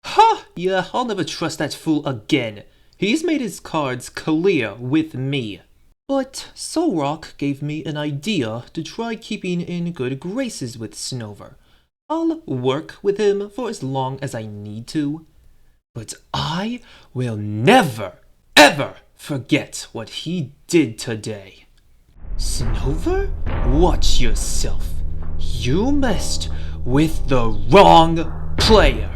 Ha! Yeah, I'll never trust that fool again. He's made his cards clear with me. But Solrock gave me an idea to try keeping in good graces with Snover. I'll work with him for as long as I need to. But I will never, ever forget what he did today. Snover, watch yourself. You messed with the wrong player.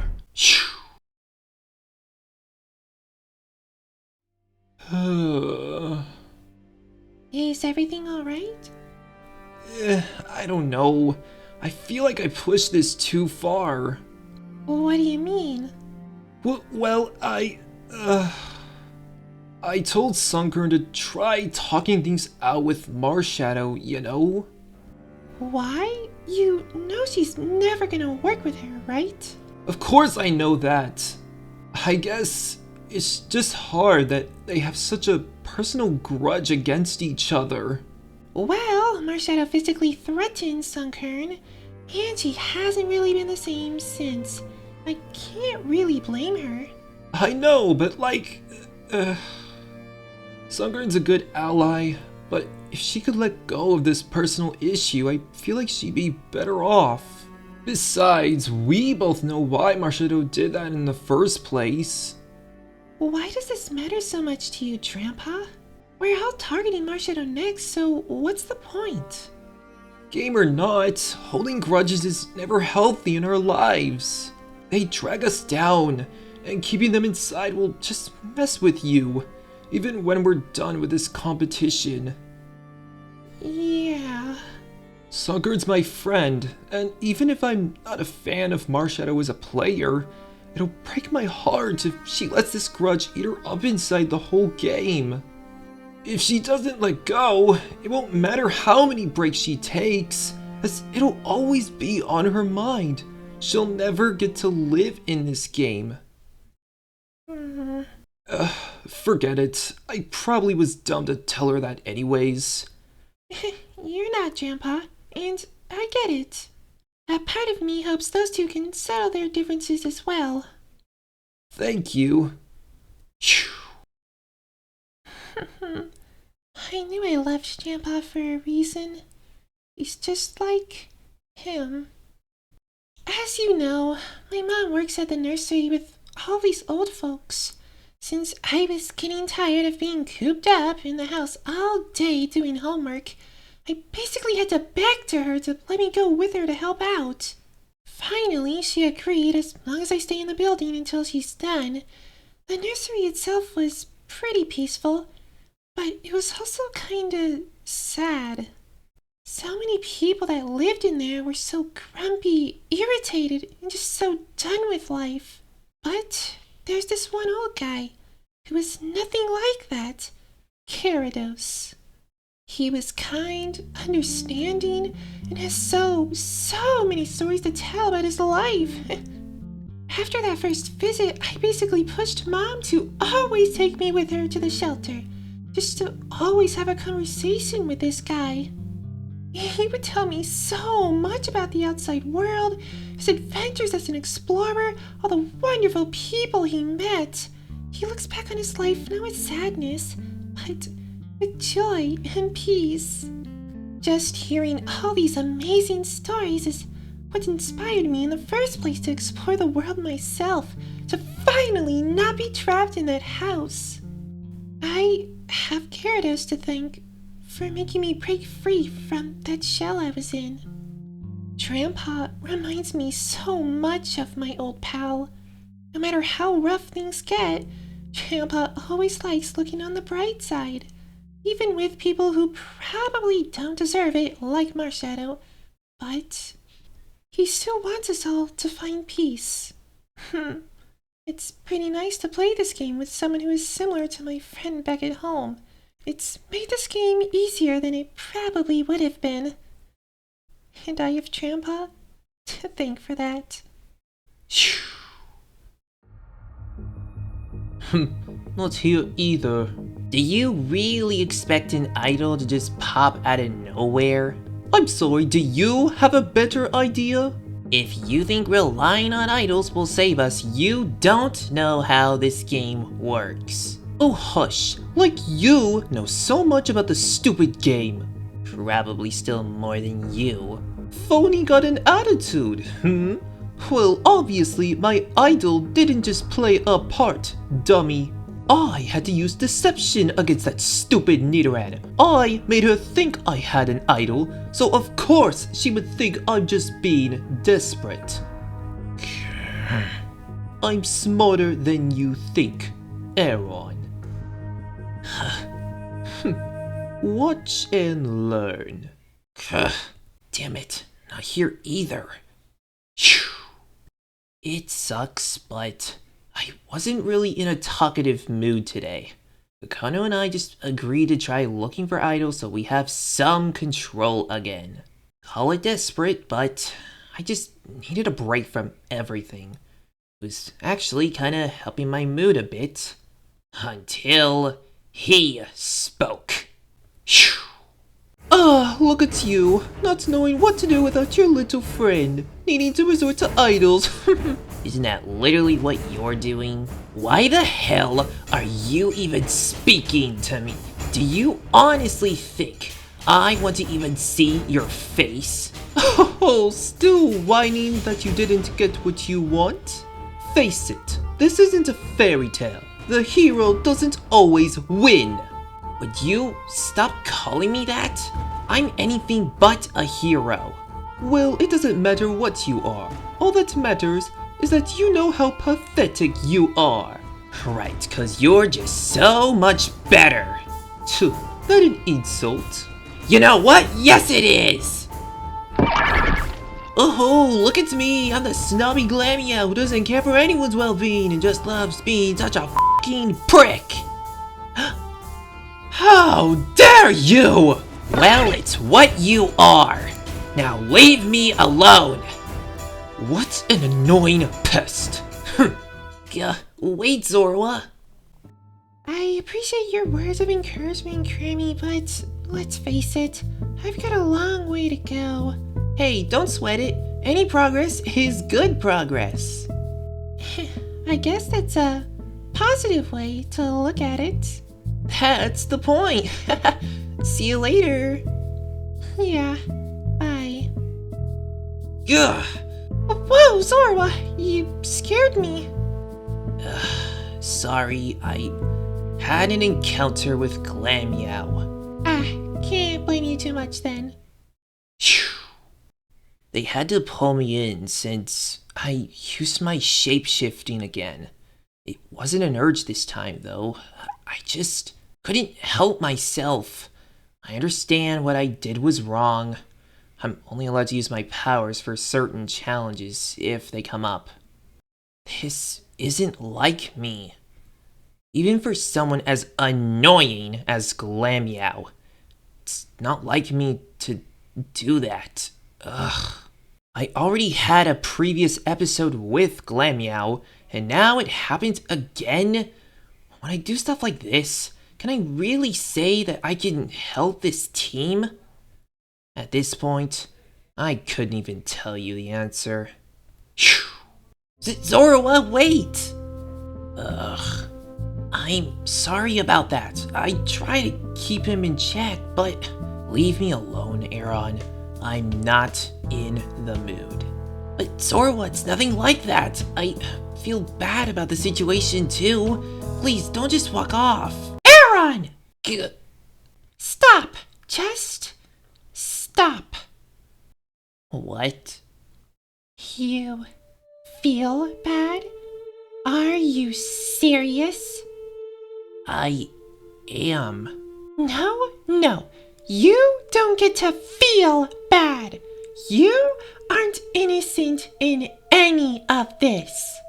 Is everything alright?
I don't know. I feel like I pushed this too far.
What do you mean?
Well, I told Sunkern to try talking things out with Marshadow, you know?
Why? You know she's never gonna work with her, right?
Of course I know that. I guess it's just hard that they have such a personal grudge against each other.
Well, Marshadow physically threatened Sunkern, and she hasn't really been the same since. I can't really blame her.
I know, but Sunkern's a good ally, but if she could let go of this personal issue, I feel like she'd be better off. Besides, we both know why Marshadow did that in the first place.
Why does this matter so much to you, Grandpa? We're all targeting Marshadow next, so what's the point?
Game or not, holding grudges is never healthy in our lives. They drag us down, and keeping them inside will just mess with you, even when we're done with this competition.
Yeah.
Sunkern's my friend, and even if I'm not a fan of Marshadow as a player, it'll break my heart if she lets this grudge eat her up inside the whole game. If she doesn't let go, it won't matter how many breaks she takes, as it'll always be on her mind. She'll never get to live in this game. Forget it. I probably was dumb to tell her that anyways.
You're not, Grandpa, and I get it. A part of me hopes those two can settle their differences as well.
Thank you.
I knew I loved Grandpa for a reason. He's just like him. As you know, my mom works at the nursery with all these old folks. Since I was getting tired of being cooped up in the house all day doing homework, I basically had to beg to her to let me go with her to help out. Finally, she agreed as long as I stay in the building until she's done. The nursery itself was pretty peaceful, but it was also kinda sad. So many people that lived in there were so grumpy, irritated, and just so done with life. But there's this one old guy who was nothing like that, Gyarados. He was kind, understanding, and has so many stories to tell about his life. After that first visit, I basically pushed Mom to always take me with her to the shelter, just to always have a conversation with this guy. He would tell me so much about the outside world, his adventures as an explorer, all the wonderful people he met. He looks back on his life not with sadness, but with joy and peace. Just hearing all these amazing stories is what inspired me in the first place to explore the world myself, to finally not be trapped in that house. I have Gyarados to thank for making me break free from that shell I was in. Grandpa reminds me so much of my old pal. No matter how rough things get, Grandpa always likes looking on the bright side, even with people who probably don't deserve it, like Marshadow, but he still wants us all to find peace. It's pretty nice to play this game with someone who is similar to my friend back at home. It's made this game easier than it probably would have been. And I have Grandpa to thank for that.
Not here either. Do you really expect an idol to just pop out of nowhere?
I'm sorry, do you have a better idea?
If you think relying on idols will save us, you don't know how this game works.
Oh hush, like you know so much about the stupid game.
Probably still more than you.
Phony got an attitude, Well, obviously my idol didn't just play a part, dummy. I had to use deception against that stupid Nidoran. I made her think I had an idol, so of course she would think I'm just being desperate. I'm smarter than you think, Aaron. Watch and learn.
Damn it, not here either. It sucks, but I wasn't really in a talkative mood today. Akano and I just agreed to try looking for idols so we have some control again. Call it desperate, but I just needed a break from everything. It was actually kinda helping my mood a bit. Until he spoke.
Look at you, not knowing what to do without your little friend, needing to resort to idols.
Isn't that literally what you're doing? Why the hell are you even speaking to me? Do you honestly think I want to even see your face?
Oh, still whining that you didn't get what you want? Face it, this isn't a fairy tale. The hero doesn't always win.
Would you stop calling me that? I'm anything but a hero.
Well, it doesn't matter what you are. All that matters is that you know how pathetic you are.
Right, cause you're just so much better.
Tch, not an insult.
You know what? Yes it is! Oh, look at me! I'm the snobby Glamia who doesn't care for anyone's well-being and just loves being such a f***ing prick!
How dare you!
Well, it's what you are. Now leave me alone.
What an annoying pest.
Wait, Zorwa.
I appreciate your words of encouragement, Grammy, but let's face it, I've got a long way to go.
Hey, don't sweat it. Any progress is good progress.
I guess that's a positive way to look at it.
That's the point. See you later.
Yeah, bye.
Ugh.
Whoa, Zorwa, you scared me.
Sorry, I had an encounter with Glammeow.
Can't blame you too much then.
They had to pull me in since I used my shape-shifting again. It wasn't an urge this time, though. I just couldn't help myself. I understand what I did was wrong. I'm only allowed to use my powers for certain challenges if they come up. This isn't like me. Even for someone as annoying as Glammeow, it's not like me to do that. Ugh. I already had a previous episode with Glammeow, and now it happens again? When I do stuff like this, can I really say that I can help this team? At this point, I couldn't even tell you the answer. Zorua, wait! Ugh. I'm sorry about that. I try to keep him in check, but leave me alone, Aaron. I'm not in the mood. But Zorua, it's nothing like that. I feel bad about the situation too. Please, don't just walk off.
Aaron! Stop! Just stop.
What?
You feel bad? Are you serious?
I am.
No. You don't get to feel bad. You aren't innocent in any of this.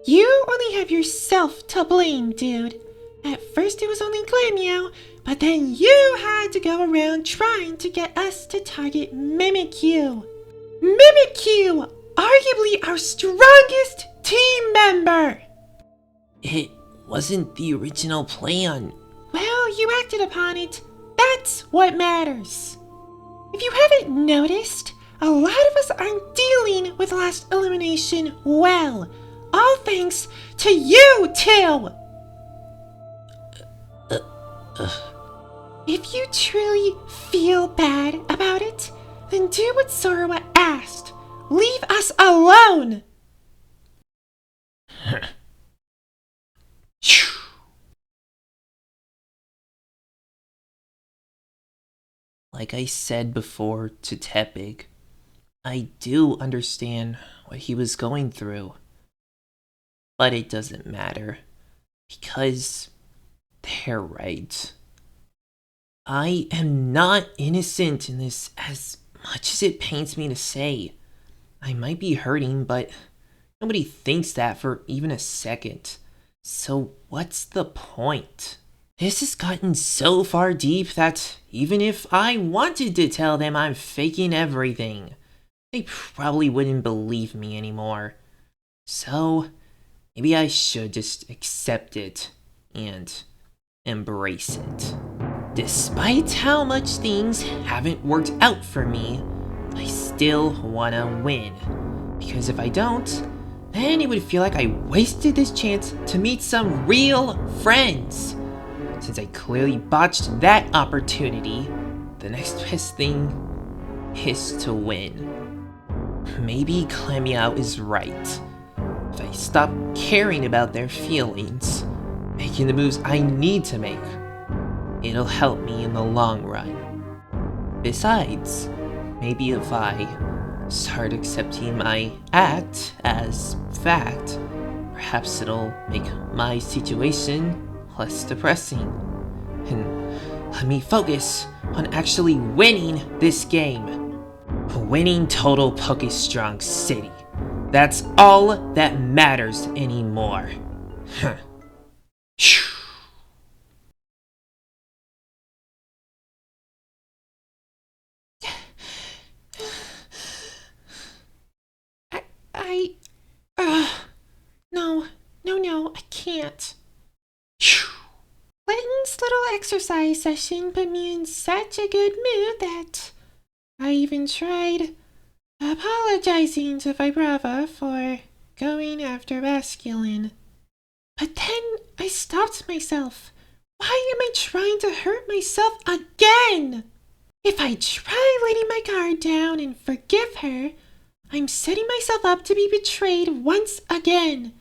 You only have yourself to blame, dude. At first it was only Glammeow, but then you had to go around trying to get us to target Mimikyu. Mimikyu! Arguably our strongest team member!
It wasn't the original plan.
Well, you acted upon it. That's what matters. if you haven't noticed, a lot of us aren't dealing with last elimination well. All thanks to you two! If you truly feel bad about it, then do what Sora asked. Leave us alone!
Like I said before to Tepig, I do understand what he was going through. But it doesn't matter, because they're right. I am not innocent in this as much as it pains me to say. I might be hurting, but nobody thinks that for even a second. So what's the point? This has gotten so far deep that even if I wanted to tell them I'm faking everything, they probably wouldn't believe me anymore. So maybe I should just accept it and embrace it. Despite how much things haven't worked out for me, I still wanna win. Because if I don't, then it would feel like I wasted this chance to meet some real friends. Since I clearly botched that opportunity, the next best thing is to win. Maybe Clemio is right. If I stop caring about their feelings, making the moves I need to make, it'll help me in the long run. Besides, maybe if I start accepting my act as fact, perhaps it'll make my situation less depressing, and let me focus on actually winning this game. Winning Total Pokestrong City. That's all that matters anymore.
No, I can't. Clinton's little exercise session put me in such a good mood that I even tried apologizing to Vibrava for going after Basculin. But then I stopped myself. Why am I trying to hurt myself again? If I try letting my guard down and forgive her, I'm setting myself up to be betrayed once again.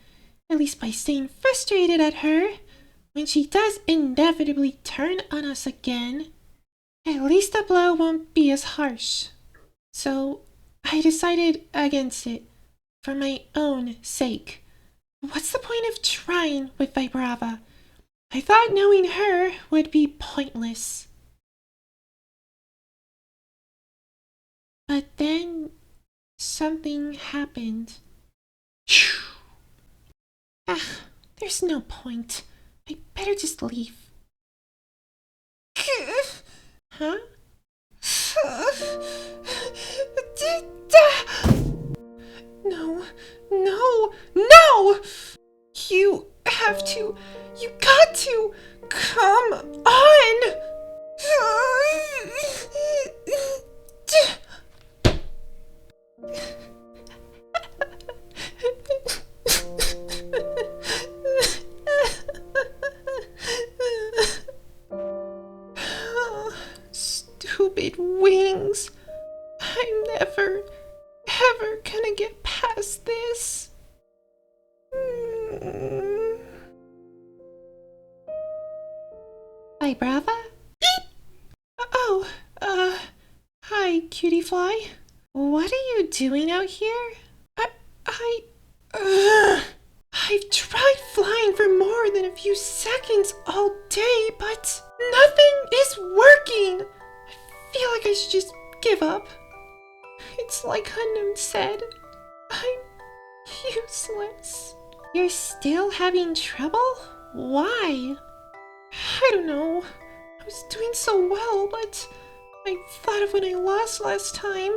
At least by staying frustrated at her when she does inevitably turn on us again. At least the blow won't be as harsh. So I decided against it for my own sake. What's the point of trying with Vibrava? I thought knowing her would be pointless. But then something happened. There's no point. I better just leave. Huh? No! You got to come on! Stupid wings. I'm never, ever gonna get past this. Vibrava? Oh, hi, cutie fly. What are you doing out here? I've tried flying for more than a few seconds all day, but nothing is working. I feel like I should just give up. It's like Hunnam said, I'm useless. You're still having trouble? Why? I don't know. I was doing so well, but I thought of when I lost last time,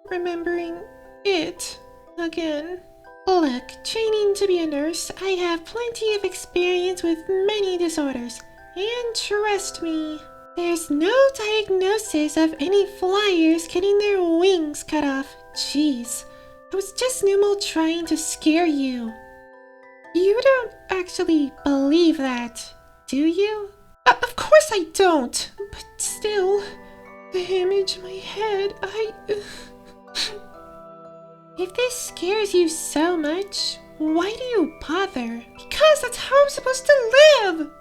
remembering it again. Look, training to be a nurse, I have plenty of experience with many disorders. And trust me, There's no diagnosis of any flyers getting their wings cut off. Jeez, I was just Numo trying to scare you. You don't actually believe that, do you? Of course I don't, but still, the image in my head, If this scares you so much, why do you bother? Because that's how I'm supposed to live!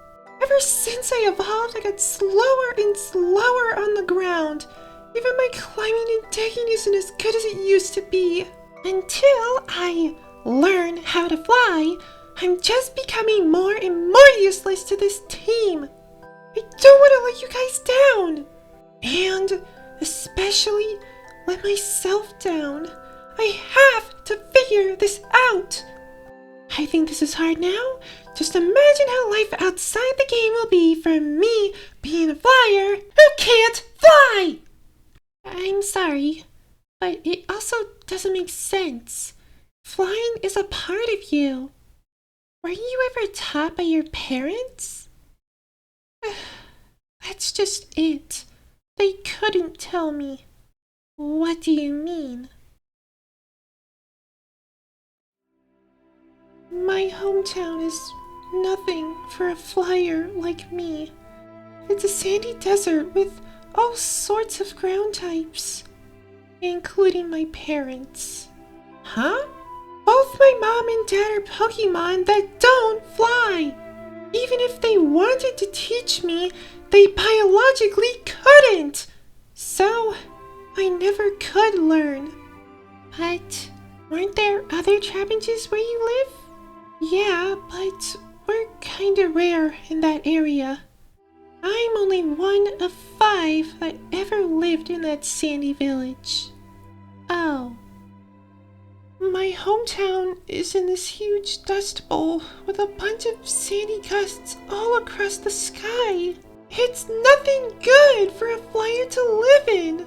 Ever since I evolved, I got slower and slower on the ground. Even my climbing and digging isn't as good as it used to be. Until I learn how to fly, I'm just becoming more and more useless to this team. I don't want to let you guys down. And especially let myself down. I have to figure this out. I think this is hard now. Just imagine how life outside the game will be for me being a flyer who can't fly. I'm sorry, but it also doesn't make sense. Flying is a part of you. Were you ever taught by your parents? That's just it. They couldn't tell me. What do you mean? My hometown is nothing for a flyer like me. It's a sandy desert with all sorts of ground types, including my parents. Huh? Both my mom and dad are Pokemon that don't fly. Even if they wanted to teach me, they biologically couldn't. So, I never could learn. But weren't there other Trapinches where you live? Yeah, but we're kinda rare in that area. I'm only one of 5 that ever lived in that sandy village. Oh. My hometown is in this huge dust bowl with a bunch of sandy gusts all across the sky. It's nothing good for a flyer to live in.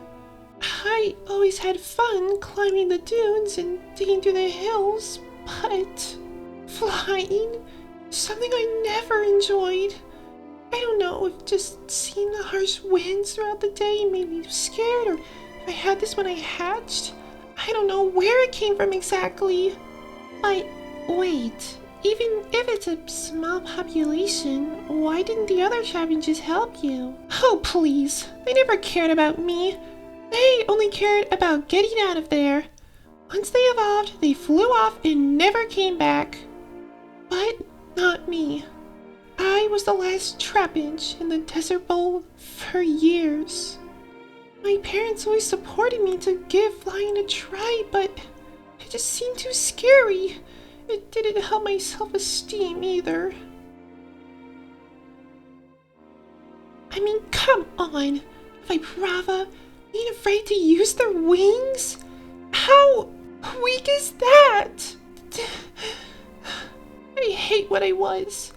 I always had fun climbing the dunes and digging through the hills, but flying is something I never enjoyed. I don't know if just seeing the harsh winds throughout the day made me scared, or if I had this when I hatched. I don't know where it came from exactly. But wait, even if it's a small population, why didn't the other Trapinches help you? Oh please, they never cared about me. They only cared about getting out of there. Once they evolved, they flew off and never came back. But not me. I was the last Trapinch in the Desert Bowl for years. My parents always supported me to give flying a try, but it just seemed too scary. It didn't help my self-esteem either. I mean, come on! Vibrava, being afraid to use their wings? How weak is that? I hate what I was.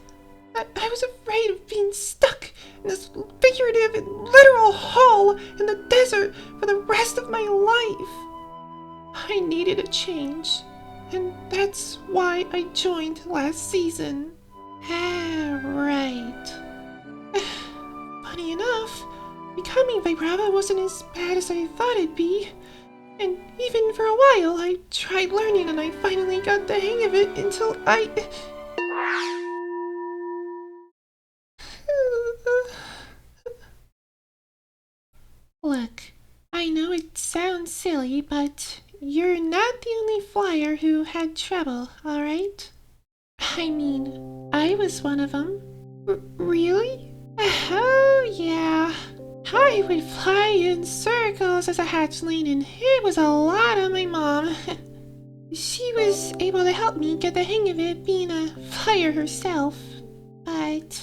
I was afraid of being stuck in this figurative and literal hole in the desert for the rest of my life. I needed a change, and that's why I joined last season. Right. Funny enough, becoming Vibrava wasn't as bad as I thought it'd be. And even for a while, I tried learning and I finally got the hang of it until I... Look, I know it sounds silly, but you're not the only flyer who had trouble, alright? I mean, I was one of them. Really? Oh, yeah. I would fly in circles as a hatchling, and it was a lot on my mom. She was able to help me get the hang of it being a flyer herself. But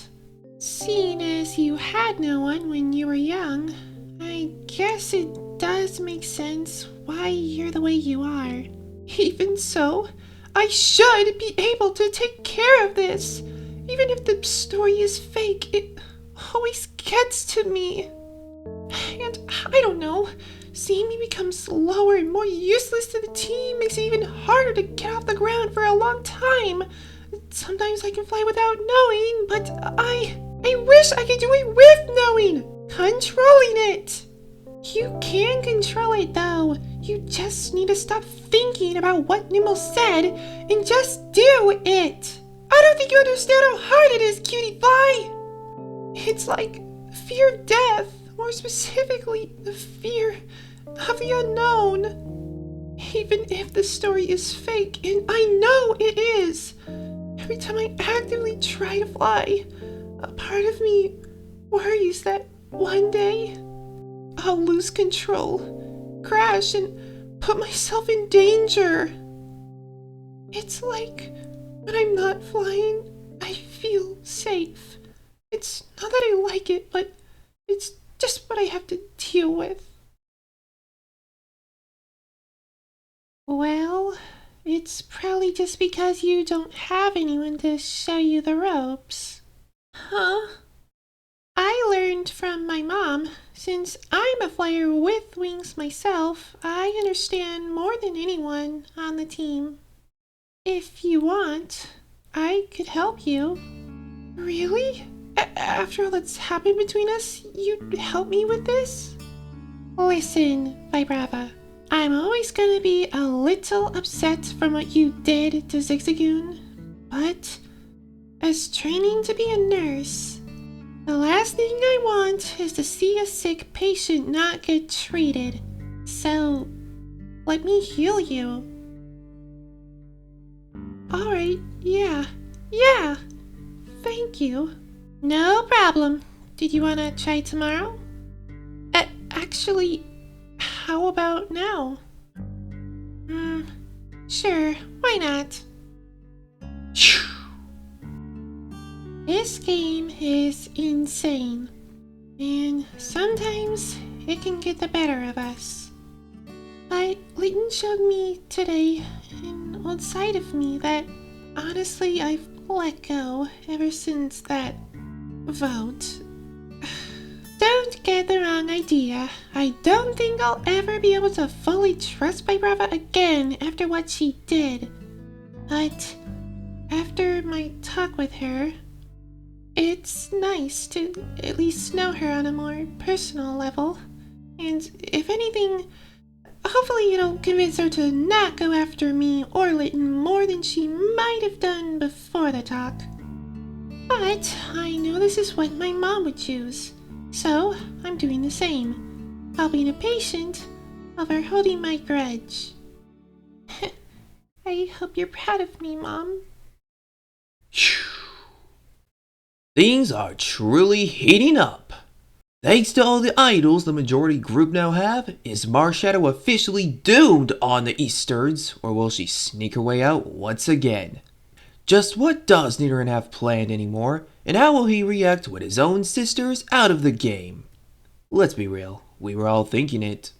seeing as you had no one when you were young, I guess it does make sense why you're the way you are. Even so, I should be able to take care of this. Even if the story is fake, it always gets to me. And I don't know, seeing me become slower and more useless to the team makes it even harder to get off the ground for a long time. Sometimes I can fly without knowing, but I wish I could do it with knowing. controlling it. You can control it though. You just need to stop thinking about what Nimble said and just do it. I don't think you understand how hard it is, Cutie Fly. It's like fear of death, more specifically, the fear of the unknown. Even if the story is fake, and I know it is, every time I actively try to fly, a part of me worries that one day I'll lose control, crash, and put myself in danger. It's like when I'm not flying, I feel safe. It's not that I like it, but it's just what I have to deal with. Well, it's probably just because you don't have anyone to show you the ropes. Huh? I learned from my mom. Since I'm a flyer with wings myself, I understand more than anyone on the team. If you want, I could help you. Really? After all that's happened between us, you'd help me with this? Listen, Vibrava, I'm always gonna be a little upset from what you did to Zigzagoon, but as training to be a nurse, the last thing I want is to see a sick patient not get treated. So, let me heal you. Alright, yeah. Thank you. No problem. Did you want to try tomorrow? Actually, how about now? Sure, why not? This game is insane, and sometimes it can get the better of us. But Leighton showed me today an old side of me that honestly I've let go ever since that vote. Don't get the wrong idea. I don't think I'll ever be able to fully trust Vibrava again after what she did. But after my talk with her, it's nice to at least know her on a more personal level. And if anything, hopefully it'll convince her to not go after me or Litton more than she might have done before the talk. But I know this is what my mom would choose, so I'm doing the same. Helping a patient over holding my grudge. I hope you're proud of me, Mom.
Things are truly heating up. Thanks to all the idols the majority group now have, is Marshadow officially doomed on the Easterns, or will she sneak her way out once again? Just what does Nidoran have planned anymore, and how will he react with his own sisters out of the game? Let's be real, we were all thinking it.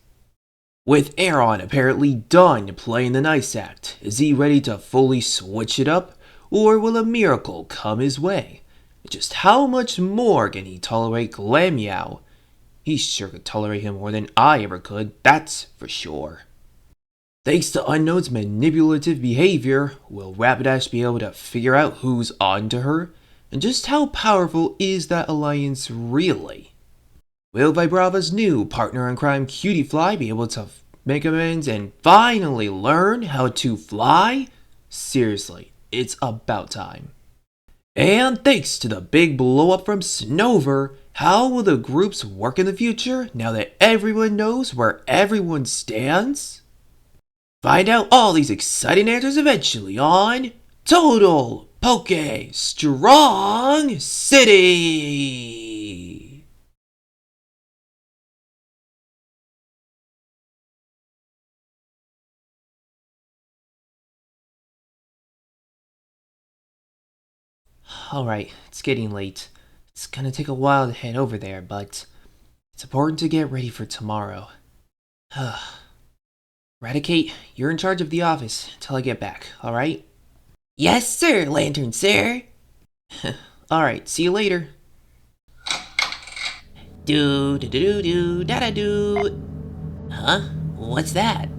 With Aaron apparently done playing the nice act, is he ready to fully switch it up, or will a miracle come his way? Just how much more can he tolerate Glammeow? He sure could tolerate him more than I ever could, that's for sure. Thanks to Unknown's manipulative behavior, will Rapidash be able to figure out who's onto her? And just how powerful is that alliance really? Will Vibrava's new partner in crime Cutie Fly be able to make amends and finally learn how to fly? Seriously, it's about time. And thanks to the big blow up from Snover, how will the groups work in the future now that everyone knows where everyone stands? Find out all these exciting answers eventually on Total Poke Strong City!
Alright, it's getting late. It's gonna take a while to head over there, but it's important to get ready for tomorrow. Raticate, you're in charge of the office until I get back, alright?
Yes, sir, Lantern Sir.
Alright, see you later.
Do do do do da da do. Huh? What's that?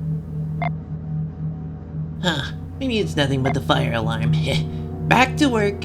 Huh? Maybe it's nothing but the fire alarm. Back to work.